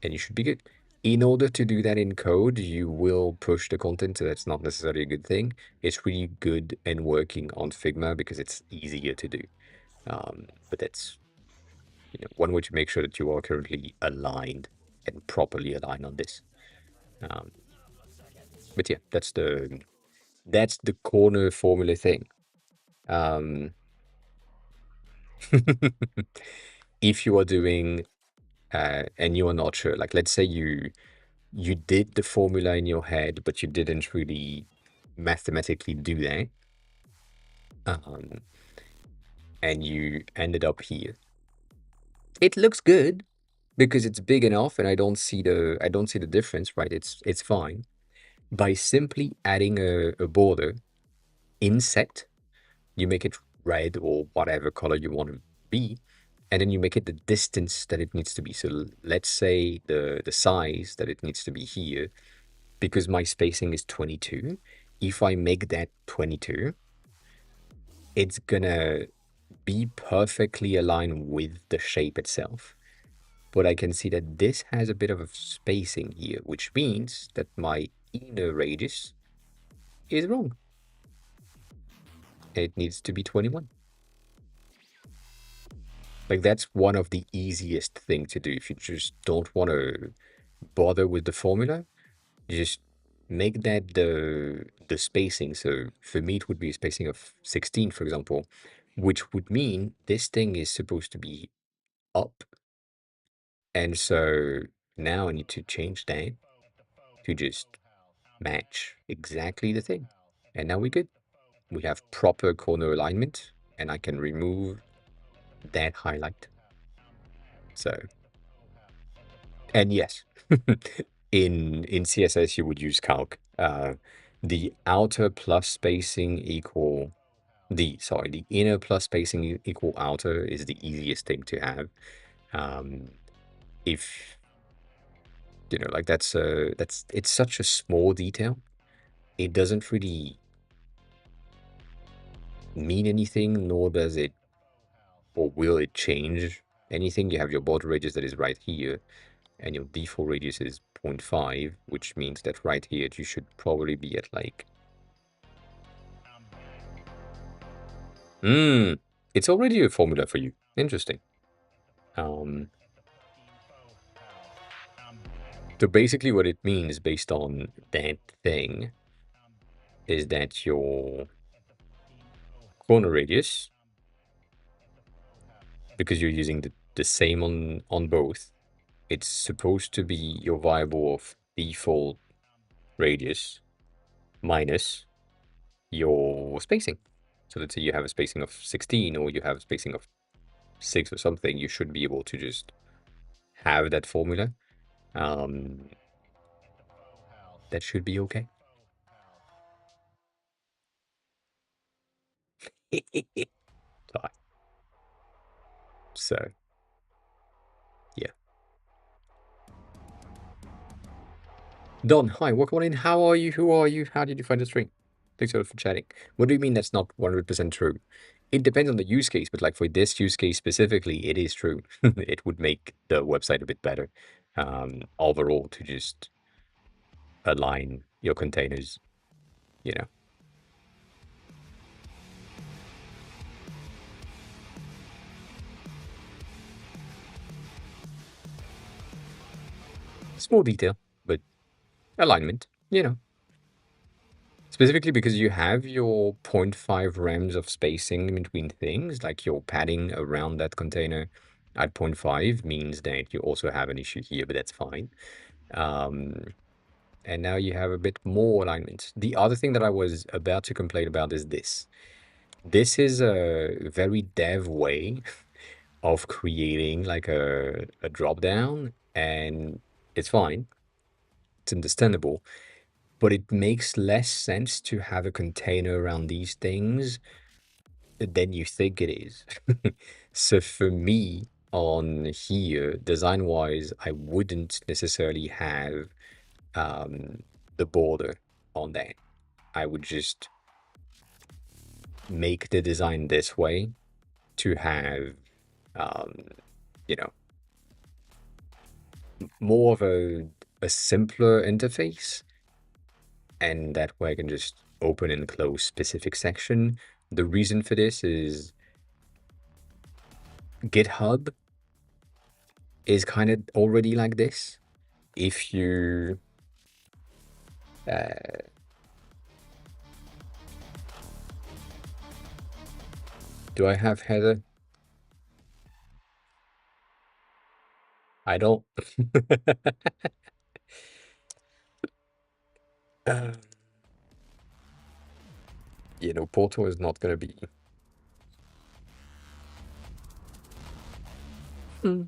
and you should be good. In order to do that in code, you will push the content, so that's not necessarily a good thing. It's really good and working on Figma because it's easier to do. But that's one way to make sure that you are currently aligned and properly aligned on this. Um, but yeah, that's the corner formula thing. Um, if you are doing and you're not sure. Like, let's say you did the formula in your head, but you didn't really mathematically do that, um, and you ended up here. It looks good because it's big enough, and I don't see the difference, right? It's fine. By simply adding a border inset, you make it red or whatever color you want to be, and then you make it the distance that it needs to be. So let's say the size that it needs to be here, because my spacing is 22. If I make that 22, it's gonna be perfectly aligned with the shape itself. But I can see that this has a bit of a spacing here, which means that my inner radius is wrong. It needs to be 21. Like, that's one of the easiest thing to do. If you just don't want to bother with the formula, just make that the spacing. So for me, it would be a spacing of 16, for example, which would mean this thing is supposed to be up. And so now I need to change that to just match exactly the thing. And now we're good. We have proper corner alignment, and I can remove that highlight. So, and yes, in CSS you would use calc. The outer plus spacing equal the inner plus spacing equal outer is the easiest thing to have. Um, if like that's it's such a small detail. It doesn't really mean anything, nor does it or will it change anything. You have your border radius that is right here, and your default radius is 0.5, which means that right here you should probably be at like it's already a formula for you. Interesting. Um, so basically what it means based on that thing is that your corner radius, because you're using the same on both, it's supposed to be your variable of default radius minus your spacing. So let's say you have a spacing of 16 or you have a spacing of 6 or something, you should be able to just have that formula. Um, that should be okay. So, yeah. Don, hi, welcome on in. How are you? Who are you? How did you find the stream? Thanks a lot for chatting. What do you mean that's not 100% true? It depends on the use case, but like for this use case specifically, it is true. It would make the website a bit better overall to just align your containers, you know. Small detail, but alignment, you know. Specifically because you have your 0.5 rems of spacing in between things, like your padding around that container at 0.5 means that you also have an issue here, but that's fine. And now you have a bit more alignment. The other thing that I was about to complain about is this. This is a very dev way of creating like a drop down, and it's fine. It's understandable, but it makes less sense to have a container around these things than you think it is. So for me, on here, design wise, I wouldn't necessarily have the border on that. I would just make the design this way to have, um, you know, more of a simpler interface, and that way I can just open and close specific section. The reason for this is GitHub is kind of already like this. If you do I have header? I don't. Uh, Porto is not going to be. Hmm.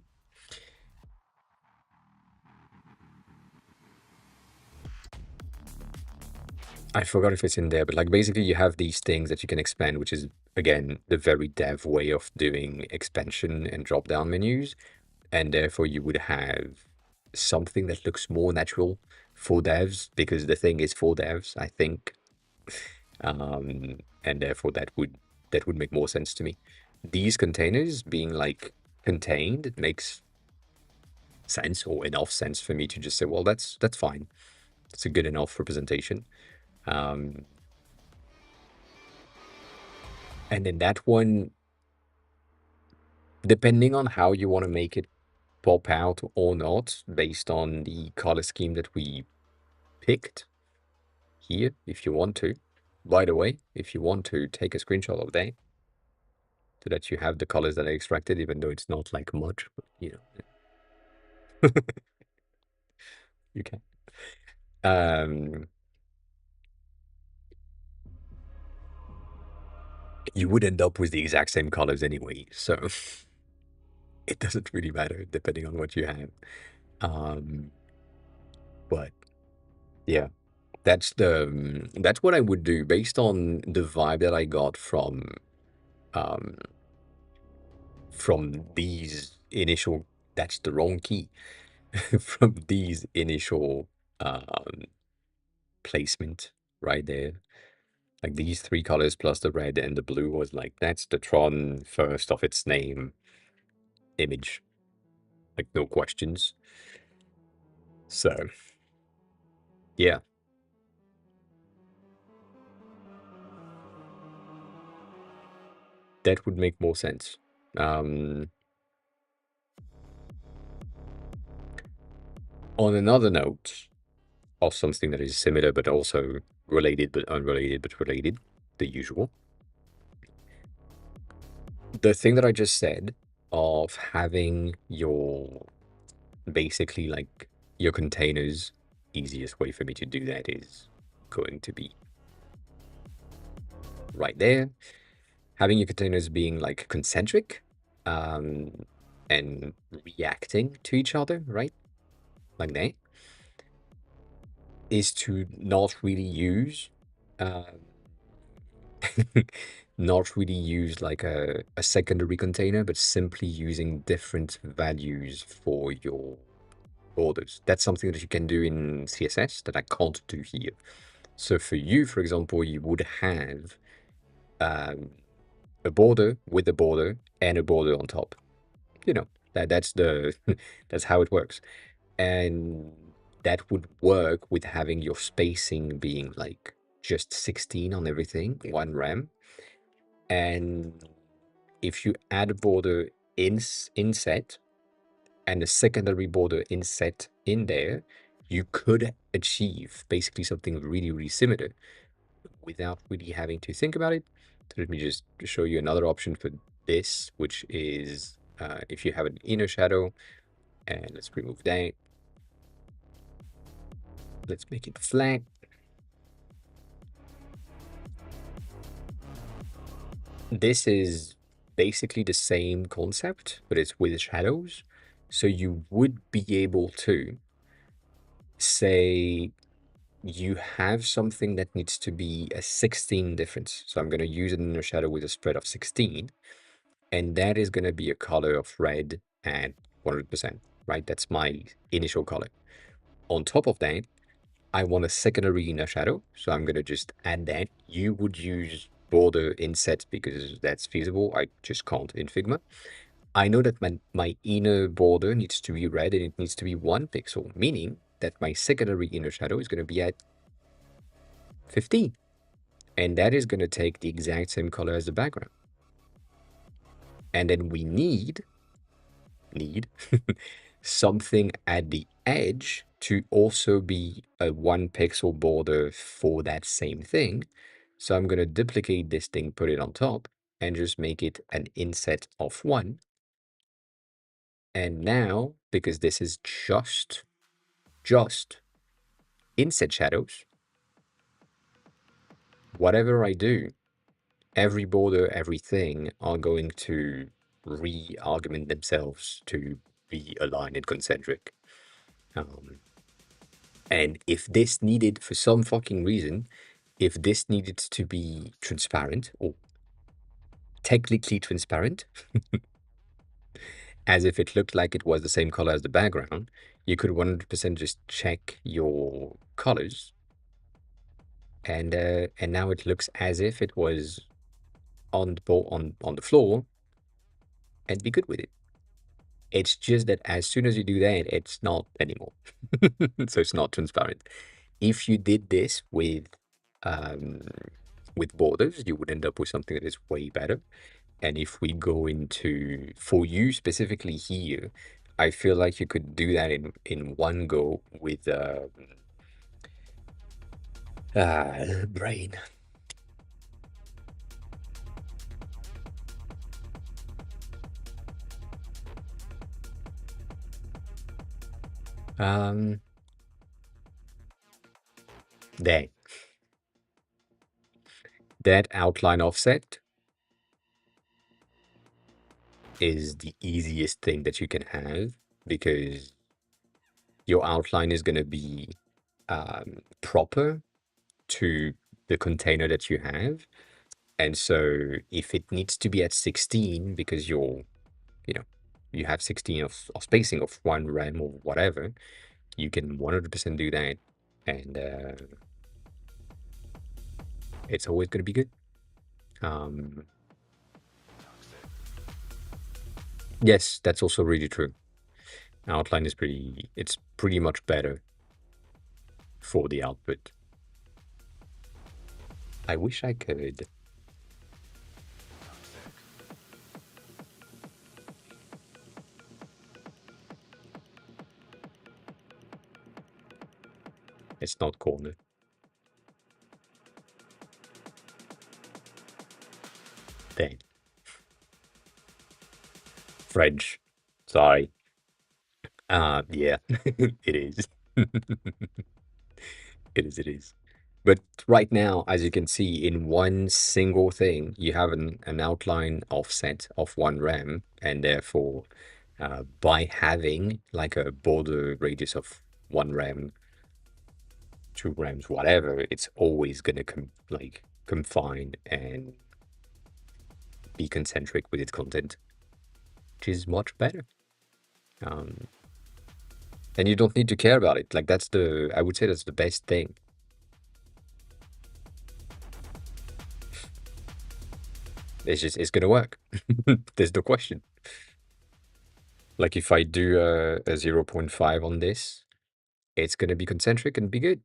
I forgot if it's in there, but like basically you have these things that you can expand, which is again the very dev way of doing expansion and drop down menus. And therefore you would have something that looks more natural for devs because the thing is for devs, I think. And therefore that would make more sense to me. These containers being like contained, it makes sense or enough sense for me to just say, well, that's fine. It's a good enough representation. Um, and then that one, depending on how you want to make it pop out or not, based on the color scheme that we picked here, if you want to. By the way, if you want to take a screenshot of that, so that you have the colors that I extracted, even though it's not like much, but you can. Um, you would end up with the exact same colors anyway, so it doesn't really matter depending on what you have. Um, but yeah, that's what I would do based on the vibe that I got um, from these initial. That's the wrong key. From these initial um, placement right there. Like these three colors plus the red and the blue was like, that's the Tron first of its name image. Like, no questions. So, yeah, that would make more sense. Um, on another note of something that is similar but also related but unrelated but related, the usual. The thing that I just said of having your basically like your containers, easiest way for me to do that is going to be right there. Having your containers being like concentric um, and reacting to each other, right? Like that is to not really use um, not really use like a secondary container, but simply using different values for your borders. That's something that you can do in CSS that I can't do here. So for you, for example, you would have um, a border with a border and a border on top. That's the that's how it works. And that would work with having your spacing being like just 16 on everything, one rem. And if you add a border inset and a secondary border inset in there, you could achieve basically something really, really similar without really having to think about it. So let me just show you another option for this, which is if you have an inner shadow, and let's remove that. Let's make it flat. This is basically the same concept, but it's with shadows. So you would be able to say you have something that needs to be a 16 difference. So I'm going to use an inner shadow with a spread of 16, and that is going to be a color of red at 100%, right? That's my initial color. On top of that, I want a secondary inner shadow, so I'm going to just add that. You would use border inset because that's feasible. I just can't in Figma. I know that my inner border needs to be red and it needs to be 1 pixel, meaning that my secondary inner shadow is going to be at 15. And that is going to take the exact same color as the background. And then we need something at the edge to also be a 1 pixel border for that same thing. So I'm going to duplicate this thing, put it on top, and just make it an inset of 1. And now, because this is just inset shadows, whatever I do, every border, everything are going to re-argument themselves to be aligned and concentric. Um, and if this needed, for some fucking reason, if this needed to be transparent or technically transparent, as if it looked like it was the same color as the background, you could 100% just check your colors, and now it looks as if it was on the floor, and be good with it. It's just that as soon as you do that, it's not anymore. So it's not transparent. If you did this um, with borders, you would end up with something that is way better. And if we go into, for you specifically here, I feel like you could do that in one go with brain. Um, that that outline offset is the easiest thing that you can have because your outline is going to be proper to the container that you have. And so if it needs to be at 16 because you know, you have 16 of spacing of one rem or whatever, you can 100% do that. And it's always going to be good. Um, yes, that's also really true. Outline is it's pretty much better for the output. I wish I could. It's not corner. Dang. French. Sorry. Yeah, it is. It is. But right now, as you can see, in one single thing, you have an outline offset of one rem, and therefore, by having like a border radius of one rem, two rems, whatever, it's always gonna confine and be concentric with its content, which is much better. Um, and you don't need to care about it. Like I would say that's the best thing. It's gonna work. There's no question. Like if I do a 0.5 on this, it's gonna be concentric and be good.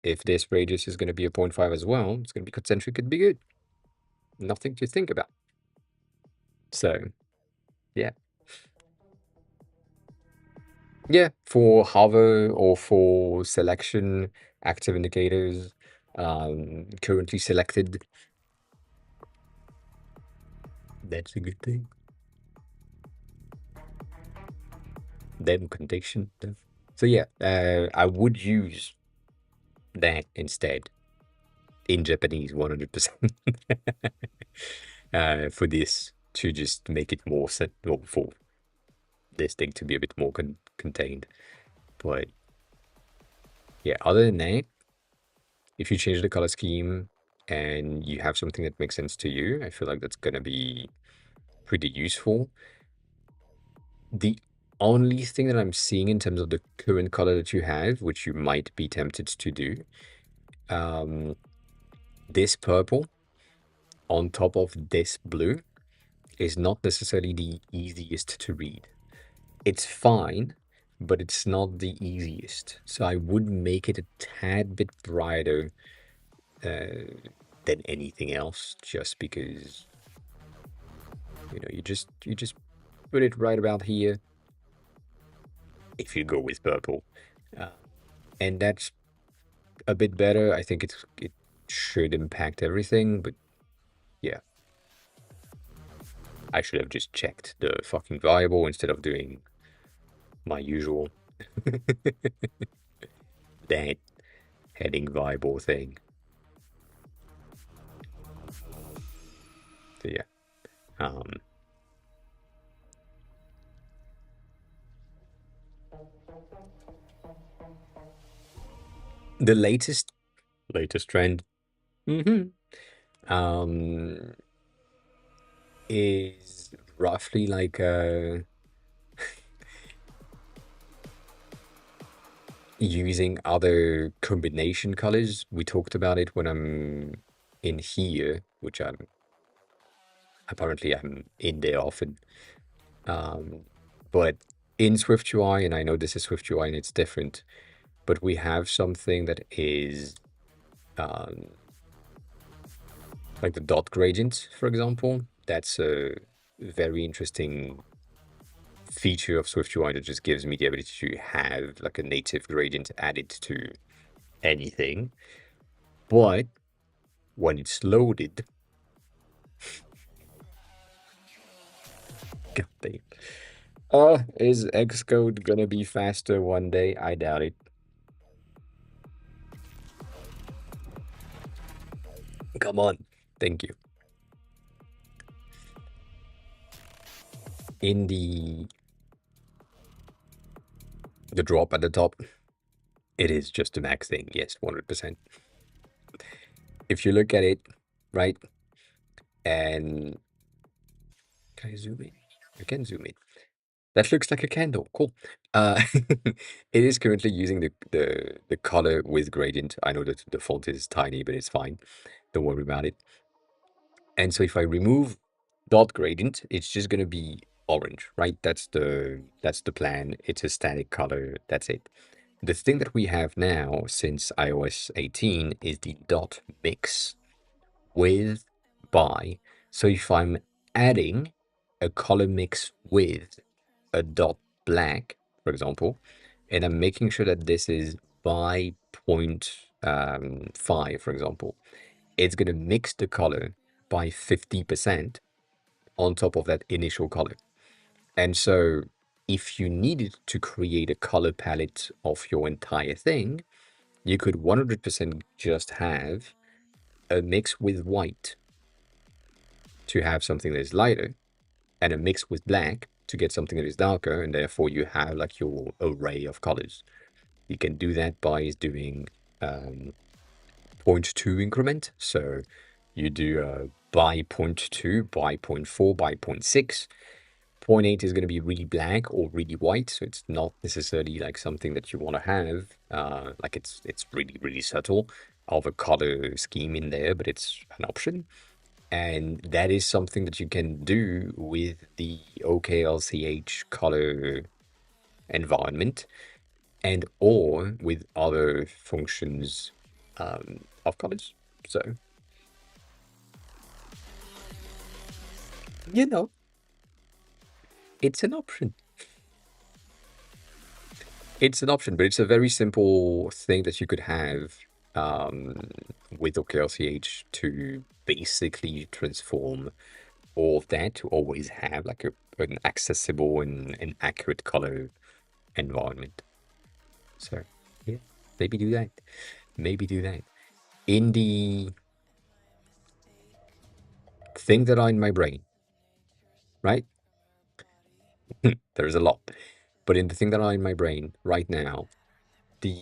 If this radius is gonna be a 0.5 as well, it's gonna be concentric and be good. Nothing to think about. So yeah. Yeah, for hover or for selection, active indicators, currently selected, that's a good thing. Then condition. So yeah, I would use that instead in Japanese 100% for this to just make it more set, or for this thing to be a bit more contained. But yeah, other than that, if you change the color scheme and you have something that makes sense to you, I feel like that's gonna be pretty useful. The only thing that I'm seeing in terms of the current color that you have, which you might be tempted to do, this purple on top of this blue is not necessarily the easiest to read. It's fine, but it's not the easiest. So I would make it a tad bit brighter than anything else, just because you just put it right about here if you go with purple, uh, and that's a bit better. I think it should impact everything, but yeah, I should have just checked the fucking variable instead of doing my usual that heading vibe or thing. So yeah. Um, the latest trend, hmm um, is roughly like using other combination colors. We talked about it when I'm in here, which I'm in there often. Um, but in SwiftUI, and I know this is SwiftUI and it's different, but we have something that is um, like the dot gradient, for example. That's a very interesting feature of SwiftUI that just gives me the ability to have like a native gradient added to anything. But when it's loaded, god damn. Is Xcode gonna be faster one day? I doubt it. Come on. Thank you. In the drop at the top, it is just a max thing. Yes, 100%. If you look at it, right, and can I zoom in? I can zoom in. That looks like a candle. Cool. It is currently using the color with gradient. I know that the font is tiny, but it's fine. Don't worry about it. And so if I remove dot gradient, it's just gonna be orange, right? That's the plan. It's a static color. That's it. The thing that we have now since iOS 18 is the dot mix with by. So if I'm adding a color mix with a dot black, for example, and I'm making sure that this is by point 5, for example, it's going to mix the color by 50% on top of that initial color. And so if you needed to create a color palette of your entire thing, you could 100% just have a mix with white to have something that is lighter and a mix with black to get something that is darker, and therefore you have like your array of colors. You can do that by doing um, 0.2 increment. So you do by 0.2, by 0.4, by 0.6. 0.8 is going to be really black or really white, so it's not necessarily like something that you want to have. Like it's really really subtle of a color scheme in there, but it's an option. And that is something that you can do with the OKLCH color environment and or with other functions of colors. So, you know, it's an option. It's an option, but it's a very simple thing that you could have um, with OKLCH to basically transform all of that to always have like an accessible and an accurate color environment. So yeah, maybe do that. Maybe do that. In the thing that are in my brain, right? There's a lot. But in the thing that are in my brain right now, the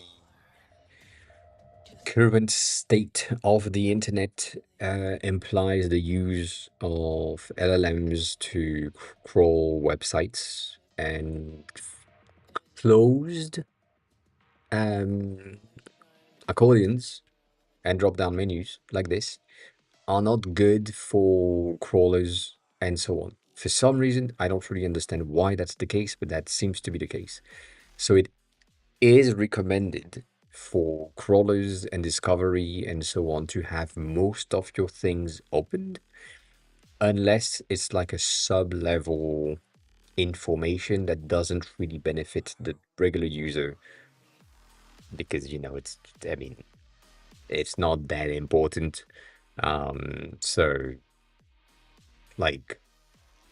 current state of the internet implies the use of LLMs to crawl websites and closed um, accordions and drop down menus like this are not good for crawlers and so on. For some reason, I don't really understand why that's the case, but that seems to be the case. So it is recommended for crawlers and discovery and so on to have most of your things opened, unless it's like a sub-level information that doesn't really benefit the regular user because, I mean, it's not that important. So like,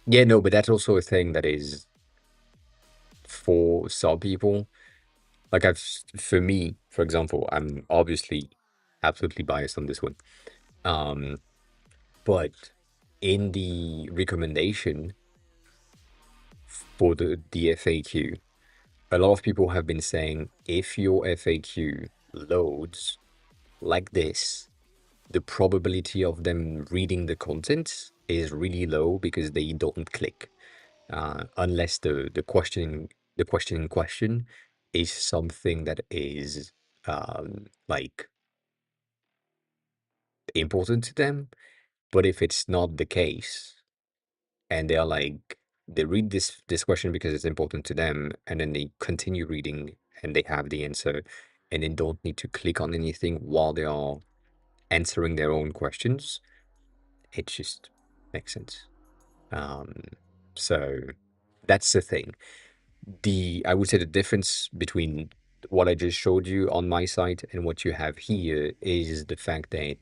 yeah, no, but that's also a thing that is for some people. Like for me, for example, I'm obviously absolutely biased on this one. Um, but in the recommendation for the FAQ, a lot of people have been saying if your FAQ loads like this, the probability of them reading the content is really low because they don't click, unless the question in question is something that is like important to them. But if it's not the case, and they're like they read this question because it's important to them, and then they continue reading and they have the answer, and then don't need to click on anything while they are answering their own questions, it just makes sense. Um, so that's the thing. I would say the difference between what I just showed you on my site and what you have here is the fact that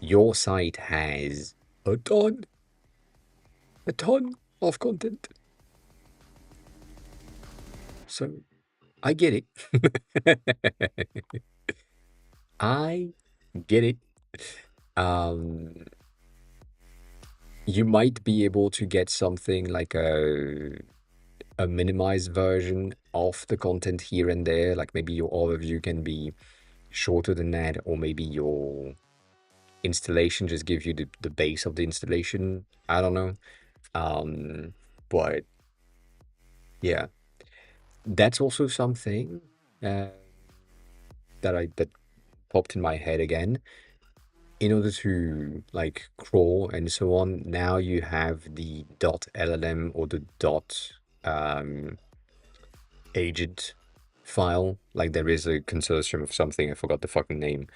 your site has a ton, a ton of content. So I get it. I get it. Um, you might be able to get something like a minimized version of the content here and there. Like maybe your overview can be shorter than that, or maybe your installation just gives you the base of the installation. I don't know. Um, but yeah, that's also something uh, that popped in my head again. In order to like crawl and so on, now you have the .llm or the um, agent file. Like there is a consortium of something, I forgot the fucking name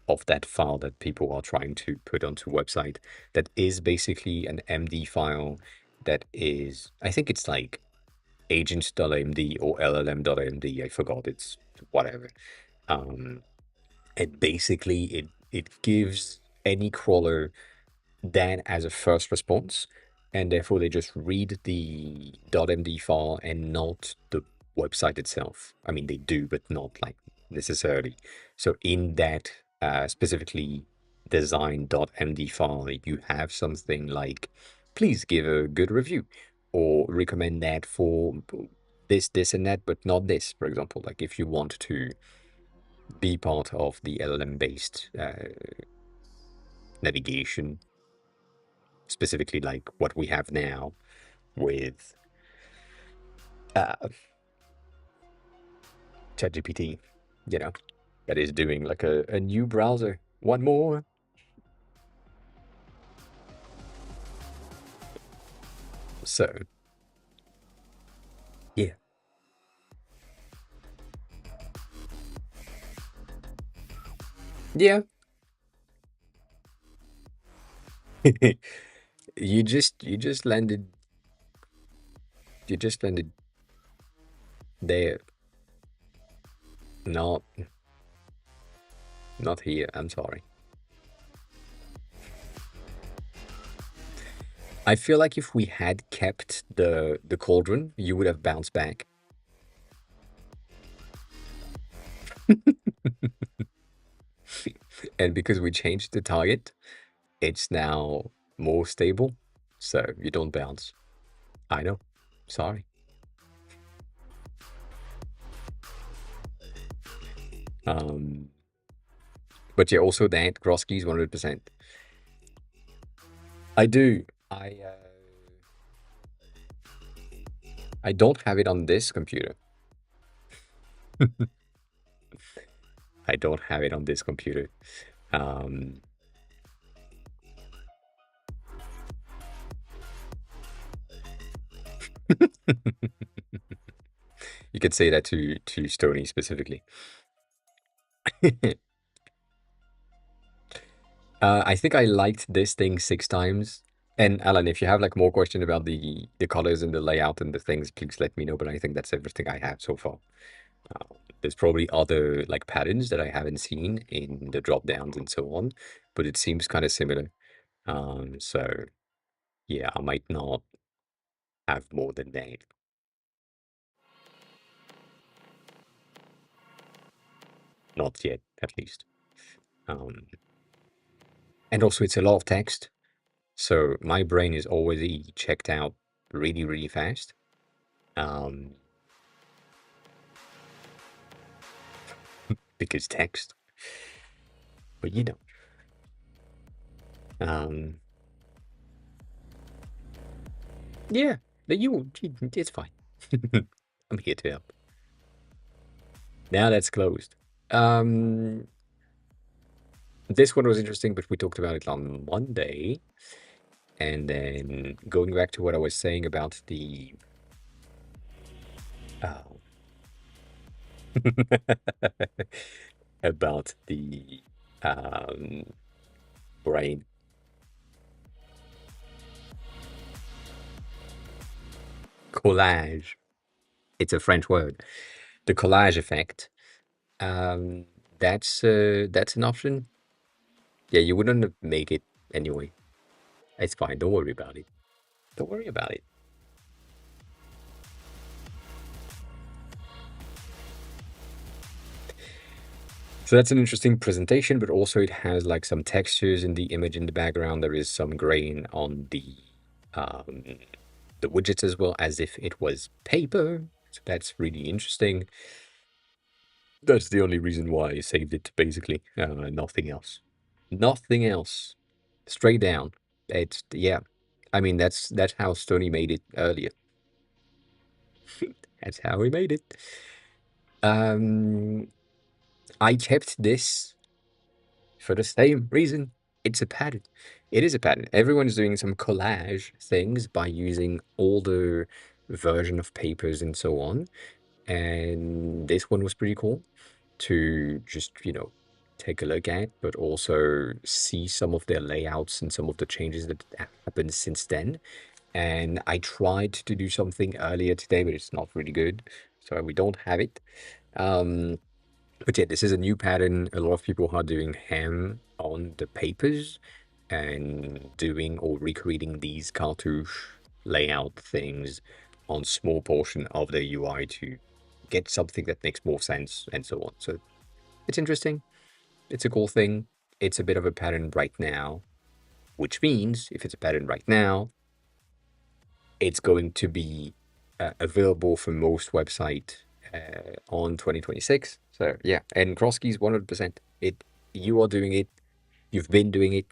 of that file that people are trying to put onto website, that is basically an MD file that is, I think it's like agents.md or llm.md, I forgot, it's whatever. Um, and basically it gives any crawler that as a first response, and therefore they just read the .md file and not the website itself. I mean, they do, but not like necessarily. So in that specifically designed .md file, you have something like, please give a good review, or recommend that for this, and that, but not this, for example. Like if you want to be part of the LLM-based navigation, specifically like what we have now with uh, ChatGPT, you know, that is doing like a new browser. One more. So, yeah. Yeah. you just landed you just landed there. Not not here. I'm sorry. I feel like if we had kept the cauldron, you would have bounced back. And because we changed the target, it's now more stable, so you don't bounce. I know. Sorry. Um, but yeah, also that Grosky's 100%. I do. I don't have it on this computer. I don't have it on this computer. Um, you could say that to Stony specifically. I think I liked this thing 6 times. And Alan, if you have like more question about the colors and the layout and the things, please let me know. But I think that's everything I have so far. There's probably other like patterns that I haven't seen in the drop downs and so on, but it seems kind of similar. So yeah, I might not have more than that. not yet, at least. Um, and also, it's a lot of text, so my brain is already checked out really, really fast. Um, because text, but um, yeah, it's fine. I'm here to help. Now that's closed. Um, this one was interesting, but we talked about it on Monday. And then going back to what I was saying about the uh, about the um, brain collage. It's a French word. The collage effect. Um, that's an option. Yeah, you wouldn't make it anyway. It's fine. Don't worry about it. Don't worry about it. So that's an interesting presentation, but also it has like some textures in the image in the background. There is some grain on um, the widgets as well, as if it was paper. So that's really interesting. That's the only reason why I saved it, basically. Nothing else. Nothing else. Straight down. It's yeah. I mean, that's how Stony made it earlier. That's how he made it. Um, I kept this for the same reason. It's a pattern. It is a pattern. Everyone's doing some collage things by using older version of papers and so on. And this one was pretty cool to just, take a look at, but also see some of their layouts and some of the changes that happened since then. And I tried to do something earlier today, but it's not really good. So we don't have it. Um, but yeah, this is a new pattern. A lot of people are doing ham on the papers and doing or recreating these cartouche layout things on small portion of the UI to get something that makes more sense and so on. So it's interesting. It's a cool thing. It's a bit of a pattern right now, which means if it's a pattern right now, it's going to be available for most website on 2026. So yeah, and Krosky's 100%. You are doing it. You've been doing it,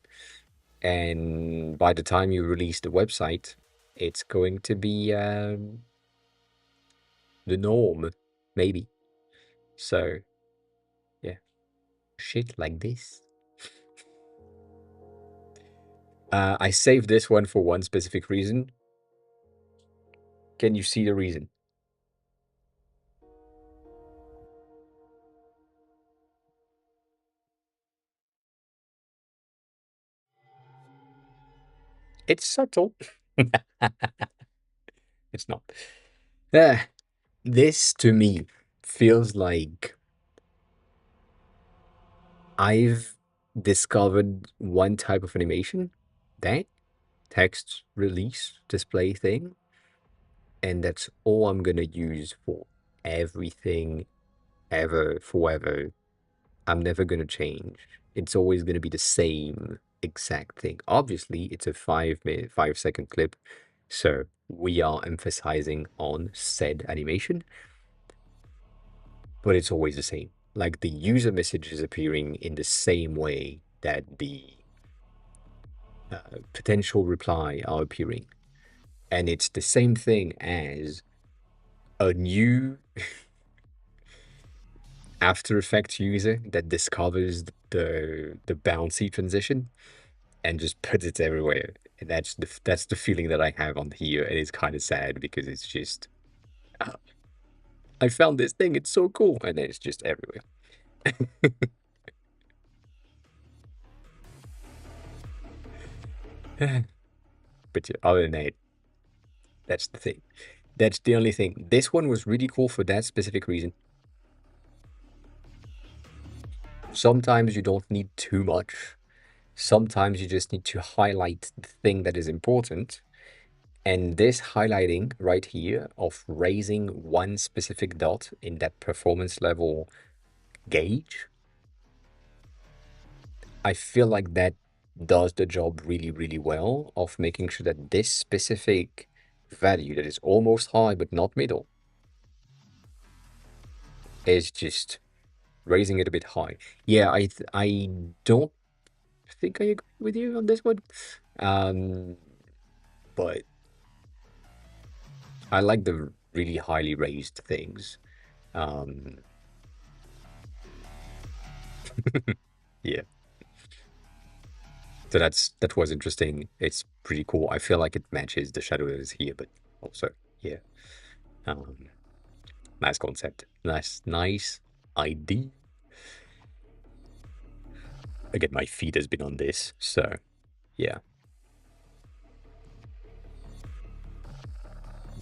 and by the time you release the website, it's going to be the norm, maybe. So yeah, shit like this. I saved this one for one specific reason. Can you see the reason? It's subtle. It's not. Uh, this to me feels like I've discovered one type of animation, that text release display thing, and that's all I'm gonna use for everything ever, forever. I'm never gonna change. It's always gonna be the same exact thing. Obviously, it's a 5 minute, 5 second clip, so we are emphasizing on said animation, but it's always the same. Like the user message is appearing in the same way that the potential reply are appearing. And it's the same thing as a new After Effects user that discovers the bouncy transition and just puts it everywhere. And that's the feeling that I have on here, and it's kind of sad because it's just "Ah, I found this thing, it's so cool, and then it's just everywhere. But yeah, other than that, that's the thing. That's the only thing. This one was really cool for that specific reason. Sometimes you don't need too much. Sometimes you just need to highlight the thing that is important. And this highlighting right here of raising one specific dot in that performance level gauge I feel like that does the job really, really well of making sure that this specific value that is almost high but not middle is just raising it a bit high. Yeah, I don't think I agree with you on this one. Um, but I like the really highly raised things. Um, yeah. So that was interesting. It's pretty cool. I feel like it matches the shadow that is here, but also, yeah. Um, nice concept. Nice idea. Again, my feet has been on this, so yeah.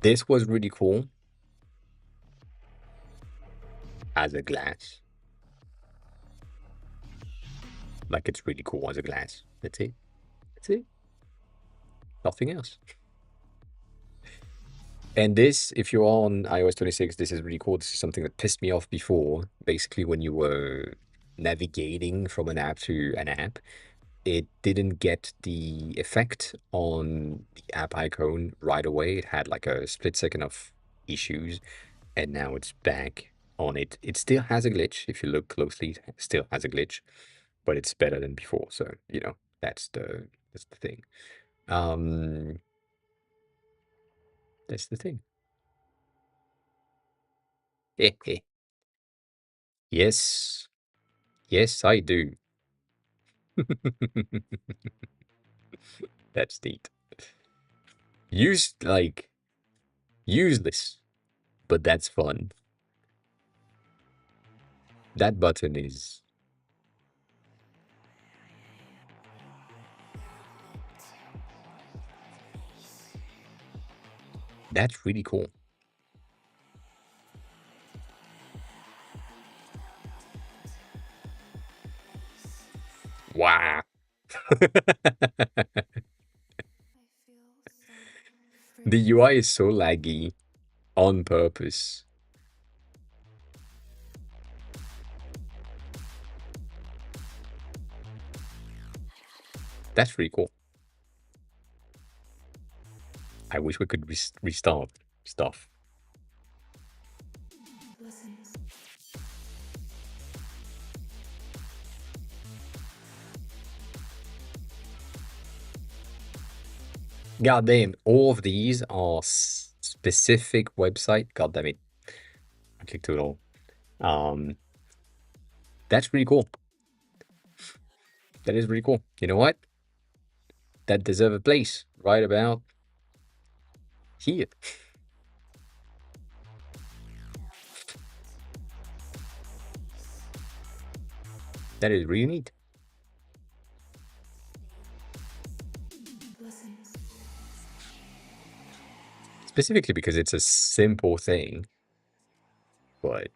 This was really cool as a glass. Like it's really cool as a glass. That's it. That's it. Nothing else. And this, if you're on iOS 26, this is really cool. This is something that pissed me off before. Basically, when you were navigating from an app to an app, it didn't get the effect on the app icon right away. It had like a split second of issues, and now it's back on it. It still has a glitch. If you look closely, it still has a glitch, but it's better than before. So, that's the thing. Um, that's the thing. Yes. Yes, I do. That's neat. Use like useless, but that's fun. That button is that's really cool. Wow. The UI is so laggy on purpose. That's really cool. I wish we could restart stuff. God damn, all of these are specific website. God damn it. I clicked to it all. Um, that's really cool. That is really cool. You know what? That deserve a place right about here. That is really neat. Specifically because it's a simple thing, but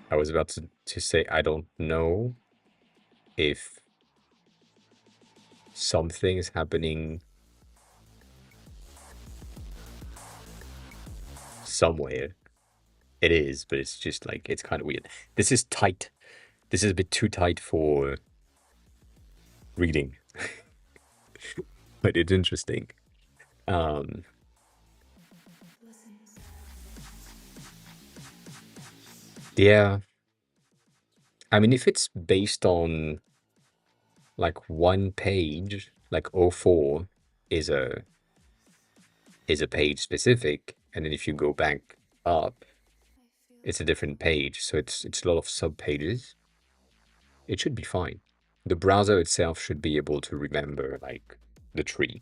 I was about to say I don't know if something is happening somewhere. It is, but it's just like it's kind of weird. This is tight. This is a bit too tight for reading, but it's interesting. Um, yeah, I mean, if it's based on like one page, like O4 is a page specific, and then if you go back up, it's a different page. So it's a lot of sub pages. It should be fine. The browser itself should be able to remember like the tree.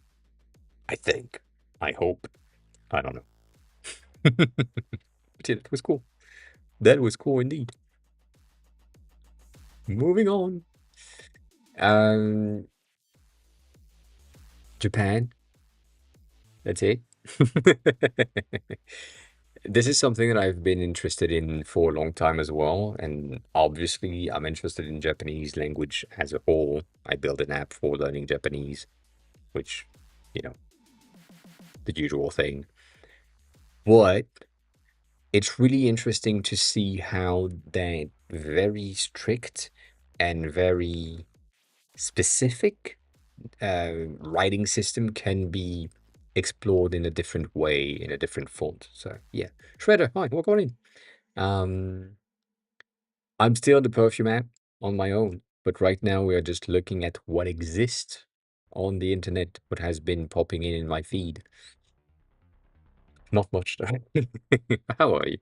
I think. I hope. I don't know. But yeah, that was cool. That was cool indeed. Moving on. Um, Japan. That's it. This is something that I've been interested in for a long time as well, and obviously I'm interested in Japanese language as a whole. I built an app for learning Japanese, which, you know, the usual thing. But it's really interesting to see how that very strict and very specific writing system can be explored in a different way, in a different font. So yeah, Shredder, hi, welcome in. Um, I'm still on the perfume app on my own, but right now we are just looking at what exists on the internet, what has been popping in my feed. Not much though. How are you?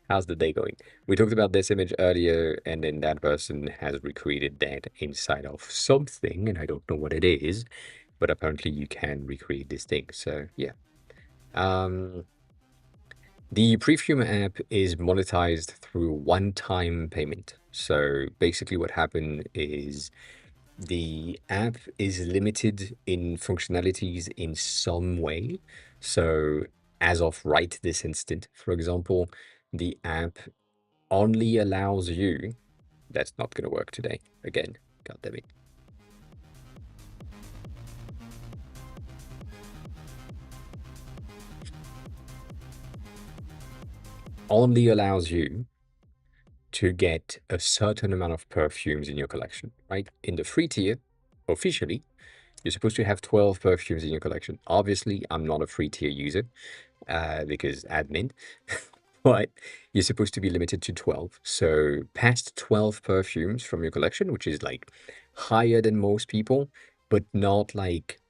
How's the day going? We talked about this image earlier, and then that person has recreated that inside of something, and I don't know what it is, but apparently you can recreate this thing. So yeah. Um, the Prefuma app is monetized through one-time payment. So basically what happened is the app is limited in functionalities in some way. So as of right this instant, for example, the app only allows you, that's not going to work today again, god damn it, only allows you to get a certain amount of perfumes in your collection, right? In the free tier, officially, you're supposed to have 12 perfumes in your collection. Obviously, I'm not a free tier user because admin, but you're supposed to be limited to 12. So past 12 perfumes from your collection, which is like higher than most people, but not like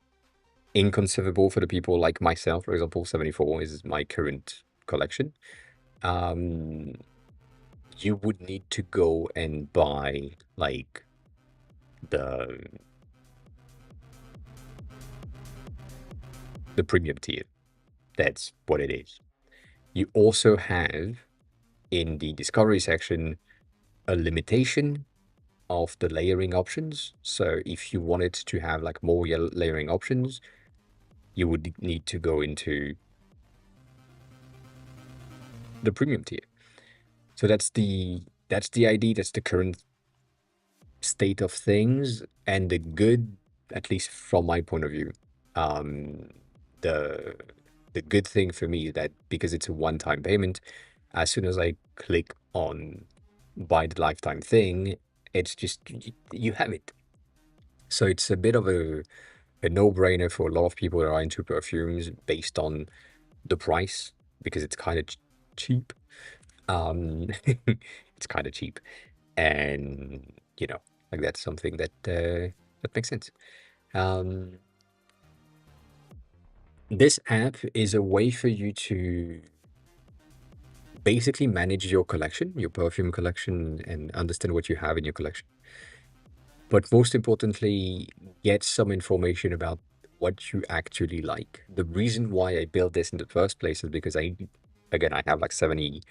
inconceivable for the people like myself. For example, 74 is my current collection. Um, you would need to go and buy like the the premium tier. That's what it is. You also have in the discovery section a limitation of the layering options. So if you wanted to have like more layering options, you would need to go into the premium tier. So that's the idea. That's the current state of things, and the good, at least from my point of view, um, the the good thing for me is that because it's a one-time payment, as soon as I click on buy the lifetime thing, it's just you have it. So it's a bit of a no-brainer for a lot of people that are into perfumes based on the price because it's kind of cheap. It's kind of cheap, and like that's something that makes sense. Um, this app is a way for you to basically manage your collection, your perfume collection, and understand what you have in your collection. But most importantly, get some information about what you actually like. The reason why I built this in the first place is because again, I have like 70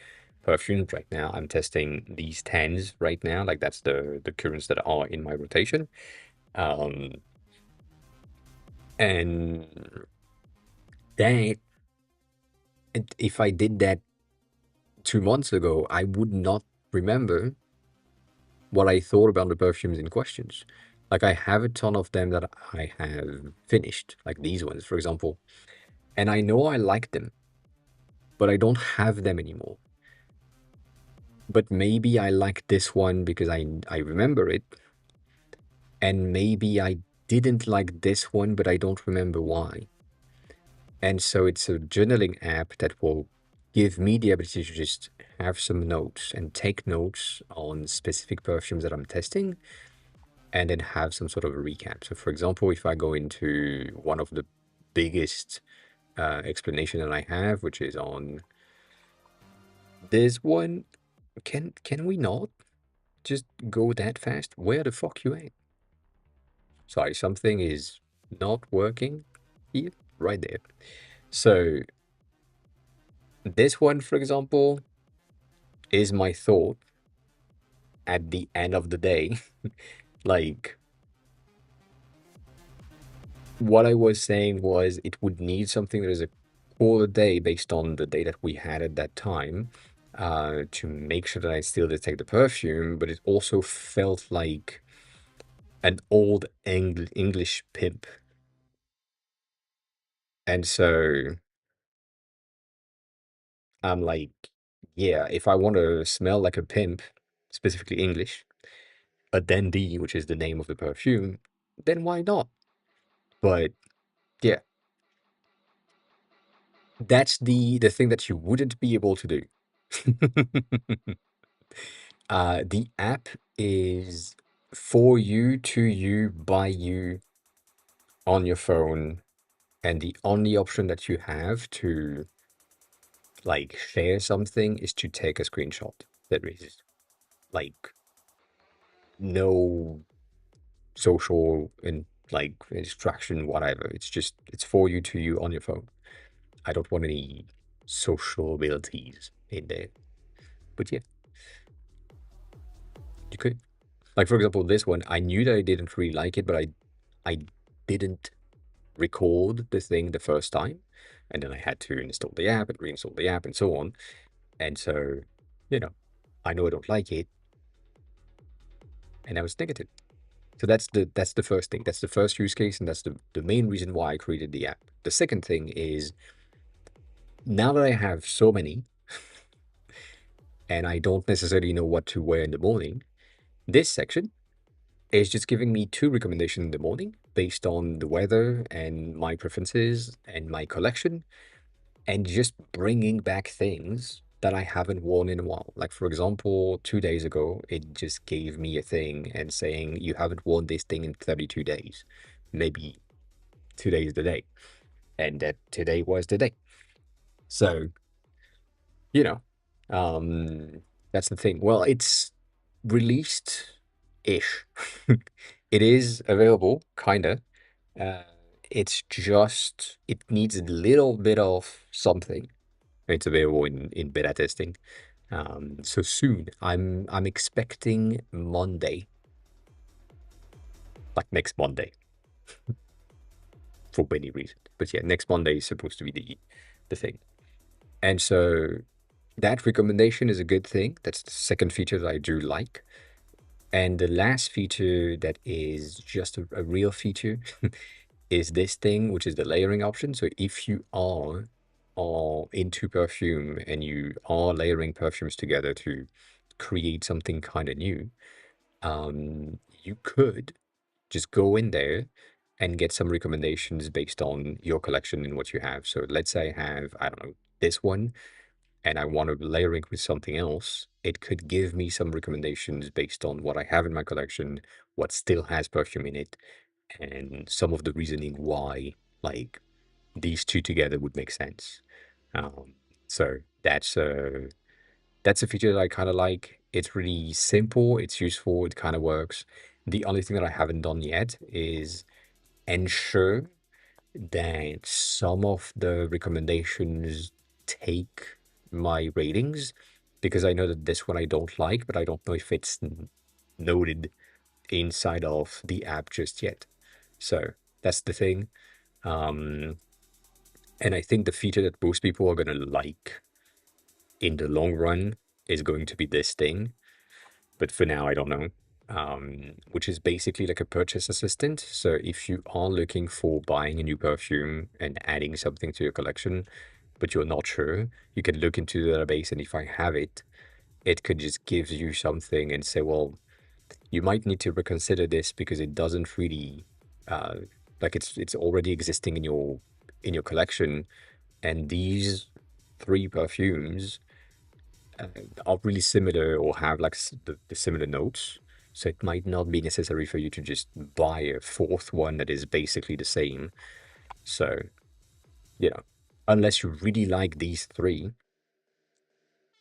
perfumes right now. I'm testing these 10s right now. Like that's the currents that are in my rotation. Um, and that, if I did that 2 months ago, I would not remember what I thought about the perfumes in questions. Like I have a ton of them that I have finished, like these ones, for example, and I know I like them, but I don't have them anymore. But maybe I like this one because I remember it, and maybe I didn't like this one, but I don't remember why. And so it's a journaling app that will give me the ability to just have some notes and take notes on specific perfumes that I'm testing and then have some sort of a recap. So for example, if I go into one of the biggest explanation that I have, which is on this one, can we not just go that fast? Where the fuck you at? Sorry, something is not working here, right there. So this one, for example, is my thought at the end of the day. Like what I was saying was it would need something that is a cooler day based on the day that we had at that time, to make sure that I still detect the perfume, but it also felt like an old English pimp. And so I'm like, yeah, if I want to smell like a pimp, specifically English, a dandy, which is the name of the perfume, then why not? But yeah, that's the thing that you wouldn't be able to do. The app is for you, to you, by you, on your phone, and the only option that you have to like share something is to take a screenshot. There is like no social and like instruction, whatever. It's just it's for you, to you, on your phone. I don't want any social abilities in there. But yeah, you could. Like for example, this one, I knew that I didn't really like it, but I didn't record the thing the first time. And then I had to install the app and reinstall the app and so on. And so, you know, I know I don't like it, and I was negative. So that's the first thing. That's the first use case, and that's the main reason why I created the app. The second thing is now that I have so many and I don't necessarily know what to wear in the morning, this section is just giving me two recommendations in the morning based on the weather and my preferences and my collection, and just bringing back things that I haven't worn in a while. Like, for example, 2 days ago, it just gave me a thing and saying, you haven't worn this thing in 32 days. Maybe today is the day. And that today was the day. So, you know, um, that's the thing. Well, it's released ish. It is available, kinda. Uh, it's just, it needs a little bit of something. It's available in beta testing. So soon. I'm expecting Monday, like next Monday, for many reasons. But yeah, next Monday is supposed to be the thing. And so that recommendation is a good thing. That's the second feature that I do like. And the last feature that is just a real feature is this thing, which is the layering option. So if you are into perfume and you are layering perfumes together to create something kind of new, you could just go in there and get some recommendations based on your collection and what you have. So let's say I have, I don't know, this one, and I want to layer it with something else. It could give me some recommendations based on what I have in my collection, what still has perfume in it, and some of the reasoning why, like, these two together would make sense. Um, so that's a feature that I kind of like. It's really simple, it's useful, it kind of works. The only thing that I haven't done yet is ensure that some of the recommendations take my ratings, because I know that this one I don't like, but I don't know if it's noted inside of the app just yet. So that's the thing. Um, and I think the feature that most people are going to like in the long run is going to be this thing. But for now, I don't know. Which is basically like a purchase assistant. So if you are looking for buying a new perfume and adding something to your collection, but you're not sure, you can look into the database, and if I have it, it could just give you something and say, well, you might need to reconsider this because it doesn't really uh, like it's already existing in your collection, and these three perfumes uh, are really similar or have like the similar notes. So it might not be necessary for you to just buy a fourth one that is basically the same. So, you know, unless you really like these three,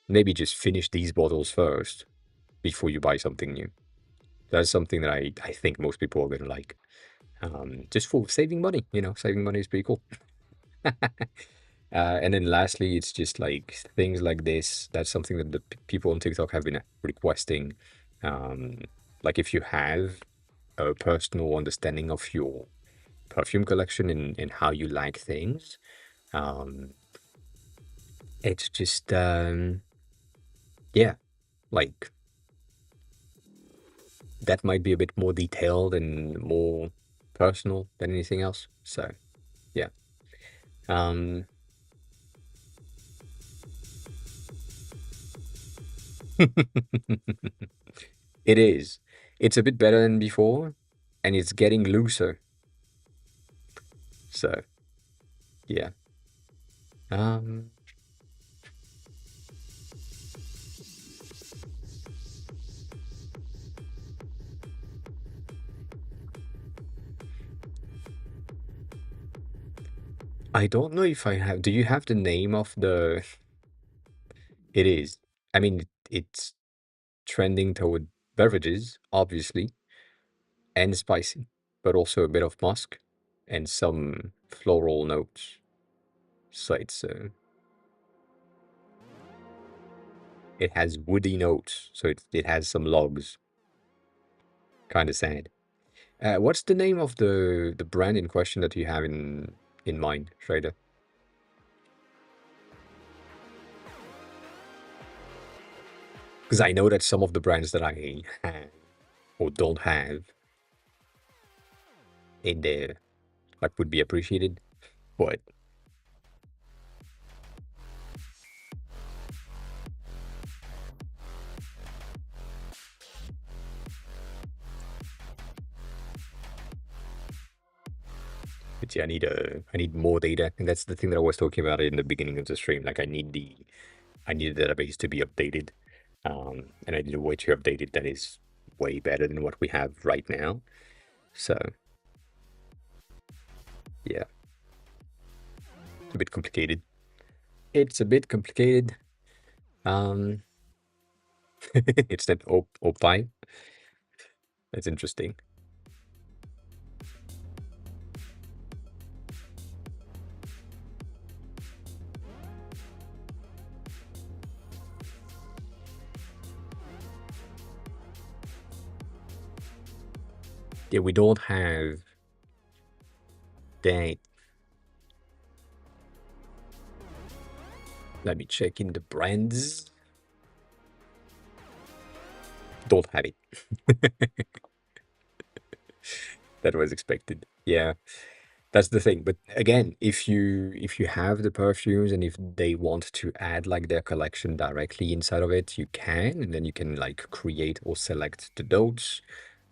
maybe just finish these bottles first before you buy something new. That's something that I think most people are going to like. Just for saving money, saving money is pretty cool. And then lastly, it's just like things like this. That's something that the people on TikTok have been requesting. Um, like if you have a personal understanding of your perfume collection and how you like things, um, it's just yeah, like that might be a bit more detailed and more personal than anything else. So yeah. Um, It is. It's a bit better than before, and it's getting looser. So, yeah. Um, I don't know if I have. Do you have the name of the? It is. I mean, it's trending toward beverages, obviously, and spicy, but also a bit of musk and some floral notes. So it has woody notes, so it has some logs. Kind of sad. What's the name of the brand in question that you have in mind, Trader? Because I know that some of the brands that I have or don't have in there like would be appreciated, but yeah, I need more data, and that's the thing that I was talking about in the beginning of the stream. Like I need the database to be updated, and I need a way to update it that is way better than what we have right now. So yeah, it's a bit complicated. It's a bit complicated. Um, it's that OPI. That's interesting. Yeah, we don't have that. Let me check in the brands. Don't have it. That was expected. Yeah, that's the thing. But again, if you have the perfumes and if they want to add like their collection directly inside of it, you can, and then you can like create or select the notes.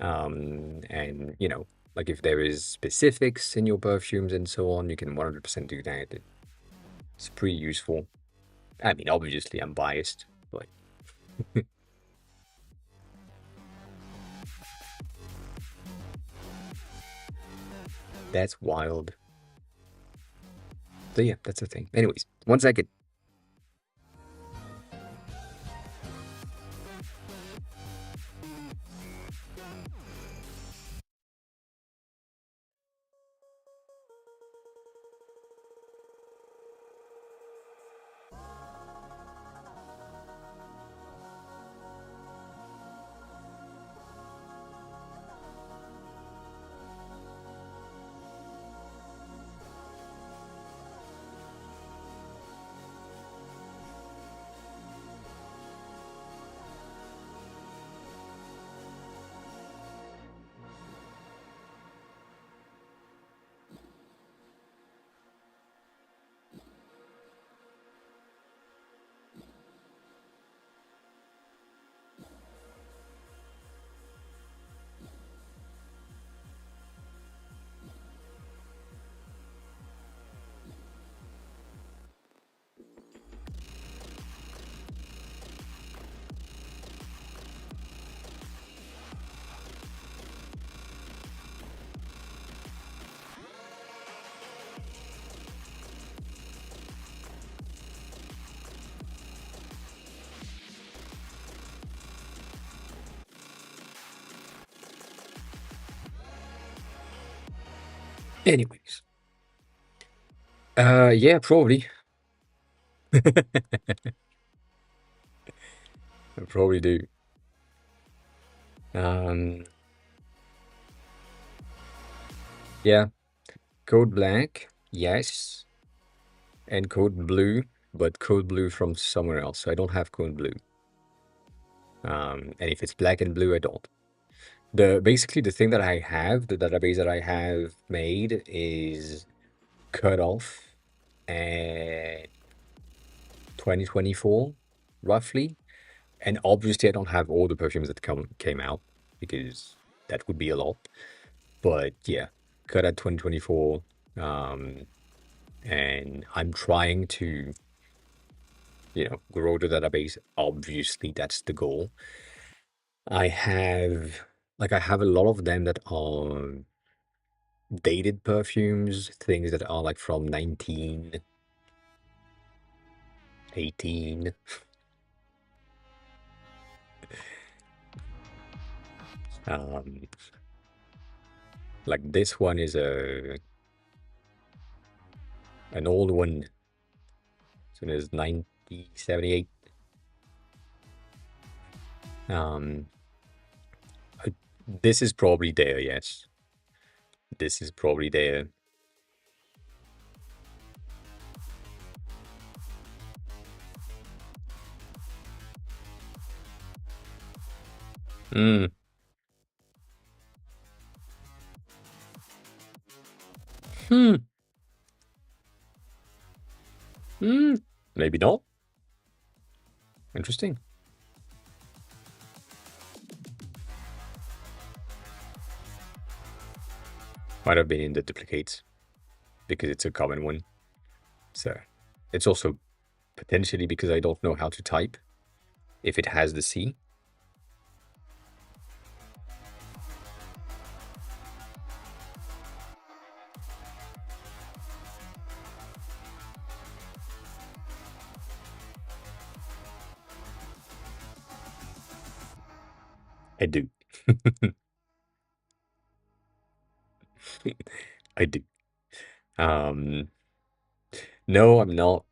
And you know, like if there is specifics in your perfumes and so on, you can 100% do that. It's pretty useful. I mean, obviously I'm biased, but that's wild. So yeah, that's the thing. Anyways, 1 second. Anyways, yeah, probably. I probably do. Um, yeah, code black, yes, and code blue, but code blue from somewhere else. So I don't have code blue. And if it's black and blue, I don't. The basically the thing that I have, the database that I have made is cut off at 2024, roughly. And obviously, I don't have all the perfumes that came out because that would be a lot. But yeah, cut at 2024. Um, and I'm trying to, grow the database. Obviously, that's the goal. I have, I have a lot of them that are dated perfumes, things that are like from 1918. Um, like this one is an old one. So it's 1978. Um, I- this is probably there, yes. This is probably there. Mm, hmm, hmm. Maybe not. Interesting. Might have been in the duplicates because it's a common one. So it's also potentially because I don't know how to type if it has the C. I do. I do. Um, no, I'm not.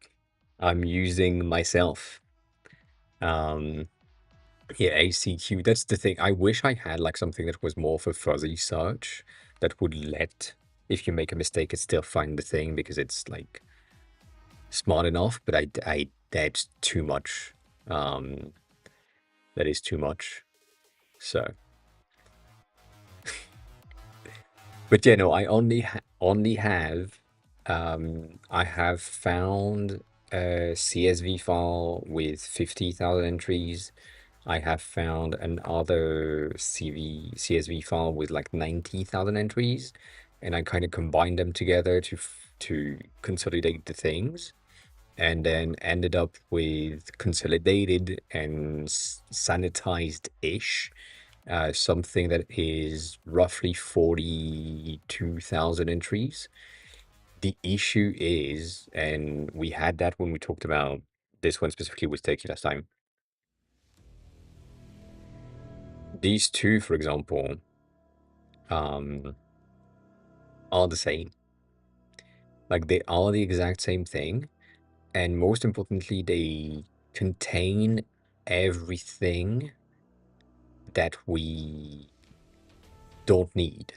I'm using myself. Um, yeah, ACQ. That's the thing. I wish I had like something that was more for fuzzy search that would let, if you make a mistake, it still find the thing because it's like smart enough. But that's too much. Um, that is too much. So, but yeah, no, I only have, I have found a CSV file with 50,000 entries. I have found another CSV file with like 90,000 entries, and I kind of combined them together to consolidate the things, and then ended up with consolidated and sanitized-ish, something that is roughly 42,000 entries. The issue is, and we had that when we talked about this one specifically with Takey last time. These two, for example, um, are the same. Like they are the exact same thing. And most importantly, they contain everything that we don't need.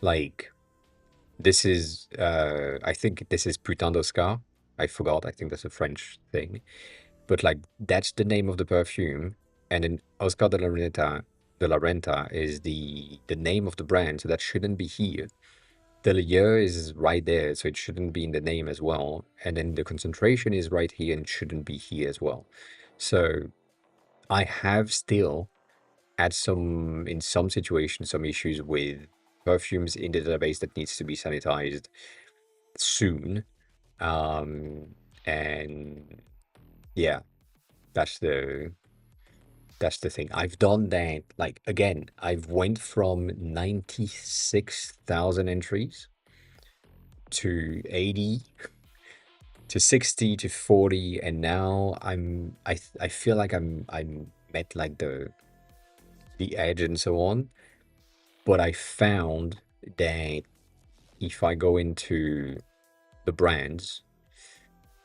Like this is, I think this is Putain d'Oscar. I forgot. I think that's a French thing. But like that's the name of the perfume, and then Oscar de la Renta is the name of the brand, so that shouldn't be here. The year is right there, so it shouldn't be in the name as well. And then the concentration is right here and shouldn't be here as well. So I have still had in some situations, some issues with perfumes in the database that needs to be sanitized soon. Um, and yeah, that's the thing. I've done that. Like again, I've went from 96,000 entries to 80 to 60 to 40, and now I feel like I'm at like the edge and so on. But I found that if I go into the brands,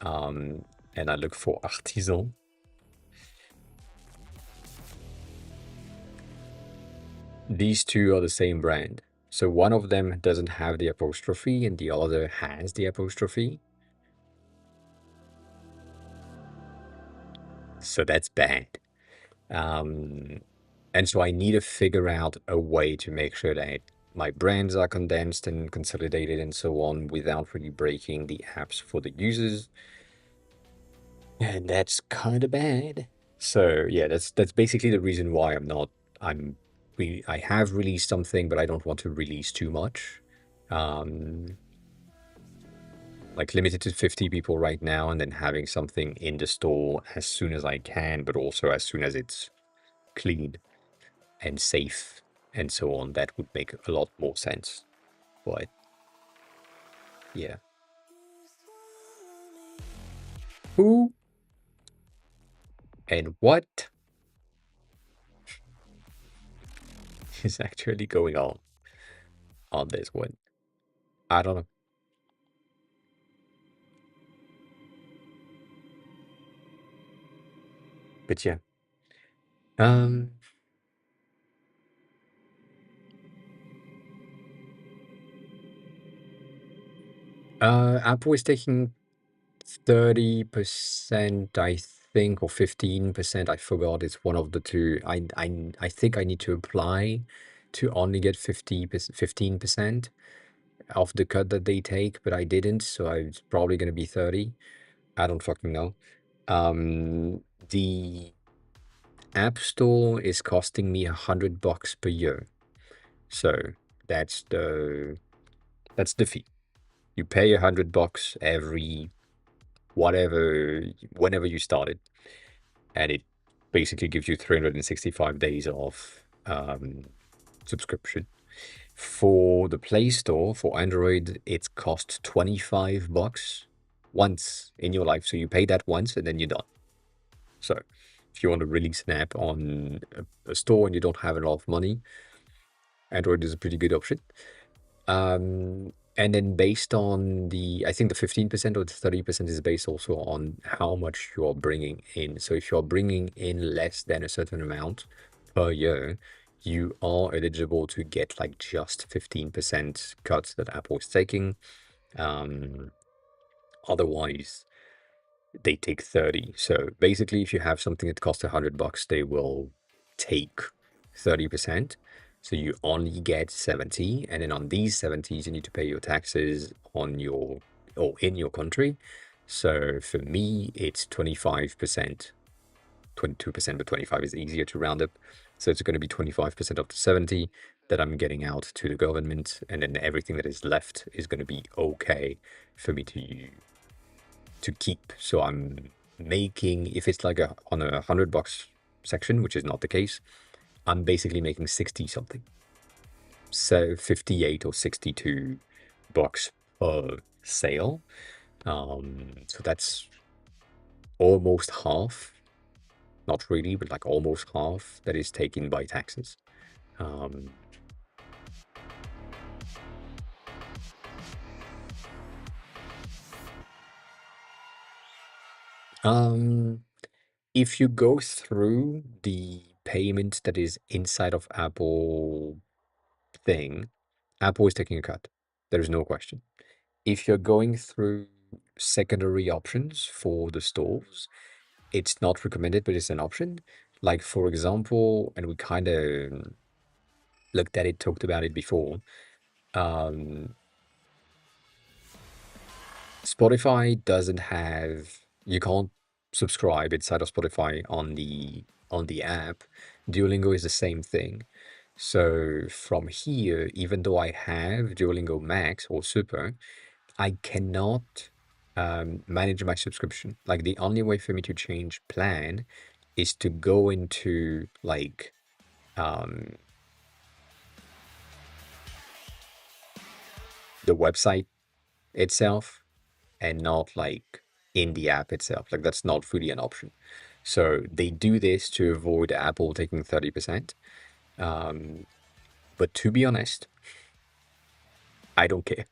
and I look for artisan, these two are the same brand. So one of them doesn't have the apostrophe and the other has the apostrophe. So that's bad. Um, and so I need to figure out a way to make sure that my brands are condensed and consolidated and so on without really breaking the apps for the users. And that's kind of bad. So yeah, that's basically the reason why I'm I have released something, but I don't want to release too much. Um, like limited to 50 people right now, and then having something in the store as soon as I can, but also as soon as it's clean and safe and so on. That would make a lot more sense. But yeah. Who and what is actually going on this one? I don't know. But yeah. Um Apple is taking 30%, I think, or 15%. I forgot. It's one of the two. I think I need to apply to only get 15% of the cut that they take, but I didn't, so it's probably gonna be 30. I don't fucking know. The App Store is costing me $100 per year. So that's the fee. You pay $100 every whatever whenever you started, and it basically gives you 365 days of subscription. For the Play Store for Android, it's cost $25 once in your life. So you pay that once and then you're done. So if you want to release an app on a store and you don't have a lot of money, Android is a pretty good option. And then based on I think the 15% or the 30% is based also on how much you're bringing in. So if you're bringing in less than a certain amount per year, you are eligible to get like just 15% cuts that Apple is taking. Um, Otherwise, they take 30. So basically, if you have something that costs $100, they will take 30%. So you only get 70. And then on these 70s, you need to pay your taxes on your or in your country. So for me, it's 25%, 22%, but 25 is easier to round up. So it's going to be 25% of the 70 that I'm getting out to the government. And then everything that is left is going to be okay for me to keep. So I'm making, if it's like on $100 section, which is not the case, I'm basically making 60 something. So 58 or $62 per sale. So that's almost half, not really, but like almost half that is taken by taxes. Um, um, if you go through the payment that is inside of Apple thing, Apple is taking a cut. There is no question. If you're going through secondary options for the stores, it's not recommended, but it's an option. Like, for example, and we kind of looked at it, talked about it before. Um, Spotify doesn't have, you can't subscribe inside of Spotify on the app. Duolingo is the same thing. So from here, even though I have Duolingo Max or Super, I cannot manage my subscription. Like the only way for me to change plan is to go into like um, the website itself and not like in the app itself. Like that's not really an option. So they do this to avoid Apple taking 30%. Um, but to be honest, I don't care.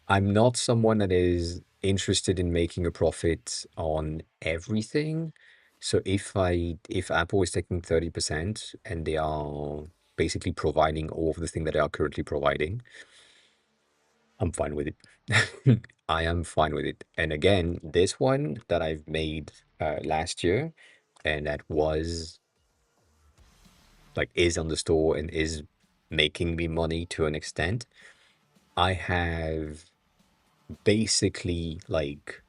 I'm not someone that is interested in making a profit on everything. So if Apple is taking 30% and they are basically providing all of the thing that they are currently providing, I'm fine with it. I am fine with it. And again, this one that I've made last year and that was like is on the store and is making me money to an extent, I have basically like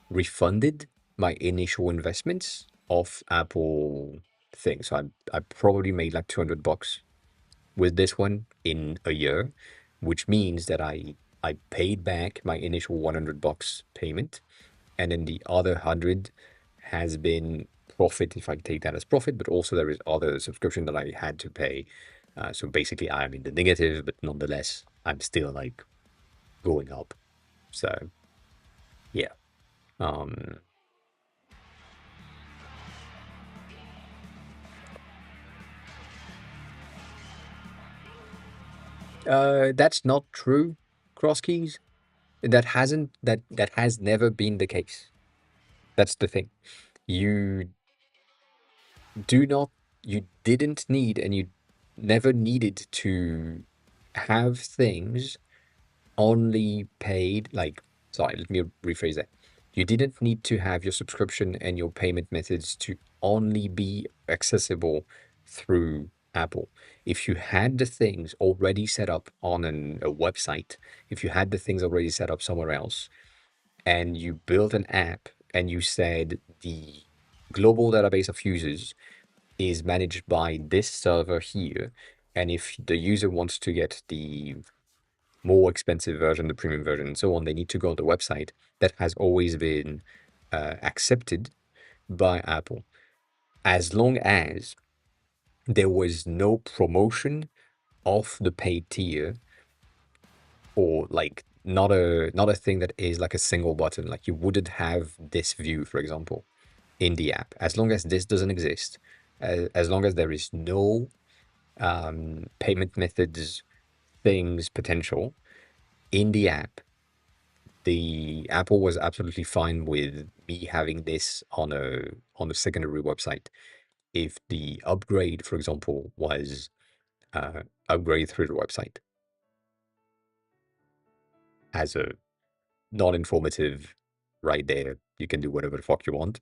refunded my initial investments off Apple thing. So I probably made like $200 with this one in a year, which means that I paid back my initial $100 payment, and then the other 100 has been profit if I take that as profit, but also there is other subscription that I had to pay. So basically, I'm in the negative, but nonetheless, I'm still like going up. So yeah, um, that's not true. Cross keys. That has never been the case. That's the thing. You do not, you didn't need, and you never needed to have things only paid, like, sorry, let me rephrase that. You didn't need to have your subscription and your payment methods to only be accessible through Apple. If you had the things already set up on a website, if you had the things already set up somewhere else, and you built an app and you said the global database of users is managed by this server here, and if the user wants to get the more expensive version, the premium version, and so on, they need to go on the website. That has always been accepted by Apple, as long as there was no promotion of the paid tier, or like not a thing that is like a single button. Like you wouldn't have this view, for example, in the app. As long as this doesn't exist, as long as there is no payment methods things potential in the app, the Apple was absolutely fine with me having this on a secondary website. If the upgrade, for example, was upgrade through the website as a non-informative, right there, you can do whatever the fuck you want.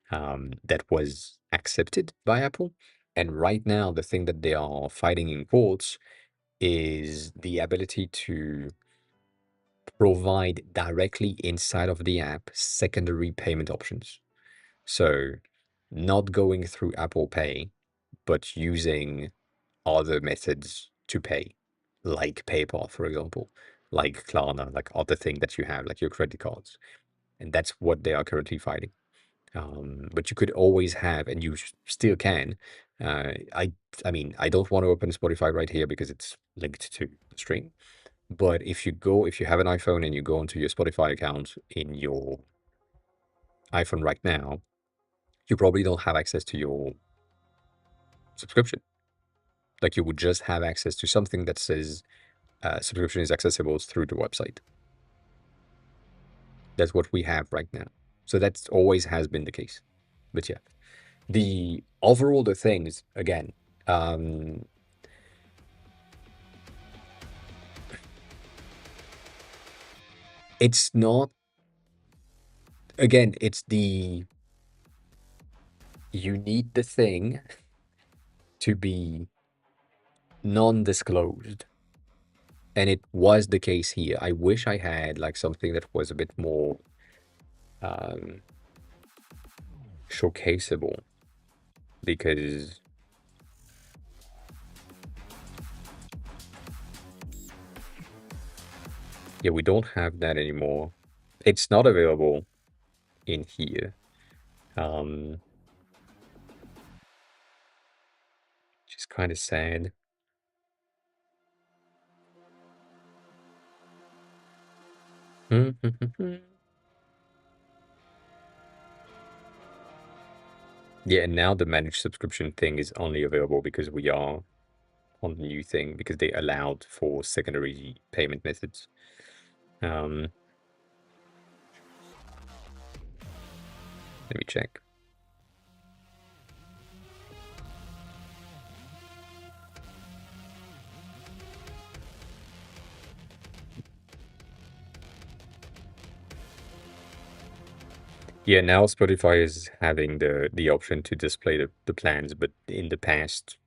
That was accepted by Apple. And right now, the thing that they are fighting in courts is the ability to provide directly inside of the app secondary payment options. So, not going through Apple Pay, but using other methods to pay, like PayPal, for example, like Klarna, like other thing that you have, like your credit cards. And that's what they are currently fighting. But you could always have, and you still can. Uh, I, I mean, I don't want to open Spotify right here because it's linked to the stream. But if you have an iPhone and you go into your Spotify account in your iPhone right now, you probably don't have access to your subscription. Like you would just have access to something that says subscription is accessible through the website. That's what we have right now. So that's always has been the case. But yeah, the overall the things again, um, it's not, again, it's the, you need the thing to be non-disclosed. And it was the case here. I wish I had like something that was a bit more um, showcaseable, because yeah, we don't have that anymore. It's not available in here, which is kind of sad. Yeah, and now the managed subscription thing is only available because we are on the new thing, because they allowed for secondary payment methods. Um, Let me check. Yeah, now Spotify is having the option to display the plans, but in the past,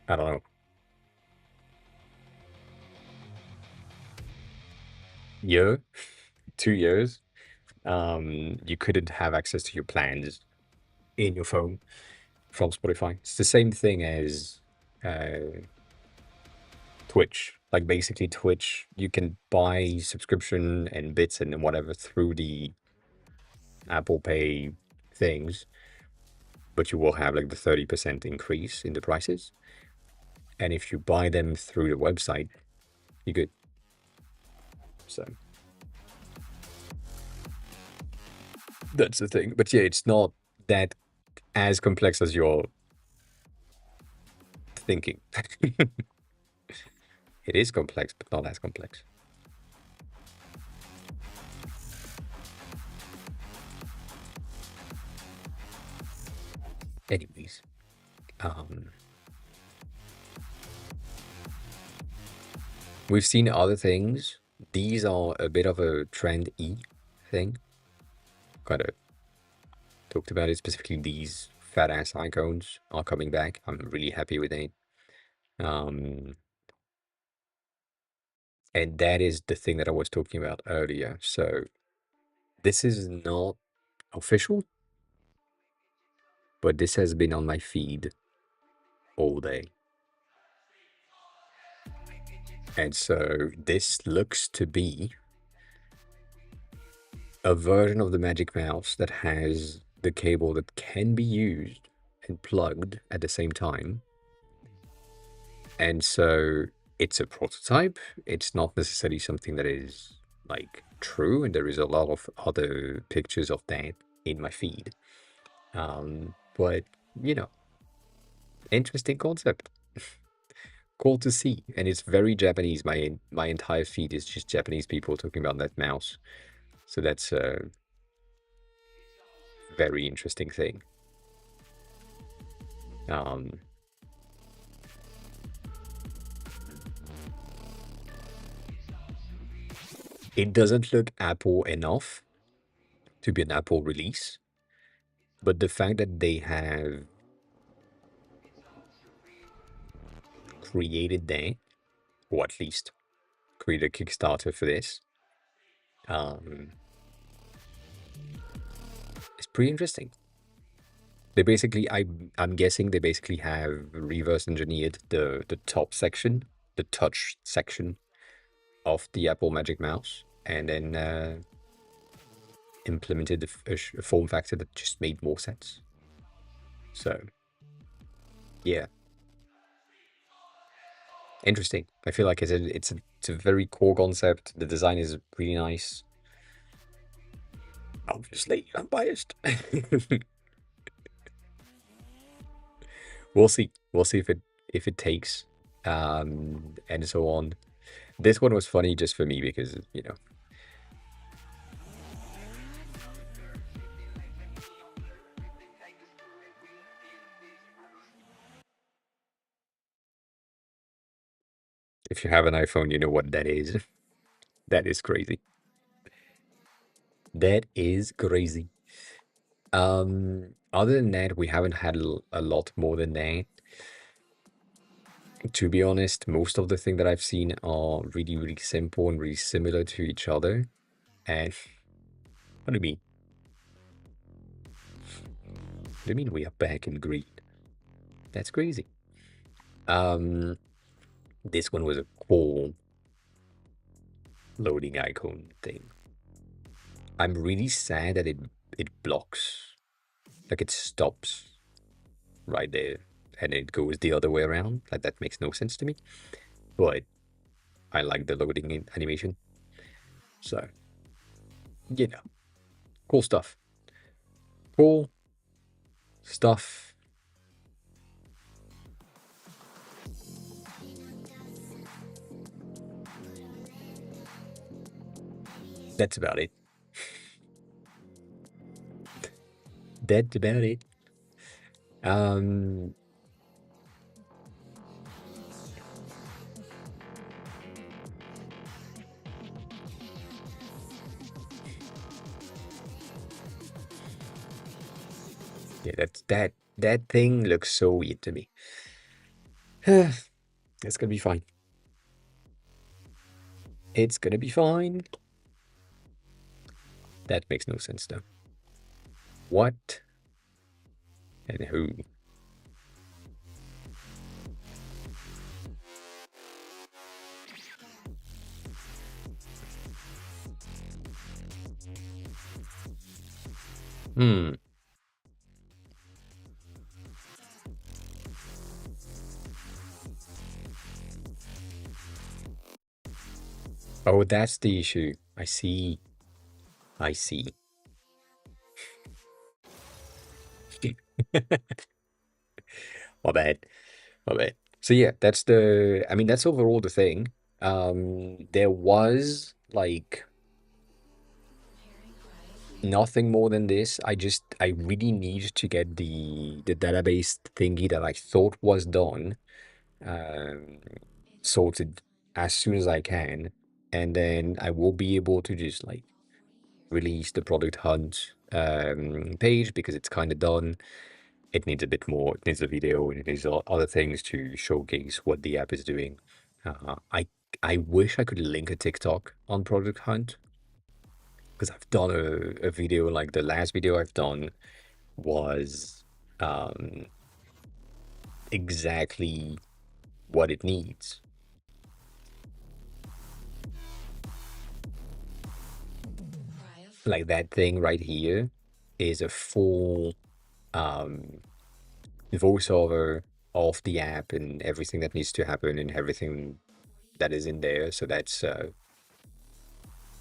I don't know, year, 2 years, you couldn't have access to your plans in your phone from Spotify. It's the same thing as Twitch. Like basically Twitch, you can buy subscription and bits and whatever through the Apple Pay things, but you will have like the 30% increase in the prices. And if you buy them through the website, you're good. So that's the thing. But yeah, it's not that as complex as you're thinking. It is complex, but not as complex. Anyways, um, we've seen other things. These are a bit of a trend E thing. Kind of talked about it specifically. These fat ass icons are coming back. I'm really happy with it. Um, and that is the thing that I was talking about earlier. So this is not official, but this has been on my feed all day. And so this looks to be a version of the Magic Mouse that has the cable that can be used and plugged at the same time. And so it's a prototype. It's not necessarily something that is like true. And there is a lot of other pictures of that in my feed. But you know, interesting concept. Cool to see. And it's very Japanese. My entire feed is just Japanese people talking about that mouse. So that's a very interesting thing. Um, it doesn't look Apple enough to be an Apple release, but the fact that they have created that, or at least created a Kickstarter for this, um, is pretty interesting. They basically, I'm guessing they basically have reverse engineered the top section, the touch section of the Apple Magic Mouse, and then implemented a form factor that just made more sense. So, yeah, interesting. I feel like it's a very core concept. The design is really nice. Obviously, I'm biased. We'll see. We'll see if it takes, and so on. This one was funny just for me because if you have an iPhone, you know what that is. That is crazy. That is crazy. Other than that, we haven't had a lot more than that. To be honest, most of the things that I've seen are really, really simple and really similar to each other. And what do you mean? What do you mean we are back in green? That's crazy. Um, this one was a cool loading icon thing. I'm really sad that it blocks, like it stops right there, and it goes the other way around. Like that makes no sense to me. But I like the loading animation. So, you know, cool stuff. Cool stuff. That's about it. That's about it. Um, yeah, that thing looks so weird to me. It's gonna be fine. It's gonna be fine. That makes no sense though. What? And who? Hmm. Oh, that's the issue. I see. I see. My bad. My bad. So yeah, that's the, I mean, that's overall the thing. There was like nothing more than this. I really need to get the database thingy that I thought was done, um, sorted as soon as I can, and then I will be able to just like release the product hunt page because it's kind of done. It needs a bit more. It needs a video and it needs other things to showcase what the app is doing. I wish I could link a TikTok on Product Hunt because I've done a video, like the last video I've done was um, exactly what it needs. Like that thing right here is a full um, voiceover of the app and everything that needs to happen and everything that is in there. So that's a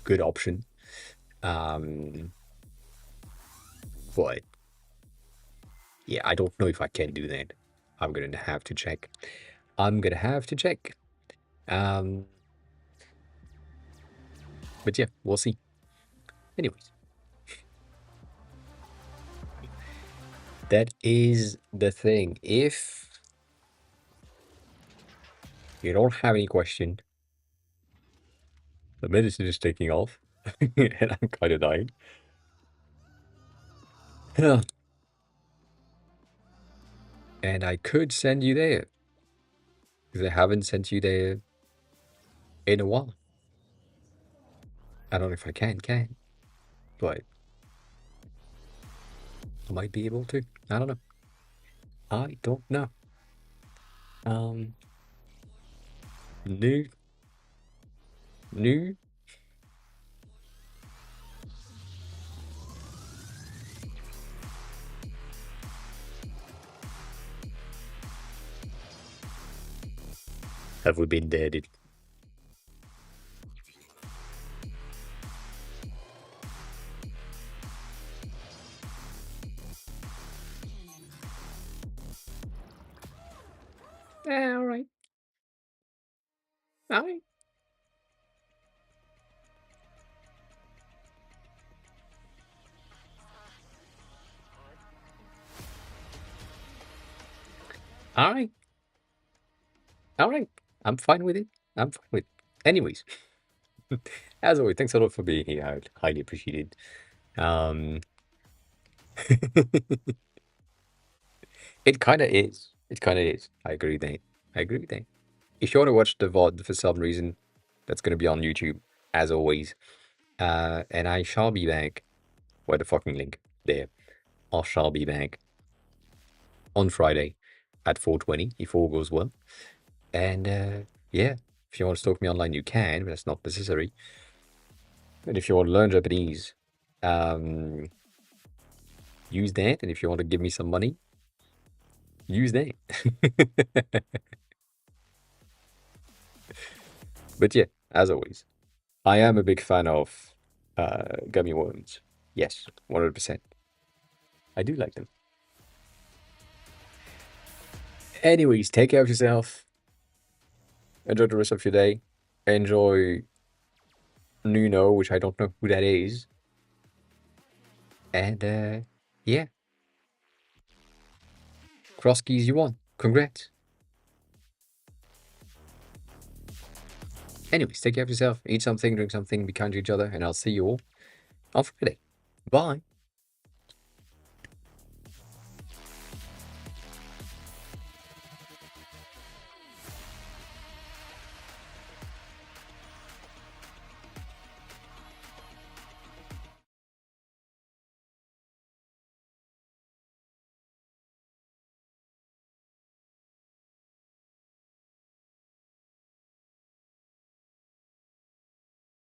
good option. Um, but yeah, I don't know if I can do that. I'm gonna have to check. I'm gonna have to check. Um, but yeah, we'll see. Anyways, that is the thing. If you don't have any question, the medicine is taking off, and I'm kind of dying. And I could send you there because I haven't sent you there in a while. I don't know if I can, but I might be able to. I don't know. I don't know. Um, new, new. Have we been there? All right, all right, all right, all right. I'm fine with it. I'm fine with it. Anyways, as always, thanks a lot for being here. I highly appreciate it. It kind of is. It kind of is. I agree with that. I agree with that. If you want to watch the VOD for some reason, that's going to be on YouTube, as always. And I shall be back. Where the fucking link? There. I shall be back on Friday at 4:20 if all goes well. And yeah, if you want to stalk me online, you can, but that's not necessary. And if you want to learn Japanese, um, use that. And if you want to give me some money, use that. But yeah, as always, I am a big fan of gummy worms. Yes, 100%. I do like them. Anyways, take care of yourself. Enjoy the rest of your day. Enjoy Nuno, which I don't know who that is. And yeah, cross keys you won. Congrats. Anyways, take care of yourself. Eat something, drink something, be kind to each other, and I'll see you all on Friday. Bye.